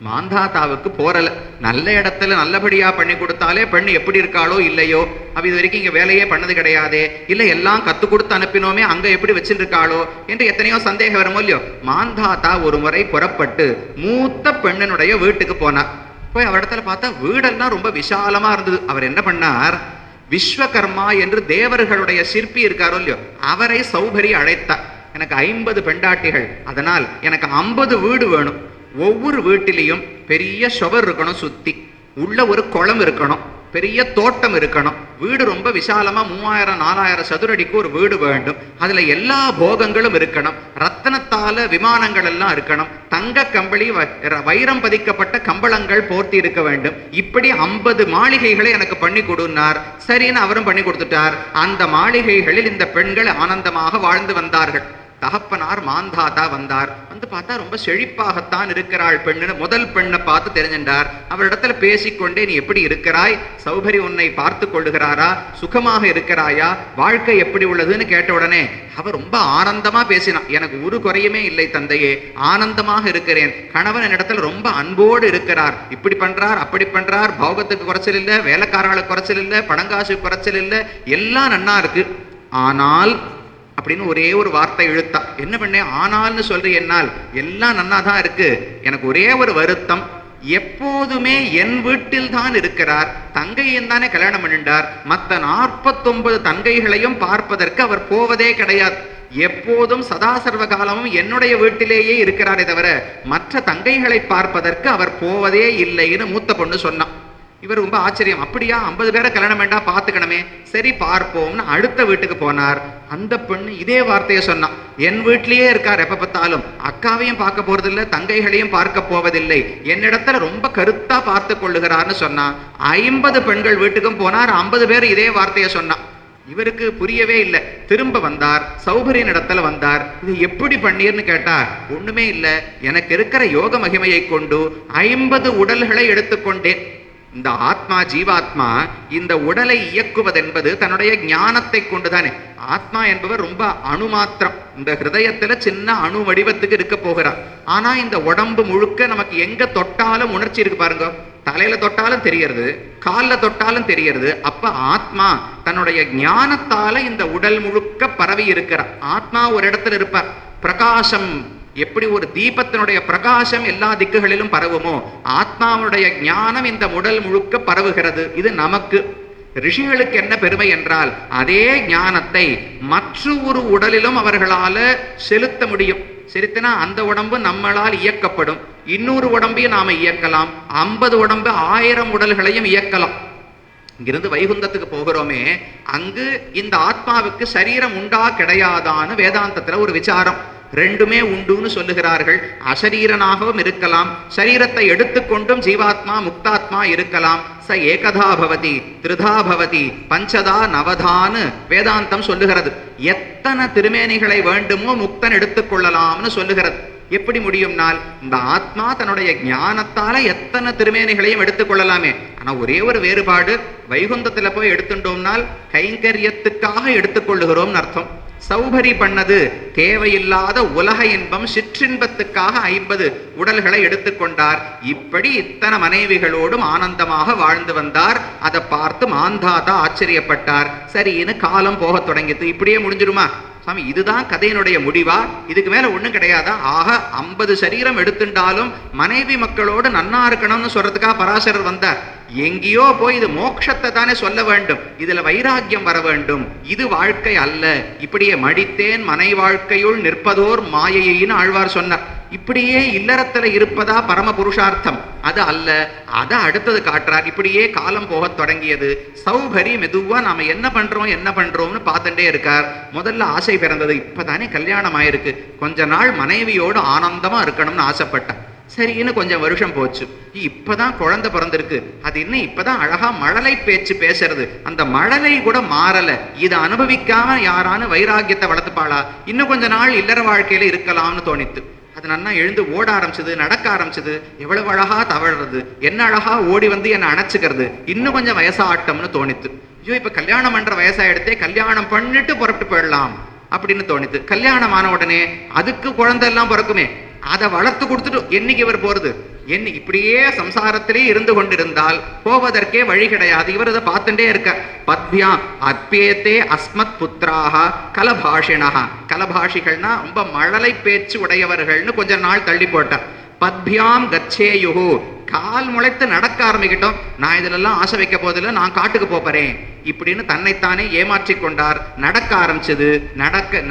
மாந்தாத்தாவுக்கு போறல. நல்ல இடத்துல நல்லபடியா பண்ணி கொடுத்தாலே பெண் எப்படி இருக்காளோ இல்லையோ, அவ இது வரைக்கும் இங்க வேலையே பண்ணது கிடையாதே, இல்ல எல்லாம் கத்து கொடுத்து அனுப்பினோமே அங்க எப்படி வச்சிருக்காளோ என்று எத்தனையோ சந்தேகம் வருமோ இல்லையோ. மாந்தாத்தா ஒரு முறை புறப்பட்டு மூத்த பெண்ணினுடைய வீட்டுக்கு போனார். போய் அவரிடத்துல பார்த்தா வீடெல்லாம் ரொம்ப விசாலமா இருந்தது. அவர் என்ன பண்ணார், விஸ்வகர்மா என்று தேவர்களுடைய சிற்பி இருக்காரோ இல்லையோ, அவரை சௌகரி அழைத்தார். எனக்கு 50 பெண்டாட்டிகள், அதனால் எனக்கு 50 வீடு வேணும். ஒவ்வொரு வீட்டிலையும் பெரிய சுவர் இருக்கணும், சுத்தி உள்ள ஒரு குளம் இருக்கணும், பெரிய தோட்டம் இருக்கணும், வீடு ரொம்ப விசாலமா 3000-4000 சதுரடிக்கு ஒரு வீடு வேண்டும், அதுல எல்லா போகங்களும் இருக்கணும், ரத்தனத்தால விமானங்கள் எல்லாம் இருக்கணும், தங்க கம்பளி வைரம் பதிக்கப்பட்ட கம்பளங்கள் போர்த்தி இருக்க வேண்டும். இப்படி 50 மாளிகைகளை எனக்கு பண்ணி கொடுனார். சரின்னு அவரும் பண்ணி கொடுத்துட்டார். அந்த மாளிகைகளில் இந்த பெண்கள் ஆனந்தமாக வாழ்ந்து வந்தார்கள். தகப்பனார் மாந்தாத்தா வந்தார். வந்து பார்த்தா ரொம்ப செழிப்பாகத்தான் இருக்கிறாள் பெண்ணுன்னு முதல் பெண்ணை பார்த்து தெரிஞ்சின்றார். அவரிடத்துல பேசிக்கொண்டே, நீ எப்படி இருக்கிறாய், சௌகரி உன்னை பார்த்து கொள்ளுகிறாரா, சுகமாக இருக்கிறாயா, வாழ்க்கை எப்படி உள்ளதுன்னு கேட்ட உடனே அவர் ரொம்ப ஆனந்தமா பேசினான். எனக்கு ஒரு குறையுமே இல்லை தந்தையே, ஆனந்தமாக இருக்கிறேன், கணவன் என்னிடத்துல ரொம்ப அன்போடு இருக்கிறார், இப்படி பண்றார் அப்படி பண்றார், போகத்துக்கு குறைச்சல் இல்லை, வேலைக்காரர்களுக்கு குறைச்சல் இல்லை, பணங்காசுக்கு குறைச்சல் இல்லை, எல்லாம் நன்னா இருக்கு. ஆனால் அப்படின்னு ஒரே ஒரு வார்த்தை இழுத்தா. என்ன பண்ணேன், ஆனால்னு சொல்றேன், என்னால் எல்லாம் நன்னாதான் இருக்கு, எனக்கு ஒரே ஒரு வருத்தம், எப்போதுமே என் வீட்டில் தான் இருக்கிறார், தங்கையும் தானே கல்யாணம் பண்ணிட்டார், மற்ற 49 தங்கைகளையும் பார்ப்பதற்கு அவர் போவதே கிடையாது, எப்போதும் சதா சர்வ காலமும் என்னுடைய வீட்டிலேயே இருக்கிறாரே தவிர மற்ற தங்கைகளை பார்ப்பதற்கு அவர் போவதே இல்லைன்னு மூத்த பொண்ணு சொன்னான். இவர் ரொம்ப ஆச்சரியம், அப்படியா, 50 பேரை கல்யாணம் வேண்டாம், பார்த்துக்கணுமே, சரி பார்ப்போம்னு அடுத்த வீட்டுக்கு போனார். அந்த பெண்ணு இதே வார்த்தையை சொன்னான், என் வீட்டிலேயே இருக்கார், எப்ப பார்த்தாலும் அக்காவையும் பார்க்க போறதில்லை, தங்கைகளையும் பார்க்க போவதில்லை, என்னிடத்துல ரொம்ப கருத்தா பார்த்து கொள்ளுகிறார்னு சொன்னான். 50 பெண்கள் வீட்டுக்கும் போனார், 50 பேர் இதே வார்த்தையை சொன்னான். இவருக்கு புரியவே இல்லை. திரும்ப வந்தார், சௌகரியின் இடத்துல வந்தார். இது எப்படி பண்ணீர்னு கேட்டா, ஒண்ணுமே இல்லை, எனக்கு இருக்கிற யோக மகிமையை கொண்டு 50 உடல்களை எடுத்துக்கொண்டேன். இந்த ஆத்மா, ஜீவாத்மா இந்த உடலை இயக்குவதென்பது தன்னுடைய ஞானத்தை கொண்டுதானே. ஆத்மா என்பவர் ரொம்ப அணுமாத்திரம், இந்த ஹிருதயத்துல சின்ன அணு வடிவத்துக்கு இருக்க போகிறார். ஆனா இந்த உடம்பு முழுக்க நமக்கு எங்க தொட்டாலும் உணர்ச்சி இருக்கு பாருங்க, தலையில தொட்டாலும் தெரியறது, காலில் தொட்டாலும் தெரியறது. அப்ப ஆத்மா தன்னுடைய ஞானத்தால இந்த உடல் முழுக்க பரவி இருக்கிறார். ஆத்மா ஒரு இடத்துல இருப்பார். பிரகாசம் எப்படி ஒரு தீபத்தினுடைய பிரகாசம் எல்லா திக்குகளிலும் பரவுமோ, ஆத்மாவுடைய ஞானம் இந்த உடல் முழுக்க பரவுகிறது. இது நமக்கு. ரிஷிகளுக்கு என்ன பெருமை என்றால், அதே ஞானத்தை மற்ற ஒரு உடலிலும் அவர்களால செலுத்த முடியும். செலுத்தினா அந்த உடம்பு நம்மளால் இயக்கப்படும். இன்னொரு உடம்பையும் நாம இயக்கலாம். 50 உடம்பு 1000 உடல்களையும் இயக்கலாம். இங்கிருந்து வைகுந்தத்துக்கு போகிறோமே, அங்கு இந்த ஆத்மாவுக்கு சரீரம் உண்டா கிடையாதான்னு வேதாந்தத்துல ஒரு விசாரம். ரெண்டுமே உண்டுன்னு சொல்லுகிறார்கள். அசரீரனாகவும் இருக்கலாம், சரீரத்தை எடுத்துக்கொண்டும் ஜீவாத்மா முக்தாத்மா இருக்கலாம். ச ஏகதா பவதி திருதா பவதி பஞ்சதா நவதான்னு வேதாந்தம் சொல்லுகிறது. எத்தனை திருமேனிகளை வேண்டுமோ முக்தன் எடுத்துக்கொள்ளலாம்னு சொல்லுகிறது. எப்படி முடியும்னால், இந்த ஆத்மா தன்னுடைய ஞானத்தால எத்தனை திருமேனிகளையும் எடுத்துக்கொள்ளலாமே. ஆனா ஒரே ஒரு வேறுபாடு, வைகுந்தத்துல போய் எடுத்துட்டோம்னால் கைங்கரியத்துக்காக எடுத்துக்கொள்ளுகிறோம்னு அர்த்தம். சௌபரி பண்ணது தேவையில்லாத உலக இன்பம், சிற்றின்பத்துக்காக 50 உடல்களை எடுத்துக்கொண்டார். இப்படி இத்தனை மனைவிகளோடும் ஆனந்தமாக வாழ்ந்து வந்தார். அதை பார்த்து மாந்தாதா ஆச்சரியப்பட்டார். சரின்னு காலம் போக தொடங்கிட்டு இப்படியே முடிஞ்சிடுமா சாமி, இதுதான் கதையினுடைய முடிவா? இதுக்கு மேல ஒண்ணும் கிடையாதா? ஆக 50 சரீரம் எடுத்துட்டாலும் மனைவி மக்களோடு நன்னா இருக்கணும்னு சொல்றதுக்காக பராசரர் வந்தார். எங்கேயோ போய் இது மோட்சத்தை தானே சொல்ல வேண்டும், இதுல வைராக்கியம் வர வேண்டும். இது வாழ்க்கை அல்ல. இப்படியே மடித்தேன் மனை வாழ்க்கையுள் நிற்பதோர் மாயையின்னு ஆழ்வார் சொன்னார். இப்படியே இல்லறத்துல இருப்பதா பரம புருஷார்த்தம்? அது அல்ல. அதை அடுத்தது காட்டுறார். இப்படியே காலம் போக தொடங்கியது. சௌபரி மெதுவா நாம என்ன பண்றோம்னு பார்த்துட்டே இருக்கார். முதல்ல ஆசை பிறந்தது, இப்பதானே கல்யாணம் ஆயிருக்கு, கொஞ்ச நாள் மனைவியோடு ஆனந்தமா இருக்கணும்னு ஆசைப்பட்டான். சரின்னு கொஞ்சம் வருஷம் போச்சு. இப்பதான் குழந்தை பிறந்திருக்கு, அது இன்னும் இப்பதான் அழகா மழலை பேச்சு பேசுறது. அந்த மழலை கூட மாறல. இதை அனுபவிக்காம யாரானு வைராக்கியத்தை வளர்த்துப்பாளா? இன்னும் கொஞ்ச நாள் இல்லற வாழ்க்கையில இருக்கலாம்னு தோணித்து. அது நன்னா எழுந்து ஓட ஆரம்பிச்சது, நடக்க ஆரம்பிச்சது. எவ்வளவு அழகா தவழ்றது, என்ன அழகா ஓடி வந்து என்னை அணைச்சுக்கிறது. இன்னும் கொஞ்சம் வயசாட்டம்னு தோணித்து. ஐயோ, இப்ப கல்யாணம் பண்ற வயசாயிடுத்தே, கல்யாணம் பண்ணிட்டு புறப்பட்டு போயிடலாம் அப்படின்னு தோணித்து. கல்யாணம் ஆன உடனே அதுக்கு குழந்தை எல்லாம் பிறக்குமே, அதை வளர்த்து கொடுத்துட்டு என்னைக்கு இவர் போறது? இப்படியே சம்சாரத்திலே இருந்து கொண்டிருந்தால் போவதற்கே வழி கிடையாது. இவர் இதை பார்த்துட்டே இருக்க. பத்யா அத்பேத்தே அஸ்மத் புத்திராக கலபாஷிணா. கலபாஷிகள்னா ரொம்ப மழலை பேச்சு உடையவர்கள்னு கொஞ்ச நாள் தள்ளி போட்டார். பத்பியாம் கச்சேயுஹு, கால் முளைத்து நடக்க ஆரம்பிக்கிட்டோம். நான் இதிலெல்லாம் ஆசை வைக்க போதில்லை, நான் காட்டுக்கு போறேன் இப்படின்னு தன்னைத்தானே ஏமாற்றி கொண்டார். நடக்க ஆரம்பிச்சது,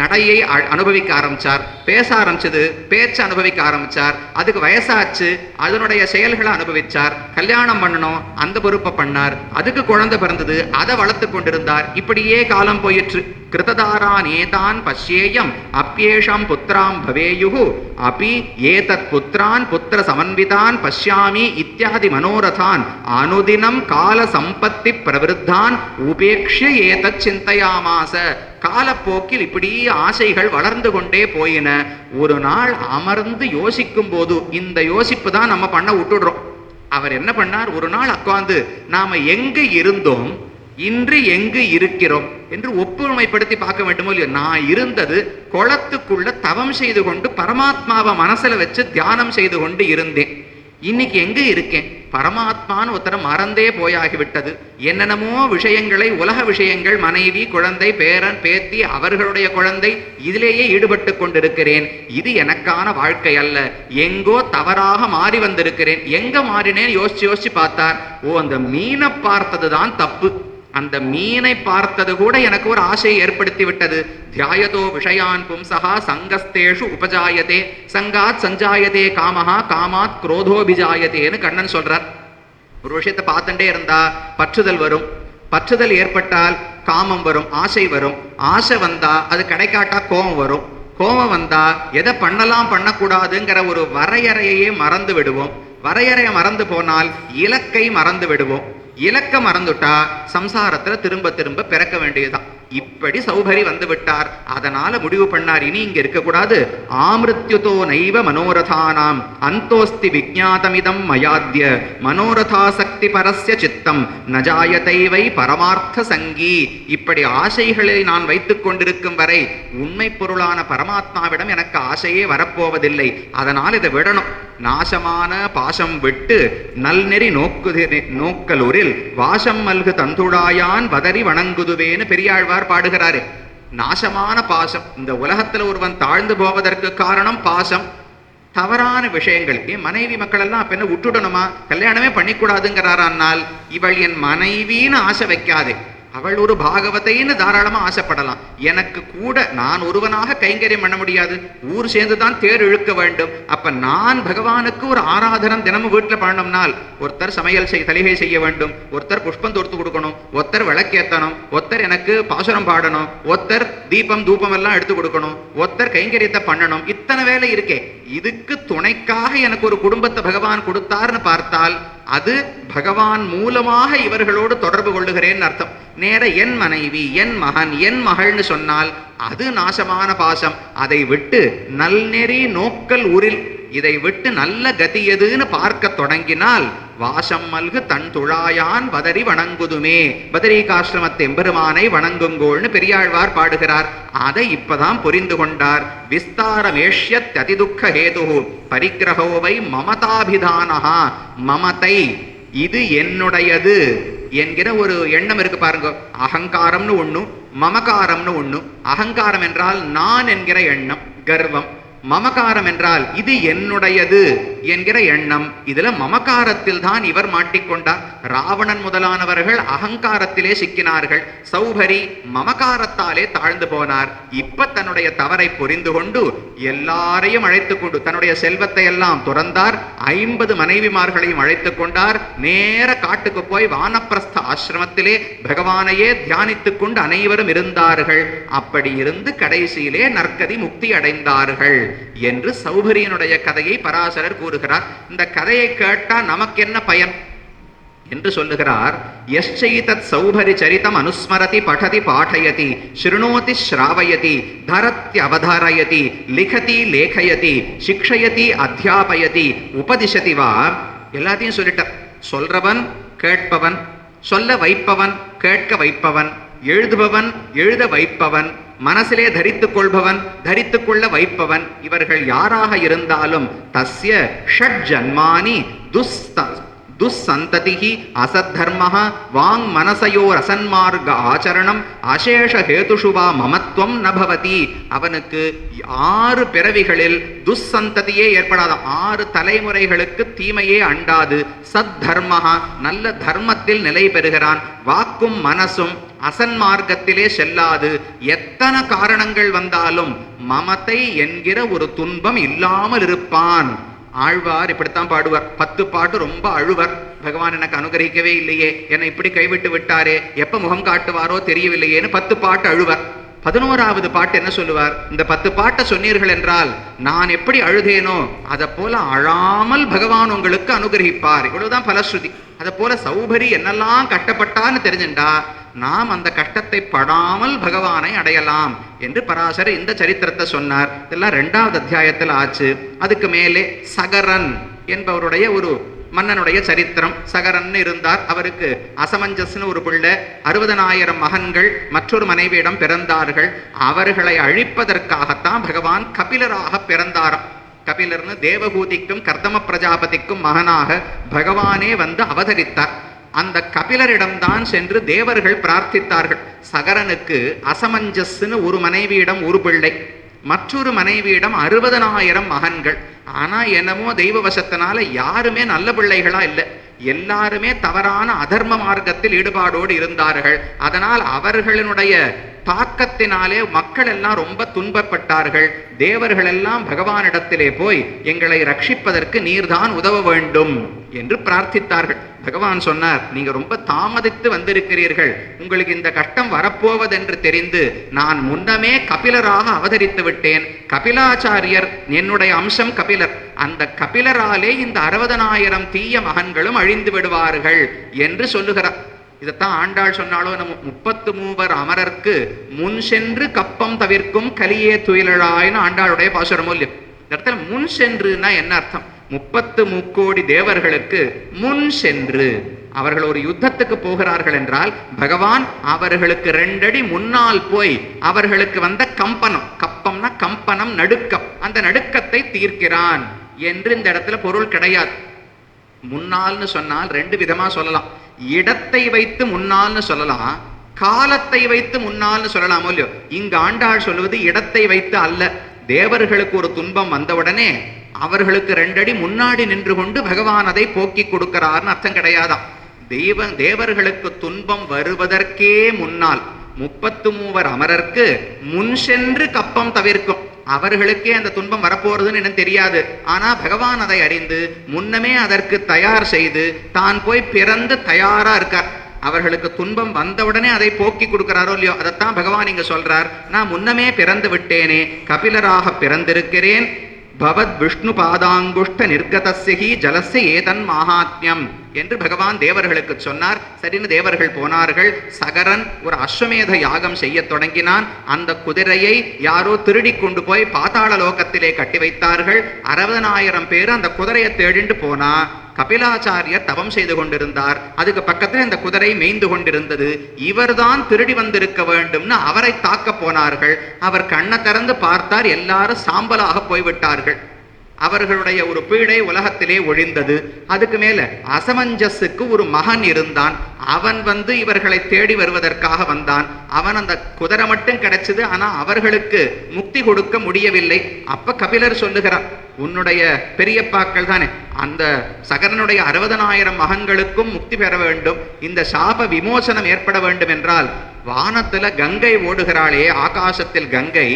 நடையை அனுபவிக்க ஆரம்பிச்சார். பேச ஆரம்பிச்சது, பேச்சு அனுபவிக்க ஆரம்பிச்சார். அதுக்கு வயசாச்சு, அதனுடைய செயல்களை அனுபவிச்சார். கல்யாணம் பண்ணணும், அந்த பொறுப்பை பண்ணார். அதுக்கு குழந்தை பிறந்தது, அதை வளர்த்து கொண்டிருந்தார். இப்படியே காலம் போயிற்று. கிருததாரான் ஏதான் பஷ்யேயம் அப்யேஷாம் புத்திராம் பவேயுஹு அபி ஏதத் புத்திரான் புத்திர சமன்விதான் பஷ்யாமி இத்தியாதி மனோரதான் அனுதினம் கால சம்பத்தி பிரவிருத்தான் உபேக்ஷ ஏதத் சிந்தையாமாச. காலப்போக்கில் இப்படி ஆசைகள் வளர்ந்து கொண்டே போயின. ஒரு நாள் அமர்ந்து யோசிக்கும் போது, இந்த யோசிப்பு தான் நம்ம பண்ண விட்டுடுறோம். அவர் என்ன பண்ணார்? ஒரு நாள் உட்கார்ந்து நாம எங்க இருந்தோம், இன்று எங்கு இருக்கிறோம் என்று ஒப்புமைப்படுத்தி பார்க்க வேண்டுமோ இல்லையோ. நான் இருந்தது குளத்துக்குள்ள தவம் செய்து கொண்டு பரமாத்மாவை மனசுல வச்சு தியானம் செய்து கொண்டு இருந்தேன். இன்னைக்கு எங்க இருக்கேன்? பரமாத்மான்னு ஒருத்தர மறந்தே போயாகிவிட்டது. என்னென்னமோ விஷயங்களை, உலக விஷயங்கள், மனைவி, குழந்தை, பேரன், பேத்தி, அவர்களுடைய குழந்தை, இதிலேயே ஈடுபட்டு கொண்டிருக்கிறேன். இது எனக்கான வாழ்க்கை அல்ல. எங்கோ தவறாக மாறி வந்திருக்கிறேன். எங்க மாறினேன் யோசிச்சு பார்த்தார். ஓ, அந்த மீனை பார்த்ததுதான் தப்பு. அந்த மீனை பார்த்தது கூட எனக்கு ஒரு ஆசையை ஏற்படுத்தி விட்டது. தியாயதோ விஷயான் பும்சகா சங்கஸ்தேஷு உபஜாயதே சங்காத் சஞ்சாயதே காமஹா காமாத் குரோதோபிஜாயதேன்னு கண்ணன் சொல்றார். ஒரு விஷயத்தை பார்த்துட்டே இருந்தா பற்றுதல் வரும். பற்றுதல் ஏற்பட்டால் காமம் வரும், ஆசை வரும். ஆசை வந்தா அது கிடைக்காட்டா கோபம் வரும். கோபம் வந்தா எதை பண்ணலாம் பண்ணக்கூடாதுங்கிற ஒரு வரையறையே மறந்து விடுவோம். வரையறையை மறந்து போனால் இலக்கை மறந்து விடுவோம். இலக்க மறந்துட்டா சம்சாரத்துல திரும்ப திரும்ப பிறக்க வேண்டியதுதான். இப்படி சௌபரி வந்து விட்டார். அதனால முடிவு பண்ணார், இனி இங்க இருக்கக்கூடாது. ஆமிருத்யுதோ நைவ மனோரதானாம் அந்தோஸ்தி விஜாதமிதம் மயாத்ய மனோரதாசக்தி பரஸ்ய சித்தம் நஜாயதைவை பரமார்த்த சங்கி. இப்படி ஆசைகளை நான் வைத்துக் கொண்டிருக்கும் வரை உண்மை பொருளான பரமாத்மாவிடம் எனக்கு ஆசையே வரப்போவதில்லை. அதனால் இதை விடணும். நாசமான பாசம் விட்டு நல்நெறி நோக்கலூரில் வாசம் மல்கு தந்துடாயான் வதறி வணங்குதுவேன்னு பெரியாழ்வார் பாடுகிறாரு. நாசமான பாசம். இந்த உலகத்துல ஒருவன் தாழ்ந்து போவதற்கு காரணம் பாசம், தவறான விஷயங்கள். மனைவி மக்கள் எல்லாம் அப்ப என்ன விட்டுடணுமா, கல்யாணமே பண்ணிக்கூடாதுங்கிறாரானால் இவள் என் மனைவின்னு ஆசை வைக்காதே. அவள் ஒரு பாகவதைன்னு தாராளமா ஆசைப்படலாம். எனக்கு கூட நான் ஒருவனாக கைங்கரியம் பண்ண முடியாது, ஊர் சேர்ந்துதான் தேர் இழுக்க வேண்டும். அப்ப நான் பகவானுக்கு ஒரு ஆராதனம் தினமும் வீட்டுல பண்ணணும்னால் ஒருத்தர் சமையல் தலிகை செய்ய வேண்டும், ஒருத்தர் புஷ்பம் தொடுத்து கொடுக்கணும், ஒருத்தர் விளக்கேத்தணும், ஒருத்தர் எனக்கு பாசுரம் பாடணும், ஒருத்தர் தீபம் தூபம் எல்லாம் எடுத்து கொடுக்கணும், ஒருத்தர் கைங்கரியத்தை பண்ணணும். இத்தனை வேலை இருக்கே. இதுக்கு துணைக்காக எனக்கு ஒரு குடும்பத்தை பகவான் கொடுத்தார்னு பார்த்தால் அது பகவான் மூலமாக இவர்களோடு தொடர்பு கொள்ளுகிறேன்னு அர்த்தம். நேர என் மனைவி, என் மகன், என் மகள்னு சொன்னால் அது நாசமான பாசம். அதை விட்டு நல்நெறி நோக்கல் உரில், இதை விட்டு நல்ல கதி எதுன்னு பார்க்க தொடங்கினால் வாசம் மல்கு தன் துழாயான் பதறி வணங்குதுமே. பதரிகாசிரமத்து எம்பெருமானை வணங்குங்கோள்னு பெரியாழ்வார் பாடுகிறார். அதை இப்பதான் புரிந்து கொண்டார். விஸ்தாரமேஷ்யத் அதிதுக்க ஹேது பரிக்கிரகோவை மமதாபிதானஹா. மமதை, இது என்னுடையது என்கிற ஒரு எண்ணம் இருக்கு பாருங்க. அகங்காரம்னு ஒண்ணு, மமகாரம்னு ஒண்ணு. அகங்காரம் என்றால் நான் என்கிற எண்ணம், கர்வம். மமகாரம் என்றால் இது என்னுடையது என்கிற எண்ணம். இதுல மமகாரத்தில் தான் இவர் மாட்டிக்கொண்டார். ராவணன் முதலானவர்கள் அகங்காரத்திலே சிக்கினார்கள். சௌபரி மமகாரத்தாலே தாழ்ந்து போனார். இப்ப தன்னுடைய தவறை புரிந்து கொண்டு எல்லாரையும் அழைத்து கொண்டு தன்னுடைய செல்வத்தை எல்லாம் துறந்தார். 50 மனைவிமார்களையும் அழைத்து கொண்டார். நேர காட்டுக்கு போய் வானப்பிரஸ்த ஆசிரமத்திலே பகவானையே தியானித்துக் கொண்டு அனைவரும் இருந்தார்கள். அப்படி இருந்து கடைசியிலே நற்கதி முக்தி அடைந்தார்கள் என்று சௌபரியனுடைய கதையை பராசரர் கூறுகிறார். இந்த கதையை கேட்டா நமக்கு என்ன பயன் என்று சொல்லுகிறார். யச்சைதத் சௌபரி சரிதம் அனுஸ்மரதி படதி பாடயதி ஸ்ருணோதி ஸ்ராவயதி தரத்ய அவதாரயதி லிகதி லேகயதி சிக்ஷயதி அத்தியாபயதி உபதிஷதி வா. எல்லாத்தையும் சொல்லிட்டார். சொல்றவன் கேட்பவன், சொல்ல வைப்பவன் கேட்க வைப்பவன், எழுதுபவன் எழுத வைப்பவன், மனசிலே தரித்துக் கொள்பவன் தரித்துக் கொள்ள வைப்பவன், இவர்கள் யாராக இருந்தாலும் தஸ்ய ஷட் ஜன்மானி துஸ்சந்ததிஹி அசத்தர்மஹ வாங் மனசயோர் அசன்மார்க ஆச்சரணம் அசேஷ ஹேதுஷுவா மமத்துவம் நபவதி. அவனுக்கு 6 பிறவிகளில் துஸ்சந்ததியே ஏற்படாத, 6 தலைமுறைகளுக்கு தீமையே அண்டாது. சத்தர்மஹா, நல்ல தர்மத்தில் நிலை பெறுகிறான். வாக்கும் மனசும் அசன்மார்க்கத்திலே செல்லாது. எத்தனை காரணங்கள் வந்தாலும் மமத்தை என்கிற ஒரு துன்பம் இல்லாமல் இருப்பான். ஆழ்வார் இப்படித்தான் பாடுவார். 10 பாட்டு ரொம்ப அழுவர். பகவான் எனக்கு அனுகிரகிக்கவே இல்லையே, என்னை இப்படி கைவிட்டு விட்டாரே, எப்ப முகம் காட்டுவாரோ தெரியவில்லையேன்னு 10 பாட்டு அழுவர். 11வது பாட்டு என்ன சொல்லுவார்? இந்த 10 பாட்டை சொன்னீர்கள் என்றால் நான் எப்படி அழுதேனோ அதை போல அழாமல் பகவான் உங்களுக்கு அனுகிரகிப்பார். இவ்வளவுதான் பலஸ்ருதி. அதை போல சௌபரி என்னெல்லாம் கஷ்டப்பட்டான்னு தெரிஞ்சுண்டா நாம் அந்த கஷ்டத்தை படாமல் பகவானை அடையலாம் என்று பராசரர் இந்த சரித்திரத்தை சொன்னார். இதெல்லாம் 2வது அத்தியாயத்தில் ஆச்சு. அதுக்கு மேலே சகரன் என்பவருடைய ஒரு மன்னனுடைய சரித்திரம். சகரன் இருந்தார். அவருக்கு அசமஞ்சஸ்னு ஒரு பிள்ளை, 60,000 மகன்கள், மற்றொரு மனைவியிடம் பிறந்தார்கள். அவர்களை அழிப்பதற்காகத்தான் பகவான் கபிலராக பிறந்தாராம். கபிலர்னு தேவகூதிக்கும் கர்தம பிரஜாபதிக்கும் மகனாக பகவானே வந்து அவதரித்தார். அந்த கபிலரிடம்தான் சென்று தேவர்கள் பிரார்த்தித்தார்கள். சகரனுக்கு அசமஞ்சஸ்னு ஒரு மனைவியிடம் ஒரு பிள்ளை, மற்றொரு மனைவியிடம் 60,000 மகன்கள். ஆனா என்னமோ தெய்வ வசத்தினால யாருமே நல்ல பிள்ளைகளா இல்லை. எல்லாருமே தவறான அதர்ம மார்க்கத்தில் ஈடுபாடோடு இருந்தார்கள். அதனால் அவர்களுடைய தாக்கத்தினாலே மக்கள் எல்லாம் ரொம்ப துன்பப்பட்டார்கள். தேவர்கள் எல்லாம் பகவானிடத்திலே போய் எங்களை ரட்சிப்பதற்கு நீர்தான் உதவ வேண்டும் என்று பிரார்த்தித்தார்கள். பகவான் சொன்னார், நீங்க ரொம்ப தாமதித்து வந்திருக்கிறீர்கள். உங்களுக்கு இந்த கஷ்டம் வரப்போவதென்று தெரிந்து நான் முன்னமே கபிலராக அவதரித்து விட்டேன். கபிலாச்சாரியர் என்னுடைய அம்சம் கபிலர். அந்த கபிலராலே இந்த 60,000 தீய மகன்களும் அழிந்து விடுவார்கள் என்று சொல்லுகிறார். இதைத்தான் ஆண்டாள் சொன்னாலோ, நம்ம 33 அமரர்க்கு முன் சென்று கப்பம் தவிர்க்கும் கலியே துயிலழாய்னு ஆண்டாளுடைய பாசுரமோ இல்லையோ. இந்த இடத்துல முன் சென்றுனா என்ன அர்த்தம்? 33 கோடி தேவர்களுக்கு முன் சென்று அவர்கள் ஒரு யுத்தத்துக்கு போகிறார்கள் என்றால் பகவான் அவர்களுக்கு 2 அடி முன்னால் போய் அவர்களுக்கு வந்த கம்பனம், கப்பம்னா கம்பனம், நடுக்கம், அந்த நடுக்கத்தை தீர்க்கிறான் என்று இந்த இடத்துல பொருள் கிடையாது. முன்னால்னு சொன்னால் 2 விதமா சொல்லலாம். இடத்தை வைத்து முன்னால்னு சொல்லலாம், காலத்தை வைத்து முன்னால்னு சொல்லலாமோ இல்லையோ. இங்கு ஆண்டாள் சொல்லுவது இடத்தை வைத்து அல்ல. தேவர்களுக்கு ஒரு துன்பம் வந்தவுடனே அவர்களுக்கு 2 அடி முன்னாடி நின்று கொண்டு பகவான் அதை போக்கி கொடுக்கிறார்னு அர்த்தம் கிடையாதாம். தேவர்களுக்கு துன்பம் வருவதற்கே முன்னால் 33 அமரர்க்கு முன் சென்று கப்பம் தவிர்க்கும். அவர்களுக்கே அந்த துன்பம் வரப்போறதுன்னு என்ன தெரியாது. ஆனா பகவான் அதை அறிந்து முன்னமே அதற்கு தயார் செய்து தான் போய் பிறந்து தயாரா இருக்கார். அவர்களுக்கு துன்பம் வந்தவுடனே அதை போக்கி கொடுக்கிறாரோ இல்லையோ. அதைத்தான் பகவான் இங்க சொல்றார், நான் முன்னமே பிறந்து விட்டேனே, கபிலராக பிறந்திருக்கிறேன். பவத் விஷ்ணு பாதாங்குஷ்ட நிர்கதஸ்யஹி ஜலஸ்ய ஏதன் மகாத்மியம் என்று பகவான் தேவர்களுக்கு சொன்னார். சரின்னு தேவர்கள் போனார்கள். சகரன் ஒரு அஸ்வமேத யாகம் செய்ய தொடங்கினான். அந்த குதிரையை யாரோ திருடி கொண்டு போய் பாதாள லோகத்திலே கட்டி வைத்தார்கள். 60,000 பேர் அந்த குதிரையை தேடிண்டு போனா கபிலாச்சாரியர் தவம் செய்து கொண்டிருந்தார். அதுக்கு பக்கத்தில் இந்த குதிரை மேய்ந்து கொண்டிருந்தது. இவர்தான் திருடி வந்திருக்க வேண்டும்னு அவரை தாக்க போனார்கள். அவர் கண்ணை திறந்து பார்த்தார், எல்லாரும் சாம்பலாக போய்விட்டார்கள். அவர்களுடைய ஒரு பீடை உலகத்திலே ஒழிந்தது. அதுக்கு மேல அசமஞ்சஸுக்கு ஒரு மகன் இருந்தான். அவன் இவர்களை தேடி வருவதற்காக வந்தான். அவன் அந்த குதிரை மட்டும் கிடைச்சது, ஆனா அவர்களுக்கு முக்தி கொடுக்க முடியவில்லை. அப்ப கபிலர் சொல்லுகிறார், உன்னுடைய பெரியப்பாக்கள் தானே அந்த சகரனுடைய 60,000 மகன்களுக்கும் முக்தி பெற வேண்டும், இந்த சாப விமோசனம் ஏற்பட வேண்டும் என்றால் வானத்துல கங்கை ஓடுகிறாளே, ஆகாசத்தில் கங்கை,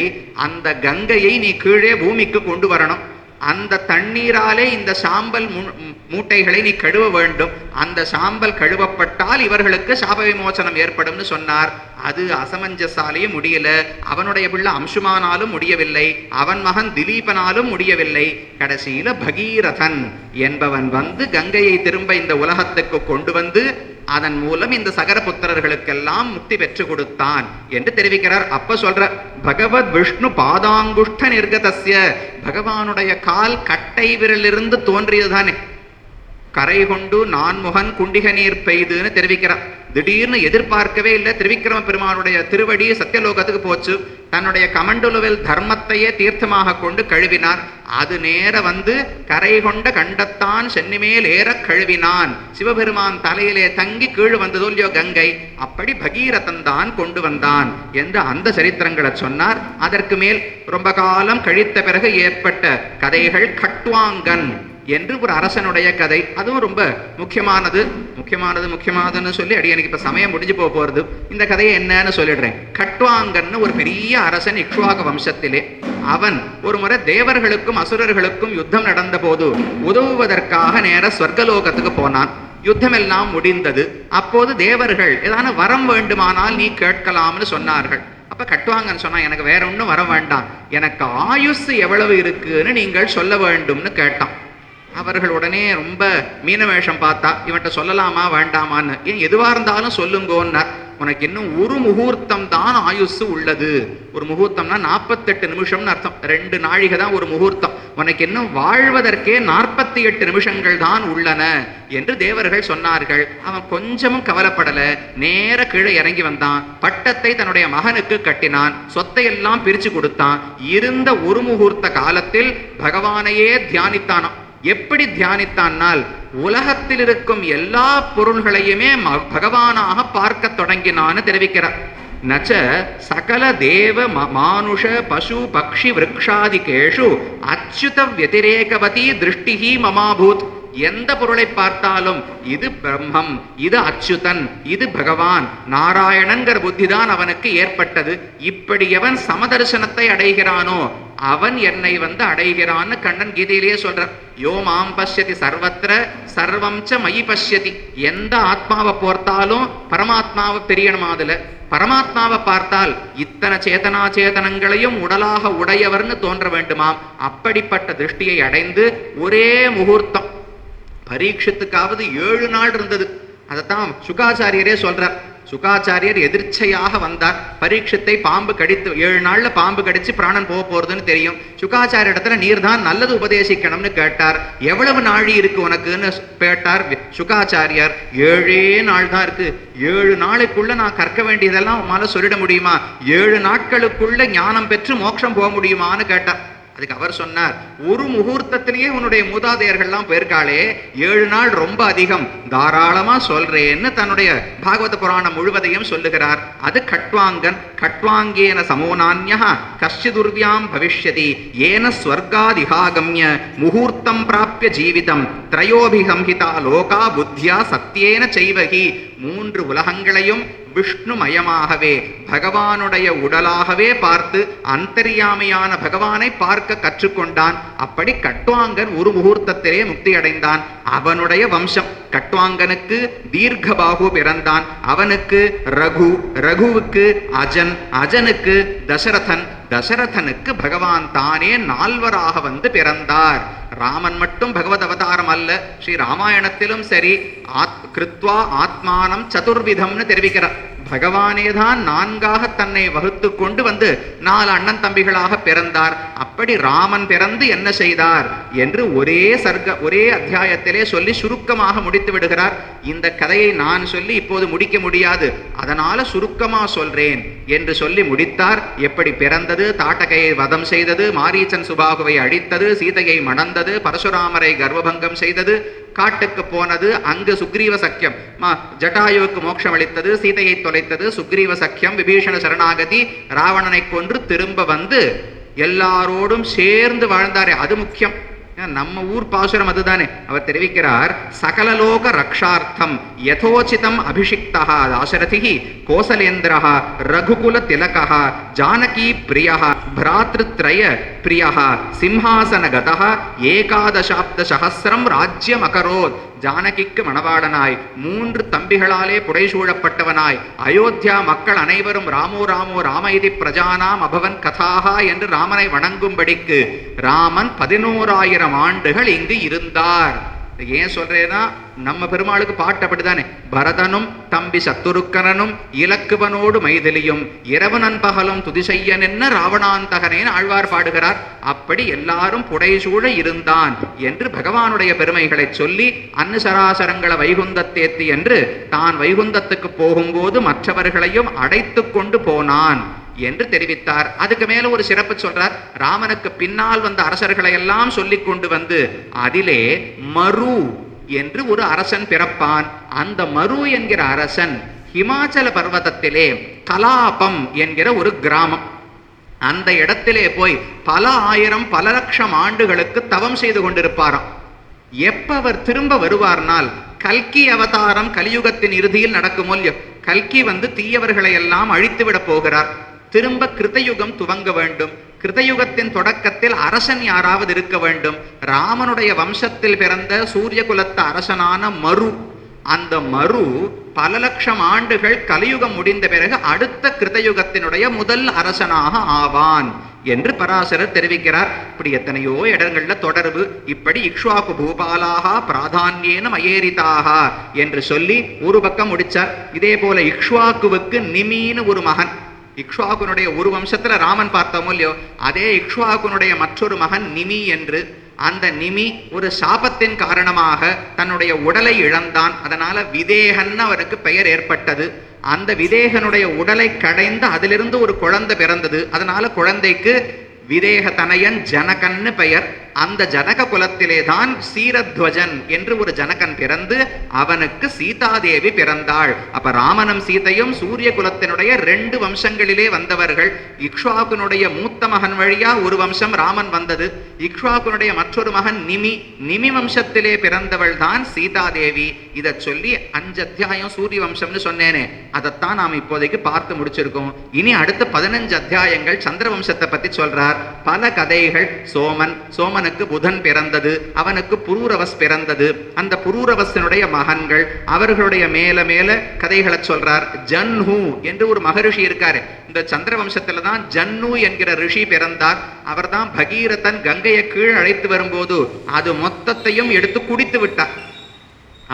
அந்த கங்கையை நீ கீழே பூமிக்கு கொண்டு வரணும். அந்த தண்ணீராலே இந்த சாம்பல் மூட்டைகளை நீ கழுவ வேண்டும். அந்த சாம்பல் கழுவப்பட்டால் இவர்களுக்கு சாப விமோசனம் ஏற்படும் சொன்னார். அது அசமஞ்சசாலேயும் முடியல. அவனுடைய பிள்ளை அம்சுமானாலும் முடியவில்லை, அவன் மகன் திலீபனாலும் முடியவில்லை. கடைசியில பகீரதன் என்பவன் கங்கையை திரும்ப இந்த உலகத்துக்கு கொண்டு வந்து அதன் மூலம் இந்த சகரபுத்திரர்களுக்கெல்லாம் முக்தி பெற்று கொடுத்தான் என்று தெரிவிக்கிறார். அப்ப சொல்ற பகவத் விஷ்ணு பாதாங்குஷ்ட நிர்கதஸ்ய, பகவானுடைய கால் கட்டை விரலிருந்து தோன்றியதுதானே. கரை கொண்டு நான்முகன் குண்டிக நீர் பெய்துன்னு தெரிவிக்கிறார். திடீர்னு எதிர்பார்க்கவே இல்லை. திரிவிக்ரம பெருமானுடைய திருவடி சத்தியலோகத்துக்கு போச்சு. தன்னுடைய கமண்டலுவில் தர்மத்தையே தீர்த்தமாக கொண்டு கழுவினார். அது நேர கரை கொண்ட கண்டத்தான் சென்னிமேல் ஏற கழுவினான். சிவபெருமான் தலையிலே தங்கி கீழ் வந்ததோ இல்லையோ கங்கை, அப்படி பகீரதன் தான் கொண்டு வந்தான் என்று அந்த சரித்திரங்களை சொன்னார். அதற்கு மேல் ரொம்ப காலம் கழித்த பிறகு ஏற்பட்ட கதைகள் கட்வாங்கன் என்று ஒரு அரசனுடைய கதை. அதுவும் ரொம்ப முக்கியமானதுன்னு சொல்லி அடியனுக்கு இப்ப சமயம் முடிஞ்சு போறது. இந்த கதையை என்னன்னு சொல்லிடுறேன். கட்வாங்கன்னு ஒரு பெரிய அரசன் இக்ஷ்வாக வம்சத்திலே. அவன் ஒரு முறை தேவர்களுக்கும் அசுரர்களுக்கும் யுத்தம் நடந்த போது உதவுவதற்காக நேர ஸ்வர்கலோகத்துக்கு போனான். யுத்தம் எல்லாம் முடிந்தது. அப்போது தேவர்கள் ஏதான வரம் வேண்டுமானால் நீ கேட்கலாம்னு சொன்னார்கள். அப்ப கட்வாங்கன்னு சொன்னா, எனக்கு வேற ஒன்றும் வர வேண்டாம், எனக்கு ஆயுசு எவ்வளவு இருக்குன்னு நீங்கள் சொல்ல வேண்டும்னு கேட்டான். அவர்கள் உடனே ரொம்ப மீனவேஷம் பார்த்தா, இவன்கிட்ட சொல்லலாமா வேண்டாமான்னு. ஏன் எதுவா இருந்தாலும் சொல்லுங்கோன்னார். உனக்கு இன்னும் ஒரு முகூர்த்தம் தான் ஆயுசு உள்ளது. ஒரு முகூர்த்தம்னா 48 நிமிஷம்னு அர்த்தம். 2 நாழிகை தான் ஒரு முகூர்த்தம். உனக்கு இன்னும் வாழ்வதற்கே 48 நிமிஷங்கள் தான் உள்ளன என்று தேவர்கள் சொன்னார்கள். அவன் கொஞ்சமும் கவலைப்படல. நேர கீழே இறங்கி வந்தான். பட்டத்தை தன்னுடைய மகனுக்கு கட்டினான். சொத்தை எல்லாம் பிரிச்சு கொடுத்தான். இருந்த ஒரு முகூர்த்த காலத்தில் பகவானையே தியானித்தானாம். எப்படி தியானித்தானால், உலகத்தில் இருக்கும் எல்லா பொருள்களையுமே பகவானாக பார்க்க தொடங்கினான்னு தெரிவிக்கிறார். நச்ச சகல தேவ மானுஷ பசு பக்ஷி விருக்ஷாதிகேஷு அச்சுத வதிரேகவதி திருஷ்டிஹி மமாபூத். எந்த பொருளை பார்த்தாலும் இது பிரம்மம், இது அச்சுதன், இது பகவான், நாராயணன்கிற புத்திதான் அவனுக்கு ஏற்பட்டது. இப்படி எவன் சமதர்சனத்தை அடைகிறானோ அவன் என்னை அடைகிறான்னு கண்ணன் கீதையிலேயே சொல்றார். யோ மாம் பஷ்யதி சர்வத்திர சர்வம் ச மயி பஷ்யதி. எந்த ஆத்மாவை பார்த்தாலும் பரமாத்மாவை தெரியணுமா. அதுல பரமாத்மாவை பார்த்தால் இத்தனை சேதனா சேதனங்களையும் உடலாக உடையவர்னு தோன்ற வேண்டுமாம். அப்படிப்பட்ட திருஷ்டியை அடைந்து ஒரே முகூர்த்தம். பரீட்சத்துக்காவது 7 நாள் இருந்தது. அதைத்தான் சுகாச்சாரியரே சொல்றார். சுகாச்சாரியர் எதிர்ச்சையாக வந்தார். பரீட்சத்தை பாம்பு கடித்து 7 நாள்ல பாம்பு கடிச்சு பிராணன் போறதுன்னு தெரியும். சுகாச்சாரிய இடத்துல நீர் தான் நல்லது உபதேசிக்கணும்னு கேட்டார். எவ்வளவு நாழி இருக்கு உனக்குன்னு கேட்டார் சுகாச்சாரியர். 7 நாள் தான் இருக்கு. 7 நாளைக்குள்ள நான் கற்க வேண்டியதெல்லாம் உமால சொல்லிட முடியுமா? 7 நாட்களுக்குள்ள ஞானம் பெற்று மோட்சம் போக முடியுமான்னு கேட்டார். அதுக்கு அவர் சொன்னார், ஒரு முகூர்த்தத்திலேயே உன்னுடைய மூதாதையர்கள்லாம் போயிருக்காளே, 7 நாள் ரொம்ப அதிகம், தாராளமா சொல்றேன்னு தன்னுடைய பாகவத புராணம் முழுவதையும் சொல்லுகிறார். அது கட்வாங்கன். கட்வாங்கேன சமோனான்யா கஷ்டிதுர்வியாம் பவிஷ்யதி ஏன ஸ்வர்காதிகாகம்ய முகூர்த்தம் பிராப்ய ஜீவிதம் திரையோபிசம்ஹிதா லோகா புத்தியா சத்தியேன செய்வகி. 3 உலகங்களையும் விஷ்ணுமயமாகவே பகவானுடைய உடலாகவே பார்த்து அந்தர்யாமியான பகவானை பார்க்க கற்றுக்கொண்டான். அப்படி கட்வாங்கன் ஒரு முகூர்த்தத்திலே முக்தி அடைந்தான். அவனுடைய வம்சம். கட்வாங்கனுக்கு தீர்க்கபாகு பிறந்தான். அவனுக்கு ரகு, ரகுவுக்கு அஜன், அஜனுக்கு தசரதன், தசரதனுக்கு பகவான் தானே 4வராக பிறந்தார். ராமன் மட்டும் பகவத் அவதாரம் அல்ல. ஸ்ரீ ராமாயணத்திலும் சரி கிருத்வா ஆத்மானம் சதுர்விதம்னு தெரிவிக்கிறார். பகவானேதான் 4ஆக தன்னை வகுத்து கொண்டு வந்து 4 அண்ணன் தம்பிகளாக பிறந்தார். அப்படி ராமன் பிறந்து என்ன செய்தார் என்று ஒரே அத்தியாயத்திலே சொல்லி சுருக்கமாக முடித்து விடுகிறார். இந்த கதையை நான் சொல்லி இப்போது முடிக்க முடியாது, அதனால சுருக்கமா சொல்றேன் என்று சொல்லி முடித்தார். எப்படி பிறந்தது, தாட்டகையை வதம் செய்தது, மாரீச்சன் சுபாகுவை அழித்தது, சீதையை மணந்தது, பரசுராமரை கர்வபங்கம் செய்தது, காட்டுக்கு போனது, அங்கு சுக்ரீவ சக்கியம் ஜட்டாயுவுக்கு மோட்சம் அளித்தது, சீதையை தொலைத்தது, சுக்ரீவ சக்கியம், விபீஷண சரணாகதி, ராவணனை கொன்று திரும்ப வந்து எல்லாரோடும் சேர்ந்து வாழ்ந்தாரே, அது முக்கியம். நம்ம ஊர் பாசுரம் அதுதானே. அவர் தெரிவிக்கிறார், சகலலோக ரக்ஷார்த்தம் யதோச்சிதம் அபிஷிக்தா தாசரதி கோசலேந்திரா ரகுகுல திலகா ஜானகி பிரியா பிராத்ருத்ரய பிரியா சிம்ஹாசனகதா ஏகாதசாப்த சஹஸ்ரம் ராஜ்யம் அகரோத். ஜானகிக்கு மணவாளனாய் 3 தம்பிகளாலே புடைசூழப்பட்டவனாய் அயோத்தியா மக்கள் அனைவரும் ராமோ ராமோ ராம இதி பிரஜானாம் அபவன் கதாகா என்று ராமனை வணங்கும்படிக்கு ராமன் 11,000 ஆண்டுகள் இங்கு இருந்தார். ஏன் சொல்றேன்னா, நம்ம பெருமாளுக்கு பாட்டு அப்படித்தானே. பரதனும் தம்பி சத்துருக்கனனும் இலக்குவனோடு மைதிலியும் இரவு நண்பகலும் துதிசெய்யன் என்ன ராவணாந்தகனேன் ஆழ்வார் பாடுகிறார். அப்படி எல்லாரும் புடைசூழ இருந்தான் என்று பகவானுடைய பெருமைகளை சொல்லி அன்னசராசரங்கள வைகுந்தத்தேத்தி என்று தான் வைகுந்தத்துக்கு போகும்போது மற்றவர்களையும் அடைத்து கொண்டு போனான் என்று தெரிவித்தார். அதுக்கு மேல ஒரு சிறப்பு சொல்றார். ராமனுக்கு பின்னால் வந்த அரசர்களை எல்லாம் சொல்லிக் கொண்டு வந்து அதிலே மரு என்று ஒரு அரசன் பிறப்பான். அந்த மரு என்கிற அரசன் ஹிமாச்சல பர்வதத்திலே கலாபம் என்கிற ஒரு கிராமம், அந்த இடத்திலே போய் பல ஆயிரம் பல லட்சம் ஆண்டுகளுக்கு தவம் செய்து கொண்டிருப்பாராம். எப்ப அவர் திரும்ப வருவார்னால், கல்கி அவதாரம் கலியுகத்தின் இறுதியில் நடக்கும். கல்கி வந்து தீயவர்களை எல்லாம் அழித்து விட போகிறார். திரும்ப கிருத்தயுகம் துவங்க வேண்டும். கிருத்தயுகத்தின் தொடக்கத்தில் அரசன் யாராவது இருக்க வேண்டும். ராமனுடைய வம்சத்தில் பிறந்த சூரிய குலத்த அரசனான மரு, அந்த மரு பல லட்சம் ஆண்டுகள் கலியுகம் முடிந்த பிறகு அடுத்த கிருத்தயுகத்தினுடைய முதல் அரசனாக ஆவான் என்று பராசரர் தெரிவிக்கிறார். இப்படி எத்தனையோ இடங்கள்ல தொடர்பு. இப்படி இக்ஷ்வாகு பூபாலாக பிராதான்யேன மயேரிதாக என்று சொல்லி ஒரு பக்கம் முடிச்சார். இதே போல இக்ஷ்வாகுவுக்கு நிமின்னு ஒரு மகன். இக்ஷ்வாகுனுடைய ஒரு வம்சத்துல ராமன் பார்த்தோமோ இல்லையோ, அதே இக்ஷ்வாகுனுடைய மற்றொரு மகன் நிமி என்று. அந்த நிமி ஒரு சாபத்தின் காரணமாக தன்னுடைய உடலை இழந்தான். அதனால விதேகன் அவருக்கு பெயர் ஏற்பட்டது. அந்த விதேகனுடைய உடலை கடைந்து அதிலிருந்து ஒரு குழந்தை பிறந்தது. அதனால குழந்தைக்கு விதேக தனையன் ஜனகன்னு பெயர். அந்த ஜனக குலத்திலே தான் சீரத்வஜன் என்று ஒரு ஜனகன் பிறந்து அவனுக்கு சீதாதேவி பிறந்தாள். அப்ப ராமனும் சீதையும் சூரிய குலத்தினுடைய 2 வம்சங்களிலே வந்தவர்கள். இக்ஷ்வாகுனுடைய மூத்த மகன் வழியா ஒரு வம்சம் ராமன் வந்தது. இக்ஷ்வாகுனுடைய மற்றொரு மகன் நிமி வம்சத்திலே பிறந்தவள் தான் சீதாதேவி. இதை சொல்லி 5 அத்தியாயம் சூரிய வம்சம்னு சொன்னேனே, அதைத்தான் நாம் இப்போதைக்கு பார்த்து முடிச்சிருக்கோம். இனி அடுத்த 15 அத்தியாயங்கள் சந்திர வம்சத்தை பத்தி சொல்றார். பல கதைகள். சோமனுக்கு புதன் பிறந்தது, அவனுக்கு புரூரவஸ் பிறந்தது. அந்த புரூரவசனுடைய மகன்கள், அவர்களுடைய மேல மேல கதைகளை சொல்றார். ஜன்ஹு என்று ஒரு மகரிஷி இருக்காரு. இந்த சந்திர வம்சத்துல தான் ஜன்னு என்கிற ரிஷி பிறந்தார். அவர் தான் பகீரதன் கங்கையை கீழ் அழைத்து வரும்போது அது மொத்தத்தையும் எடுத்து குடித்து விட்டார்.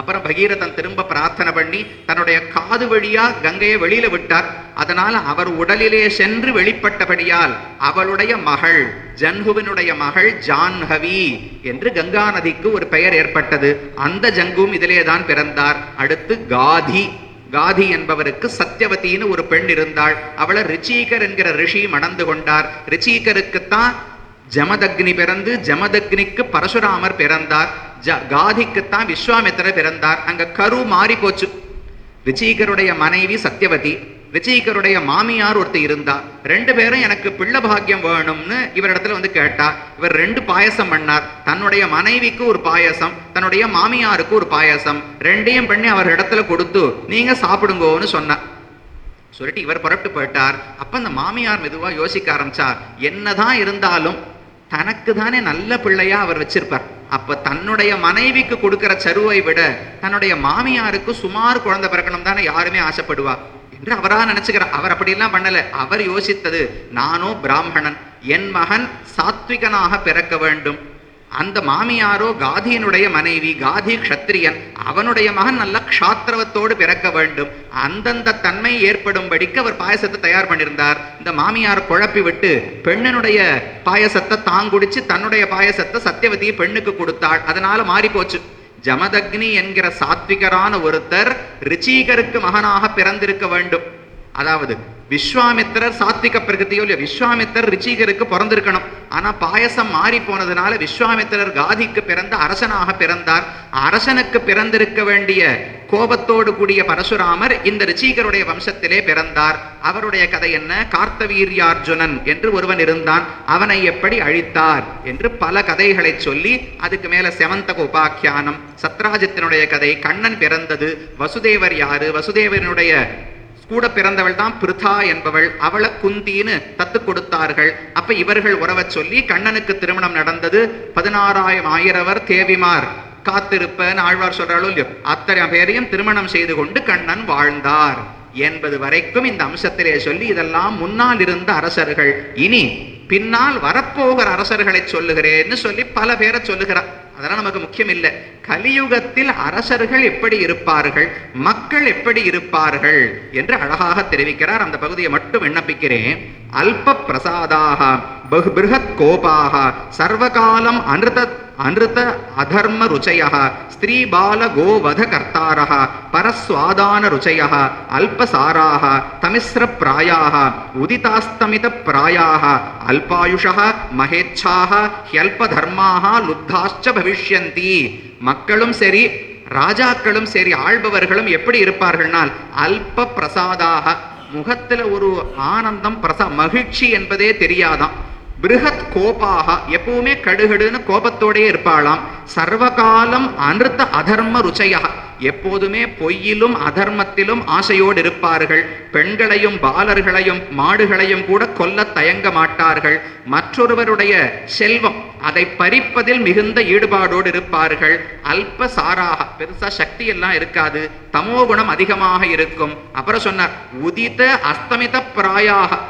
அப்புறம் பகீரதன் திரும்ப பிரார்த்தனை பண்ணி தன்னுடைய காது வழியா கங்கையை வெளியில விட்டார். அதனால் அவர் உடலிலே சென்று வெளிப்பட்டபடியால் அவளுடைய மகள், ஜன்ஹுவினுடைய மகள் ஜான்ஹவி என்று கங்கா நதிக்கு ஒரு பெயர் ஏற்பட்டது. அந்த ஜங்கும் இதிலே தான் பிறந்தார். அடுத்து காதி என்பவருக்கு சத்யவதின்னு ஒரு பெண் இருந்தாள். அவளை ரிச்சீகர் என்கிற ரிஷி மணந்து கொண்டார். ரிச்சீகருக்குத்தான் ஜமதக்னி பிறந்து ஜமதக்னிக்கு பரசுராமர் பிறந்தார். காதிக்குத்தான் விஸ்வாமித்திரர் பிறந்தார். அங்க கரு மாறி போச்சு. ரிச்சீகருடைய மனைவி சத்யவதி, ரிச்சீகருடைய மாமியார் ஒருத்தர் இருந்தா. 2 பேரும் எனக்கு பிள்ளை பாக்கியம் வேணும்னு இவரிடத்துல வந்து கேட்டா. இவர் 2 பாயசம் பண்ணார். தன்னுடைய மனைவிக்கு ஒரு பாயசம், தன்னுடைய மாமியாருக்கு ஒரு பாயசம். 2ஐயும் பண்ணி அவர் இடத்துல கொடுத்து நீங்க சாப்பிடுங்கோன்னு சொன்னார். சொல்லிட்டு இவர் புறப்பட்டு போயிட்டார். அப்ப அந்த மாமியார் மெதுவா யோசிக்க ஆரம்பிச்சார். என்னதான் இருந்தாலும் தனக்கு தானே நல்ல பிள்ளையா அவர் வச்சிருப்பார். அப்ப தன்னுடைய மனைவிக்கு கொடுக்கிற சருவை விட தன்னுடைய மாமியாருக்கு சுமார் குழந்தை பிறக்கணும் தானே யாருமே ஆசைப்படுவா என்று அவரா நினைச்சுக்கிறார். அவர் அப்படியெல்லாம் பண்ணல. அவர் யோசித்தது, நானோ பிராமணன், என் மகன் சாத்விகனாக பிறக்க வேண்டும். அந்த மாமியாரோ காதியினுடைய மனைவி, காதி க்ஷத்திரியன், அவனுடைய மகன் நல்ல க்ஷாத்திரவத்தோடு பிறக்க வேண்டும். அந்தந்த தன்மை ஏற்படும்படிக்கு அவர் பாயசத்தை தயார் பண்ணியிருந்தார். இந்த மாமியார் குழப்பி விட்டு பெண்ணினுடைய பாயசத்தை தாங்குடிச்சு தன்னுடைய பாயசத்தை சத்தியவதியை பெண்ணுக்கு கொடுத்தாள். அதனால மாறி போச்சு. ஜமதக்னி என்கிற சாத்விகரான ஒருத்தர் ரிச்சீகருக்கு மகனாக பிறந்திருக்க வேண்டும். அதாவது விஸ்வாமித்திரர் சாத்விக பிரகிருதியோ இல்லையோ, விஸ்வாமித்திரர் ரிச்சீகருக்கு பிறந்திருக்கணும். ஆனா பாயசம் மாறி போனதுனால விஸ்வாமித்திரர் காதிக்கு பிறந்த அரசனாக பிறந்தார். அரசனுக்கு பிறந்திருக்க வேண்டிய கோபத்தோடு கூடிய பரசுராமர் இந்த ரிச்சீகருடைய வம்சத்திலே பிறந்தார். அவருடைய கதை என்ன? கார்த்தவீர்யார்ஜுனன் என்று ஒருவன் இருந்தான். அவனை எப்படி அழித்தார் என்று பல கதைகளை சொல்லி, அதுக்கு மேல செமந்தக உபாக்கியானம், சத்ராஜித்தினுடைய கதை, கண்ணன் பிறந்தது, வசுதேவர் யாரு, வசுதேவனுடைய கூட பிறந்தவள் தான் பிருதா என்பவள், அவளை குந்தின்னு தத்து கொடுத்தார்கள். அப்ப இவர்கள் உறவை சொல்லி கண்ணனுக்கு திருமணம் நடந்தது. 16,000 தேவிமார் காத்திருப்பன்னு ஆழ்வார் சொல்றாளோ இல்லையோ, அத்தனை பேரையும் திருமணம் செய்து கொண்டு கண்ணன் வாழ்ந்தார் என்பது வரைக்கும் இந்த அம்சத்திலே சொல்லி, இதெல்லாம் முன்னால் இருந்த அரசர்கள். இனி பின்னால் வரப்போகிற அரசர்களை சொல்லுகிறேன்னு சொல்லி பல பேரை சொல்லுகிறார். அதெல்லாம் நமக்கு முக்கியம் இல்லை. கலியுகத்தில் அரசர்கள் எப்படி இருப்பார்கள், மக்கள் எப்படி இருப்பார்கள் என்று அழகாக தெரிவிக்கிறார். அந்த பகுதியை மட்டும் விண்ணப்பிக்கிறேன். அல்ப பிரசாதாக பிருஹத் கோபாக சர்வகாலம் அனிருத அதர்ம ருச்சயः ஸ்திரீ பால கோவத கர்த்தாரः பரஸ்வாதான ருச்சயः அல்பசாராः தமிஸ்ர பிராயாः உதிதாஸ்தமித பிராயாः அல்பாயுஷः மகேச்சாः ஹ்யல்பதர்மாः லுப்தாಶ್ಚ பவிஷ்யந்தி. மக்களும் சரி, ராஜாக்களும் சரி, ஆள்பவர்களும் எப்படி இருப்பார்கள்னால் அல்ப பிரசாதாக, முகத்துல ஒரு ஆனந்தம், மகிழ்ச்சி என்பதே தெரியாதாம். பிருஹத் கோபாக, எப்பவுமே கடுகடுன்னு கோபத்தோடே இருப்பாளாம். சர்வகாலம் அனிருத்த அதர்ம ருச்சையா, எப்போதுமே பொய்யிலும் அதர்மத்திலும் ஆசையோடு இருப்பார்கள். பெண்களையும் பாலர்களையும் மாடுகளையும் கூட கொல்ல தயங்க மாட்டார்கள். மற்றொருவருடைய செல்வம் அதை பறிப்பதில் மிகுந்த ஈடுபாடோடு இருப்பார்கள். அல்ப சாராக, பெருசா சக்தி எல்லாம் இருக்காது, தமோகுணம் அதிகமாக இருக்கும். அப்புறம் சொன்னார் உதித அஸ்தமித பிராயாக.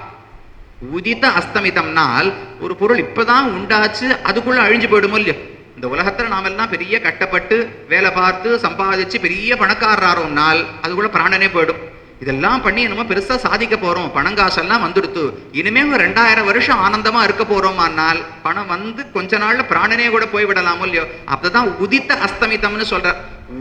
உதித்த அஸ்தமிதம்னால் ஒரு பொருள் இப்பதான் உண்டாச்சு, அதுக்குள்ள அழிஞ்சு போயிடுமோ இல்லையோ. இந்த உலகத்துல நாம எல்லாம் பெரிய கட்டப்பட்டு வேலை பார்த்து சம்பாதிச்சு பெரிய பணக்காரரோம்னால் அதுக்குள்ள பிராணனே போயிடும். இதெல்லாம் பண்ணி என்னமோ பெருசா சாதிக்க போறோம், பணங்காசெல்லாம் வந்துடுத்து, இனிமே ஒரு 2000 வருஷம் ஆனந்தமா இருக்க போறோமானால் பணம் வந்து கொஞ்ச நாள்ல பிராணனே கூட போய்விடலாமோ இல்லையோ. அப்பதான் உதித்த அஸ்தமிதம்னு சொல்ற.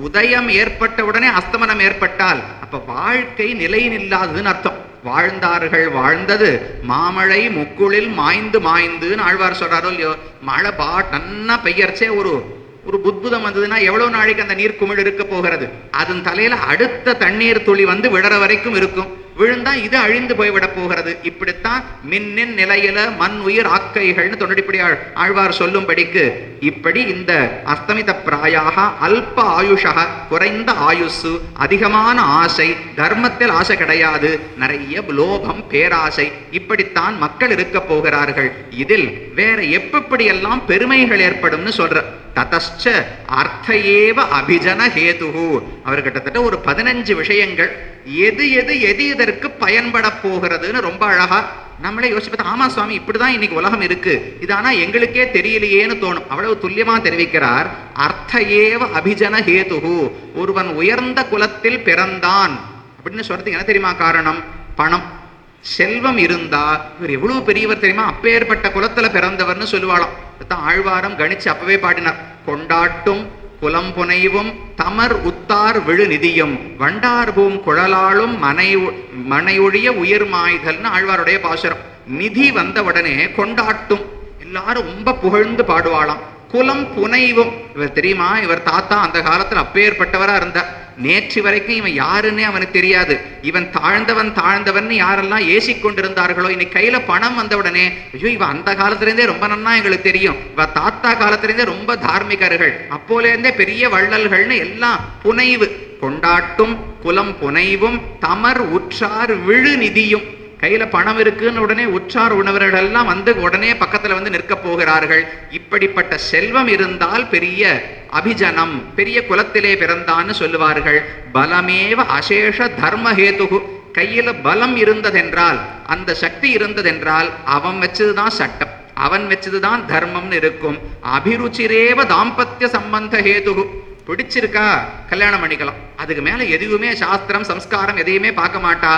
உதயம் ஏற்பட்ட உடனே அஸ்தமனம் ஏற்பட்டால் அப்ப வாழ்க்கை நிலையில்லாததுன்னு அர்த்தம். வாழ்ந்தார்கள், வாழ்ந்தது மாமழை முக்குளில் மாய்ந்து மாய்ந்துன்னு ஆழ்வார் சொல்றாரோ இல்லையோ. மழை நன்னா பெய்யறச்சே ஒரு புத்புதம் வந்ததுன்னா எவ்வளவு நாளைக்கு அந்த நீர் குமிழ் இருக்க போகிறது? அதன் தலையில அடுத்த தண்ணீர் துளி வந்து விழற வரைக்கும் இருக்கும். விழுந்தா இது அழிந்து போய்விட போகிறது. இப்படித்தான் மின்னின் நிலையில மண் உயிர் ஆக்கைகள்னு தொண்டடிப்படி ஆழ்வார் சொல்லும்படிக்கு இப்படி இந்த அஸ்தமித பிராயாக அல்ப ஆயுஷக, குறைந்த ஆயுசு, அதிகமான ஆசை, தர்மத்தில் ஆசை கிடையாது, நிறைய லோபம் பேராசை, இப்படித்தான் மக்கள் இருக்க போகிறார்கள். இதில் வேற எப்படியெல்லாம் பெருமைகள் ஏற்படும்னு சொல்ற. ததச்ச அர்த்தையேவ அபிஜன ஹேதுஹு. அவர் கிட்டத்தட்ட ஒரு 15 விஷயங்கள் எது எது எது இதற்கு பயன்பட போகிறதுன்னு ரொம்ப அழகா நம்மளே யோசிச்சு பார்த்தா, ஆமா சுவாமி இப்படிதான் இன்னைக்கு உலகம் இருக்கு, இது ஆனா எங்களுக்கே தெரியலையேன்னு தோணும். அவ்வளவு துல்லியமா தெரிவிக்கிறார். அர்த்தையேவ அபிஜன ஹேதுஹு. ஒருவன் உயர்ந்த குலத்தில் பிறந்தான் அப்படின்னு சொல்றதுக்கு என்ன தெரியுமா காரணம்? பணம், செல்வம் இருந்தா இவர் எவ்வளவு பெரியவர் தெரியுமா, அப்பேற்பட்ட குலத்துல பிறந்தவர்னு சொல்லுவாளாம். ஆழ்வாரம் கணிச்சு அப்பவே பாடினார். கொண்டாட்டும் குலம் புனைவும் தமர் உத்தார் விழு நிதியும் வண்டார்பூம் குழலாளும் மனையொழிய உயிர் மாய்தல்னு ஆழ்வாருடைய பாசுரம். நிதி வந்த உடனே கொண்டாட்டும், எல்லாரும் ரொம்ப புகழ்ந்து பாடுவாளாம். குலம் புனைவும், இவர் தெரியுமா இவர் தாத்தா அந்த காலத்துல அப்பேற்பட்டவரா இருந்தார், நேற்று வரைக்கும் இவன் யாருன்னே அவனுக்கு தெரியாது, இவன் தாழ்ந்தவன் யாரெல்லாம் ஏசிக்கொண்டிருந்தார்களோ இன்னைக்கு கையில பணம் வந்த உடனே ஐயோ இவன் அந்த காலத்திலேருந்தே ரொம்ப நன்னா எங்களுக்கு தெரியும், இவ தாத்தா காலத்திலேருந்தே ரொம்ப தார்மிகர்கள், அப்போலேருந்தே பெரிய வள்ளல்கள்னு எல்லாம் புனைவு. கொண்டாட்டும் குலம் புனைவும் தமர் உற்றார் விழு நிதியும். கையில பணம் இருக்குன்னு உடனே உற்றார் உணவர்கள் எல்லாம் வந்து உடனே பக்கத்துல வந்து நிற்க போகிறார்கள். இப்படிப்பட்ட செல்வம் இருந்தால் பெரிய அபிஜனம், பெரிய குலத்திலே பிறந்தான்னு சொல்லுவார்கள். பலமேவ அசேஷ தர்மஹேதுகு. கையில பலம் இருந்ததென்றால், அந்த சக்தி இருந்ததென்றால் அவன் வச்சதுதான் சட்டம். அவன் வச்சதுதான் தர்மம்னு இருக்கும். அபிருச்சிரேவ தாம்பத்திய சம்பந்த ஹேது. பிடிச்சிருக்கா கல்யாணம் பண்ணிக்கலாம், அதுக்கு மேல எதுவுமே சாஸ்திரம் சம்ஸ்காரம் எதையுமே பார்க்க மாட்டா.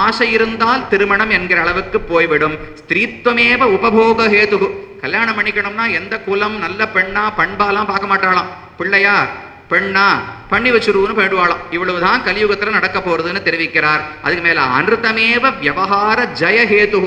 ஆசை இருந்தால் திருமணம் என்கிற அளவுக்கு போய்விடும். ஸ்திரீத்வமேவ உபபோக ஹேது. கல்யாணம் பண்ணிக்கணும்னா எந்த குலம், நல்ல பெண்ணா பண்பாலாம் பார்க்க மாட்டாளாம். பிள்ளையா பெண்ணா பண்ணி வச்சுருவுன்னு போயிடுவாளாம். இவ்வளவுதான் கலியுகத்துல நடக்க போறதுன்னு தெரிவிக்கிறார். அதுக்கு மேல அனிருத்தமேவ வியவஹார ஜெயஹேது.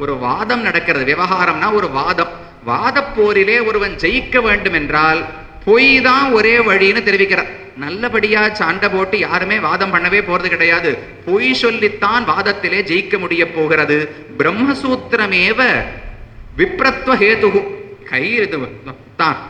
ஒரு வாதம் நடக்கிறது. விவகாரம்னா ஒரு வாதம். வாதப்போரிலே ஒருவன் ஜெயிக்க வேண்டும் என்றால் பொய் தான் ஒரே வழின்னு தெரிவிக்கிறார். நல்லபடியா சண்டை போட்டு யாருமே வாதம் பண்ணவே போறது கிடையாது. பொய் சொல்லித்தான் வாதத்திலே ஜெயிக்க முடிய போகிறது. பிரம்மசூத்திரமேவ விப்ரத்வ ஹேது. கையில் தான்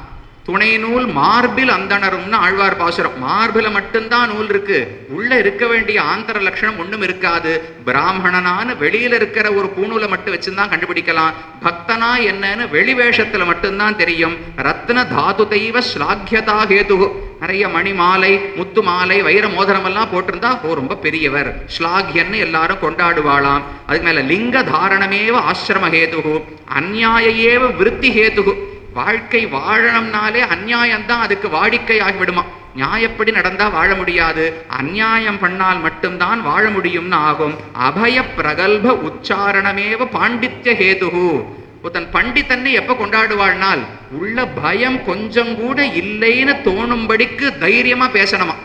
துணை நூல் மார்பில் அந்தணரும்னு ஆழ்வார் பாசுரம். மார்பில மட்டும்தான் நூல் இருக்கு, உள்ள இருக்க வேண்டிய ஆந்தர லட்சணம் ஒண்ணும் இருக்காது. பிராமணனான்னு வெளியில இருக்கிற ஒரு பூணூலை மட்டும் வச்சுதான் கண்டுபிடிக்கலாம். பக்தனா என்னன்னு வெளிவேஷத்துல மட்டும்தான் தெரியும். ரத்ன தாது தெய்வ ஸ்லாக்கியதா ஹேது. நிறைய மணி மாலை, முத்து மாலை, வைர மோதிரம் எல்லாம் போட்டிருந்தா ரொம்ப பெரியவர், ஸ்லாகியன்னு எல்லாரும் கொண்டாடுவாளாம். அதுக்கு மேல லிங்க தாரணமேவ ஆசிரம ஹேது. அந்நியாயேவ விருத்தி ஹேது. வாழ்க்கை வாழணும்னாலே அந்நியாயம்தான் அதுக்கு வாடிக்கை ஆகிவிடுமா. நியாயப்படி நடந்தா வாழ முடியாது, அந்நியாயம் பண்ணால் மட்டும்தான் வாழ முடியும்னு ஆகும். அபய பிரகல்ப உச்சாரணமேவ பாண்டித்ய ஹேது. தன் பண்டித்தன்னை எப்ப கொண்டாடுவாள்னால் உள்ள பயம் கொஞ்சம் கூட இல்லைன்னு தோணும்படிக்கு தைரியமா பேசணுமா.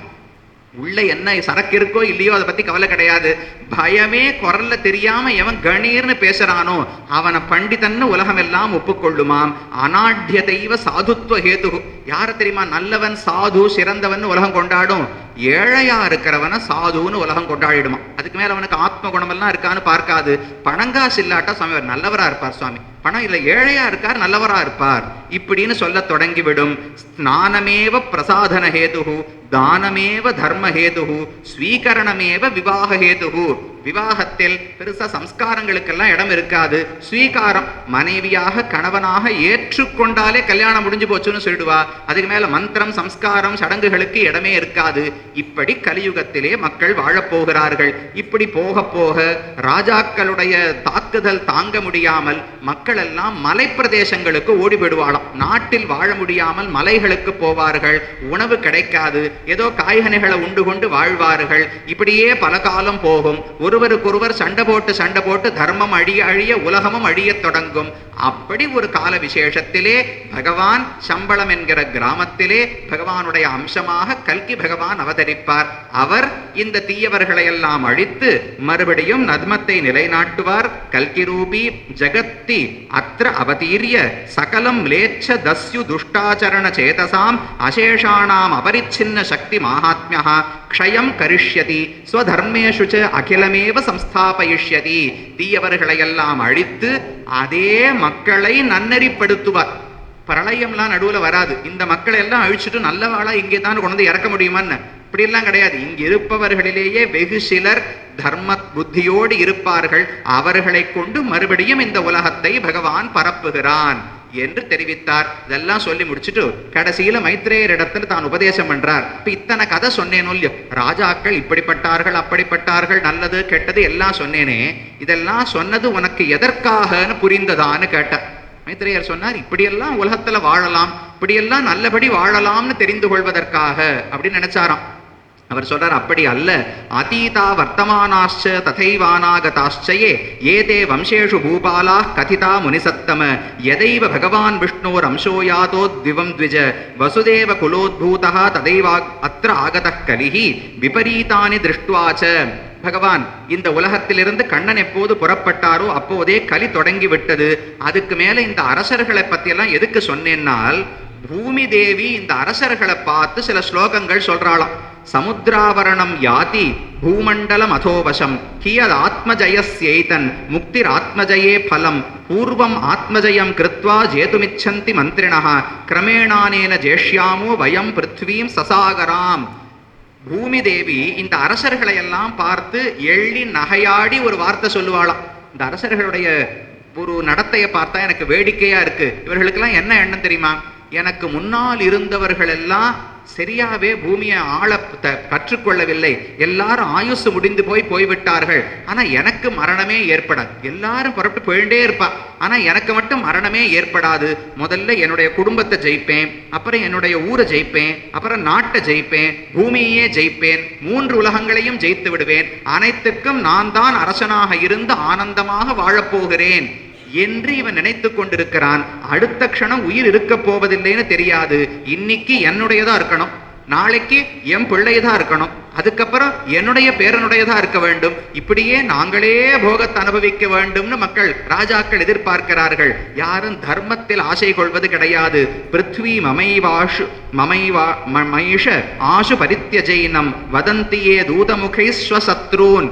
உள்ள என்ன சரக்கு இருக்கோ இல்லையோ அதை பத்தி கவலை கிடையாது. பயமே குரல்ல தெரியாம எவன் கணீர்னு பேசுறானோ அவனை பண்டிதன்னு உலகம் எல்லாம் ஒப்புக்கொள்ளுமாம். அநாட்ய தெய்வ சாதுத்வ ஹேது. யார தெரியுமா நல்லவன் சாது சிறந்தவன் உலகம் கொண்டாடும்? ஏழையா இருக்கிறவன சாதுன்னு உலகம் கொண்டாடிடுமா. அதுக்கு மேல அவனுக்கு ஆத்ம குணம் எல்லாம் இருக்கான்னு பார்க்காது. பணங்காசு இல்லாட்டா சுவாமி நல்லவரா இருப்பார், சுவாமி பணம் இல்ல ஏழையா இருக்கார் நல்லவரா இருப்பார் இப்படின்னு சொல்ல தொடங்கிவிடும். ஸ்நானமேவ பிரசாதன ஹேது. தானமேவ தர்ம ஹேது. ஸ்வீகரணமேவ விவாக ஹேது. விவாகத்தில் பெருசா சம்ஸ்காரங்களுக்கெல்லாம் இடம் இருக்காது. ஸ்வீகாரம் மனைவியாக கணவனாக ஏற்றுக்கொண்டாலே கல்யாணம் முடிஞ்சு போச்சுன்னு சொல்லிடுவா. அதுக்கு மேல மந்திரம் சம்ஸ்காரம் சடங்குகளுக்கு இடமே இருக்காது. இப்படி கலியுகத்திலே மக்கள் வாழப்போகிறார்கள். இப்படி போக போக ராஜாக்களுடைய தாக்குதல் தாங்க முடியாமல் மக்கள் எல்லாம் மலை பிரதேசங்களுக்கு ஓடிவிடுவாளாம். நாட்டில் வாழ முடியாமல் மலைகளுக்கு போவார்கள். உணவு கிடைக்காது, ஏதோ காய்கனிகளை உண்டு கொண்டு வாழ்வார்கள். இப்படியே பல காலம் போகும். ஒருவருக்கொருவர் சண்டை போட்டு தர்மம் அழிய அழிய உலகமும் அழியத் தொடங்கும். அப்படி ஒரு கால விசேஷத்திலே பகவான் சம்பளம் என்கிற கிராமத்திலே பகவானுடைய அம்சமாக கல்கி பகவான் அவதரிப்பார். அவர் இந்த தீயவர்களை எல்லாம் அழித்து மறுபடியும் நத்மத்தை நிலைநாட்டுவார். கல்கி ரூபி ஜகத்தி அத்ர அவதீரிய சகலம் லேச்ச தஸ்யு துஷ்டாச்சரண சேதசாம் அசேஷாணாம் அபரிச்சின்ன சக்தி மாஹாத்மியா க்ஷயம் கரிஷ்யதி ஸ்வதர்மேஷு ச அகிலமேவ சம்ஸ்தாபயிஷ்யதி. தீயவர்களையெல்லாம் அழித்து அதே மக்களை நன்னெறிப்படுத்துவார். பிரளயம்லாம் நடுவுல வராது. இந்த மக்களை எல்லாம் அழிச்சுட்டு நல்லவாளா இங்கே தான் கொண்டு இறக்க முடியுமான்னு இப்படி எல்லாம் கிடையாது. இங்கு இருப்பவர்களிலேயே வெகு சிலர் தர்ம புத்தியோடு இருப்பார்கள். அவர்களை கொண்டு மறுபடியும் இந்த உலகத்தை பகவான் பரப்புகிறான் என்று தெரிவித்தார். இதெல்லாம் சொல்லி முடிச்சுட்டு கடைசியில மைத்ரேயர் இடத்துல தான் உபதேசம் பண்றார். இப்ப இத்தனை கதை சொன்னேனோ இல்லையோ, ராஜாக்கள் இப்படிப்பட்டார்கள் அப்படிப்பட்டார்கள் நல்லது கெட்டது எல்லாம் சொன்னேனே, இதெல்லாம் சொன்னது உனக்கு எதற்காகன்னு புரிந்ததான்னு கேட்டார். மைத்ரேயர் சொன்னார், இப்படியெல்லாம் உலகத்துல வாழலாம், இப்படியெல்லாம் நல்லபடி வாழலாம்னு தெரிந்து கொள்வதற்காக அப்படின்னு நினைச்சாராம். அவர் சொல்றார், அப்படி அல்ல. அதீதா வர்த்தமானாச்ச ததைவானாகதாச்சயே ஏதே வம்சேஷு பூபாலா கதிதா முனிசத்தம யதைவ பகவான் விஷ்ணோர் அம்சோயாதோ திவம் த்விஜ வசுதேவ குலோத்பூதா ததைவா அத்ர ஆகதः கலிஹி விபரீதானி திருஷ்டுவாச்ச. பகவான் இந்த உலகத்திலிருந்து கண்ணன் எப்போது புறப்பட்டாரோ அப்போதே கலி தொடங்கி விட்டது. அதுக்கு மேல இந்த அரசர்களை பத்தி எல்லாம் எதுக்கு சொன்னேன்னால், பூமி தேவி இந்த அரசர்களை பார்த்து சில ஸ்லோகங்கள் சொல்றாளாம். சமுத்திராவரணம் யாதி பூமண்டலம் அதோவசம் கியத் ஆத்மஜயஸ்யைதன் முக்திர் ஆத்மஜயே பலம் பூர்வம் ஆத்மஜயம் கிருத்வா ஜேதுமிச்சந்தி மந்திரிணः கிரமேணானேன ஜேஷ்யாமோ வயம் பிருத்வீம் சசாகராம். பூமி தேவி இந்த அரசர்களை எல்லாம் பார்த்து எள்ளி நகையாடி ஒரு வார்த்தை சொல்லுவாளாம். இந்த அரசர்களுடைய ஒரு நடத்தையை பார்த்தா எனக்கு வேடிக்கையா இருக்கு. இவர்களுக்கெல்லாம் என்ன எண்ணம் தெரியுமா, எனக்கு முன்னால் இருந்தவர்கள் எல்லாம் சரியாவே பூமியை ஆள கற்றுக்கொள்ளவில்லை. எல்லாரும் ஆயுசு முடிந்து போய்விட்டார்கள். ஆனா எனக்கு மரணமே ஏற்படாது. எல்லாரும் புறப்பட்டு போயிட்டே இருப்பா, ஆனா எனக்கு மட்டும் மரணமே ஏற்படாது. முதல்ல என்னுடைய குடும்பத்தை ஜெயிப்பேன், அப்புறம் என்னுடைய ஊரை ஜெயிப்பேன், அப்புறம் நாட்டை ஜெயிப்பேன், பூமியையே ஜெயிப்பேன், 3 உலகங்களையும் ஜெயித்து விடுவேன், அனைத்துக்கும் நான் தான் அரசனாக இருந்து ஆனந்தமாக வாழப்போகிறேன் என்று இவன் நினைத்து கொண்டிருக்கிறான். அடுத்த க்ஷணம் உயிர் இருக்க போவதில்லைன்னு தெரியாது. இன்னைக்கு என்னுடையதா இருக்கணும், நாளைக்கு என் பிள்ளையதா இருக்கணும், அதுக்கப்புறம் என்னுடைய பேரனுடையதா இருக்க வேண்டும். இப்படியே நாங்களே போகத்தை அனுபவிக்க வேண்டும்னு மக்கள், ராஜாக்கள் எதிர்பார்க்கிறார்கள். யாரும் தர்மத்தில் ஆசை கொள்வது கிடையாது. பிருத்வி மமைவாஷு மமைஷ ஆசு பரித்யஜைனம் வதந்தியே தூதமுகை ஸ்வசத்ரூன்.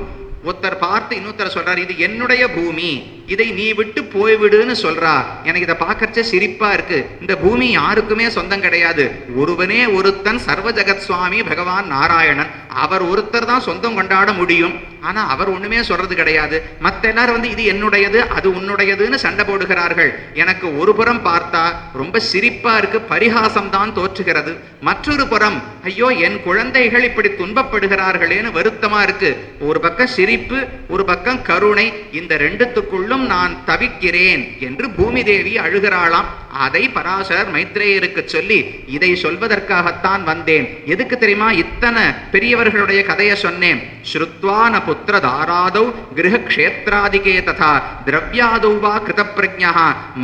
ஒருத்தர் பார்த்து இன்னொருத்தர் சொல்றார், இது என்னுடைய பூமி, இதை நீ விட்டு போய்விடுன்னு சொல்றா. எனக்கு இதை பார்க்கறச்ச சிரிப்பா இருக்கு. இந்த பூமி யாருக்குமே சொந்தம் கிடையாது. ஒருவனே ஒருத்தன் சர்வ ஜெகத் சுவாமி பகவான் நாராயணன், அவர் ஒருத்தர் தான் சொந்தம் கொண்டாட முடியும். ஆனா அவர் ஒண்ணுமே சொல்றது கிடையாது. மத்த எல்லாரும் இது என்னுடையது அது உன்னுடையதுன்னு சண்டை போடுகிறார்கள். எனக்கு ஒரு புறம் பார்த்தா ரொம்ப சிரிப்பா இருக்கு, பரிகாசம் தான் தோற்றுகிறது. மற்றொரு புறம் ஐயோ என் குழந்தைகள் இப்படி துன்பப்படுகிறார்களேன்னு வருத்தமா இருக்கு. ஒரு பக்கம் சிரிப்பு, ஒரு பக்கம் கருணை. இந்த ரெண்டுத்துக்குள்ளும் நான் தவிக்கிறேன் என்று பூமி தேவி அழுகிறாளாம். அதை பராசரர் மைத்ரேயருக்கு சொல்லி, இதை சொல்வதற்காகத்தான் வந்தேன். எதுக்கு தெரியுமா இத்தனை பெரியவர்களுடைய கதையை சொன்னேன்? ஸ்ருத்வான புத்திர தாராதௌ கிரக க்ஷேத்ராதிகே ததா திரவ்யாதௌ வா கிருத பிரஜ்ஞா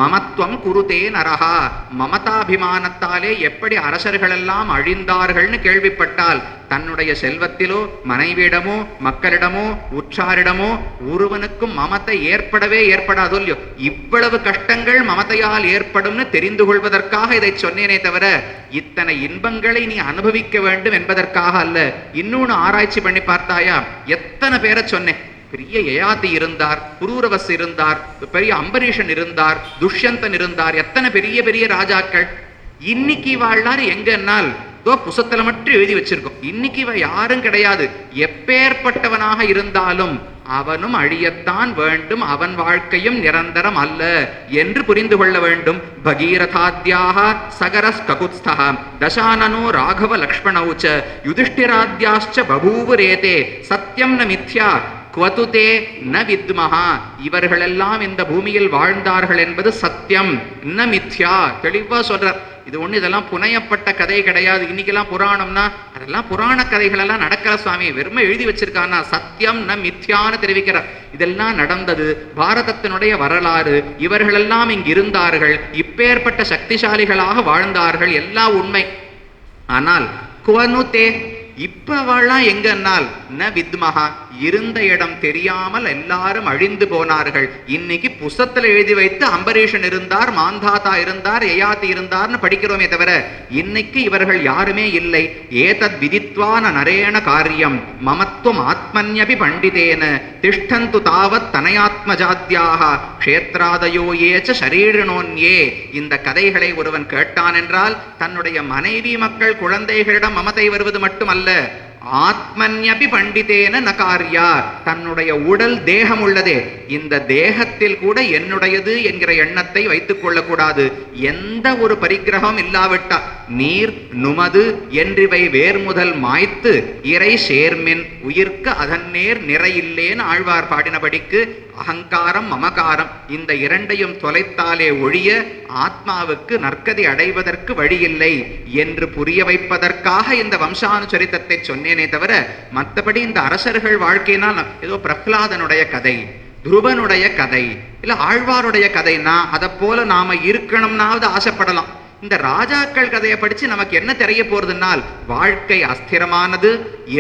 மமத்வம் குருதே நரஹா. மமதாபிமானத்தாலே எப்படி அரசர்கள் எல்லாம் அழிந்தார்கள்னு கேள்விப்பட்டால் தன்னுடைய செல்வத்திலோ மனைவியிடமோ மக்களிடமோ உற்றாரிடமோ ஒருவனுக்கும் மமத்தை ஏற்படவே ஏற்படாதோ இல்லையோ. இவ்வளவு கஷ்டங்கள் மமத்தையால் ஏற்படும்னு தெரிந்து கொள்வதற்காக இதை சொன்னேனே தவிர இத்தனை இன்பங்களை நீ அனுபவிக்க வேண்டும் என்பதற்காக அல்ல. இன்னொன்னு ஆராய்ச்சி பண்ணி பார்த்தாயா? எத்தனை பேரை சொன்னேன். பெரிய யயாதி இருந்தார், புரூரவஸ் இருந்தார், பெரிய அம்பரீஷன் இருந்தார், துஷ்யந்தன் இருந்தார், எத்தனை பெரிய பெரிய ராஜாக்கள். இன்னைக்கு வாழ்நாள் எங்கன்னால் புசத்துல மட்டும் எழுதி வச்சிருக்கோம். இன்னைக்கு இவ யாரும் கிடையாது. எப்பேற்பட்டவனாக இருந்தாலும் அவனும் அழியத்தான் வேண்டும், அவன் வாழ்க்கையும் நிரந்தரம் அல்ல என்று புரிந்து கொள்ள வேண்டும். பகீரதாத்யாக சகரஸ் ககுத்ஸ்தஹ தசானனோ ராகவ லக்ஷ்மணௌச்ச யுதிஷ்டிராத்யாஸ்ச பபூவுரேதே சத்யம் ந மித்யா குவதுதே ந வித்மஹா. இவர்களெல்லாம் இந்த பூமியில் வாழ்ந்தார்கள் என்பது சத்தியம், ந மித்யா. தெளிவா சொல்றார். இது ஒண்ணு இதெல்லாம் புனையப்பட்ட கதை கிடையாது. இன்னைக்கெல்லாம் புராணம்னா அதெல்லாம் புராண கதைகள் எல்லாம் நடக்கிற சுவாமி வெறுமை எழுதி வச்சிருக்கானா? சத்தியம் ந மித்யான்னு தெரிவிக்கிறார். இதெல்லாம் நடந்தது, பாரதத்தினுடைய வரலாறு. இவர்களெல்லாம் இங்கு இருந்தார்கள், இப்பேற்பட்ட சக்திசாலிகளாக வாழ்ந்தார்கள், எல்லாம் உண்மை. ஆனால் குவனுதே இப்ப வாழலாம் எங்கன்னால் ந வித்மஹா, இருந்த இடம் தெரியாமல் எல்லாரும் அழிந்து போனார்கள். இன்னைக்கு புஸ்தத்துல எழுதி வைத்து அம்பரீஷன் இருந்தார், மாந்தாதா இருந்தார், யயாதி இருந்தார்னு படிக்கிறோமே தவிர இன்னைக்கு இவர்கள் யாருமே இல்லை. ஏதத் விதித்வான நரேண காரியம் மமத்துவம் ஆத்மன்யபி பண்டிதேன திஷ்டந்து தாவத் தனயாத்மஜாத்யாக க்ஷேத்ராதயோ ஏச்ச ஷரீரினோன்யே. இந்த கதைகளை ஒருவன் கேட்டான் என்றால் தன்னுடைய மனைவி மக்கள் குழந்தைகளிடம் மமதை வருவது மட்டுமல்ல, ஆத்மன்யபி பண்டிதேன நகாரியா, தன்னுடைய உடல் தேகம் உள்ளதே, இந்த தேகத்தில் கூட என்னுடையது என்கிற எண்ணத்தை வைத்துக் கொள்ளக்கூடாது. எந்த ஒரு பரிகிரகம் இல்லாவிட்டா நீர் நுமது என்றிவை வேர் முதல் மாய்த்து இறை சேர்மின் உயிர்க்கு அதன் நேர் நிறையில்லேன்னு ஆழ்வார் பாடினபடிக்கு அகங்காரம் மமகாரம் இந்த இரண்டையும் தொலைத்தாலே ஒழிய ஆத்மாவுக்கு நற்கதி அடைவதற்கு வழியில்லை என்று புரிய வைப்பதற்காக இந்த வம்சானுச்சரித்தத்தை சொன்னேனே தவிர மற்றபடி இந்த அரசர்கள் வாழ்க்கையினால் ஏதோ பிரஹ்லாதனுடைய கதை, துருவனுடைய கதை, இல்ல ஆழ்வாருடைய கதைனா அதை போல நாம இருக்கணும்னாவது ஆசைப்படலாம். இந்த ராஜாக்கள் கதையை படிச்சு நமக்கு என்ன தெரிய போறதுனால் வாழ்க்கை அஸ்திரமானது,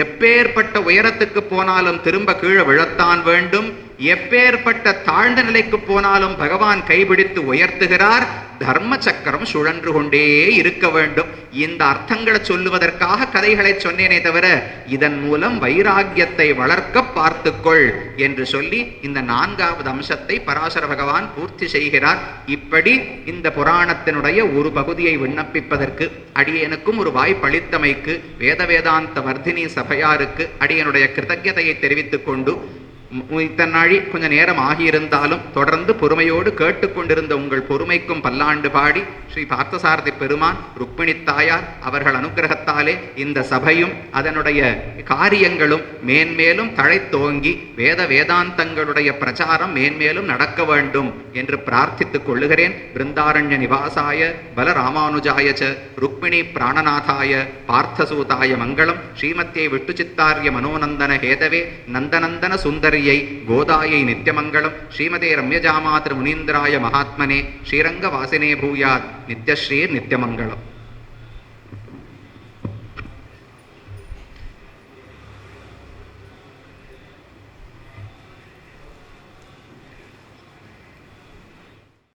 எப்பேற்பட்ட உயரத்துக்கு போனாலும் திரும்ப கீழே விழத்தான் வேண்டும், எப்பேற்பட்ட தாழ்ந்த நிலைக்கு போனாலும் பகவான் கைபிடித்து உயர்த்துகிறார், தர்ம சக்கரம் சுழன்று கொண்டே இருக்க வேண்டும். இந்த அர்த்தங்களை சொல்லுவதற்காக கதைகளை சொன்னேனே தவிர இதன் மூலம் வைராக்கியத்தை வளர்க்க பார்த்துக்கொள் என்று சொல்லி இந்த 4வது அம்சத்தை பராசர பகவான் பூர்த்தி செய்கிறார். இப்படி இந்த புராணத்தினுடைய ஒரு பகுதியை விண்ணப்பிப்பதற்கு அடியனுக்கும் ஒரு வாய்ப்பளித்தமைக்கு வேத வேதாந்த வர்தினி சபையாருக்கு அடியனுடைய கிருதஜதையை தெரிவித்துக் கொண்டு இத்தனை நாழி கொஞ்சம் நேரம் ஆகியிருந்தாலும் தொடர்ந்து பொறுமையோடு கேட்டுக்கொண்டிருந்த உங்கள் பொறுமைக்கும் பல்லாண்டு பாடி ஸ்ரீ பார்த்தசாரதி பெருமான், ருக்மிணி தாயார் அவர்கள் அனுக்கிரகத்தாலே இந்த சபையும் அதனுடைய காரியங்களும் மேன்மேலும் தழைத்தோங்கி வேதாந்தங்களுடைய பிரச்சாரம் மேன்மேலும் நடக்க வேண்டும் என்று பிரார்த்தித்துக் கொள்ளுகிறேன். பிருந்தாரண்ய நிவாசாய பலராமானுஜாய ச ருக்மிணி பிராணநாதாய பார்த்தசூதாய மங்களம். ஸ்ரீமத்யை விட்டுச்சித்தாரிய மனோநந்தன ஹேதவே நந்தநந்தன சுந்தரியை கோதாயை நித்யமங்கலம். ஸ்ரீமதே ரம்யஜாமாத்ரு முனீந்திராய மகாத்மனே ஸ்ரீரங்க வாசினே பூயாத் நித்யஸ்ரீர் நித்யமங்கலம்.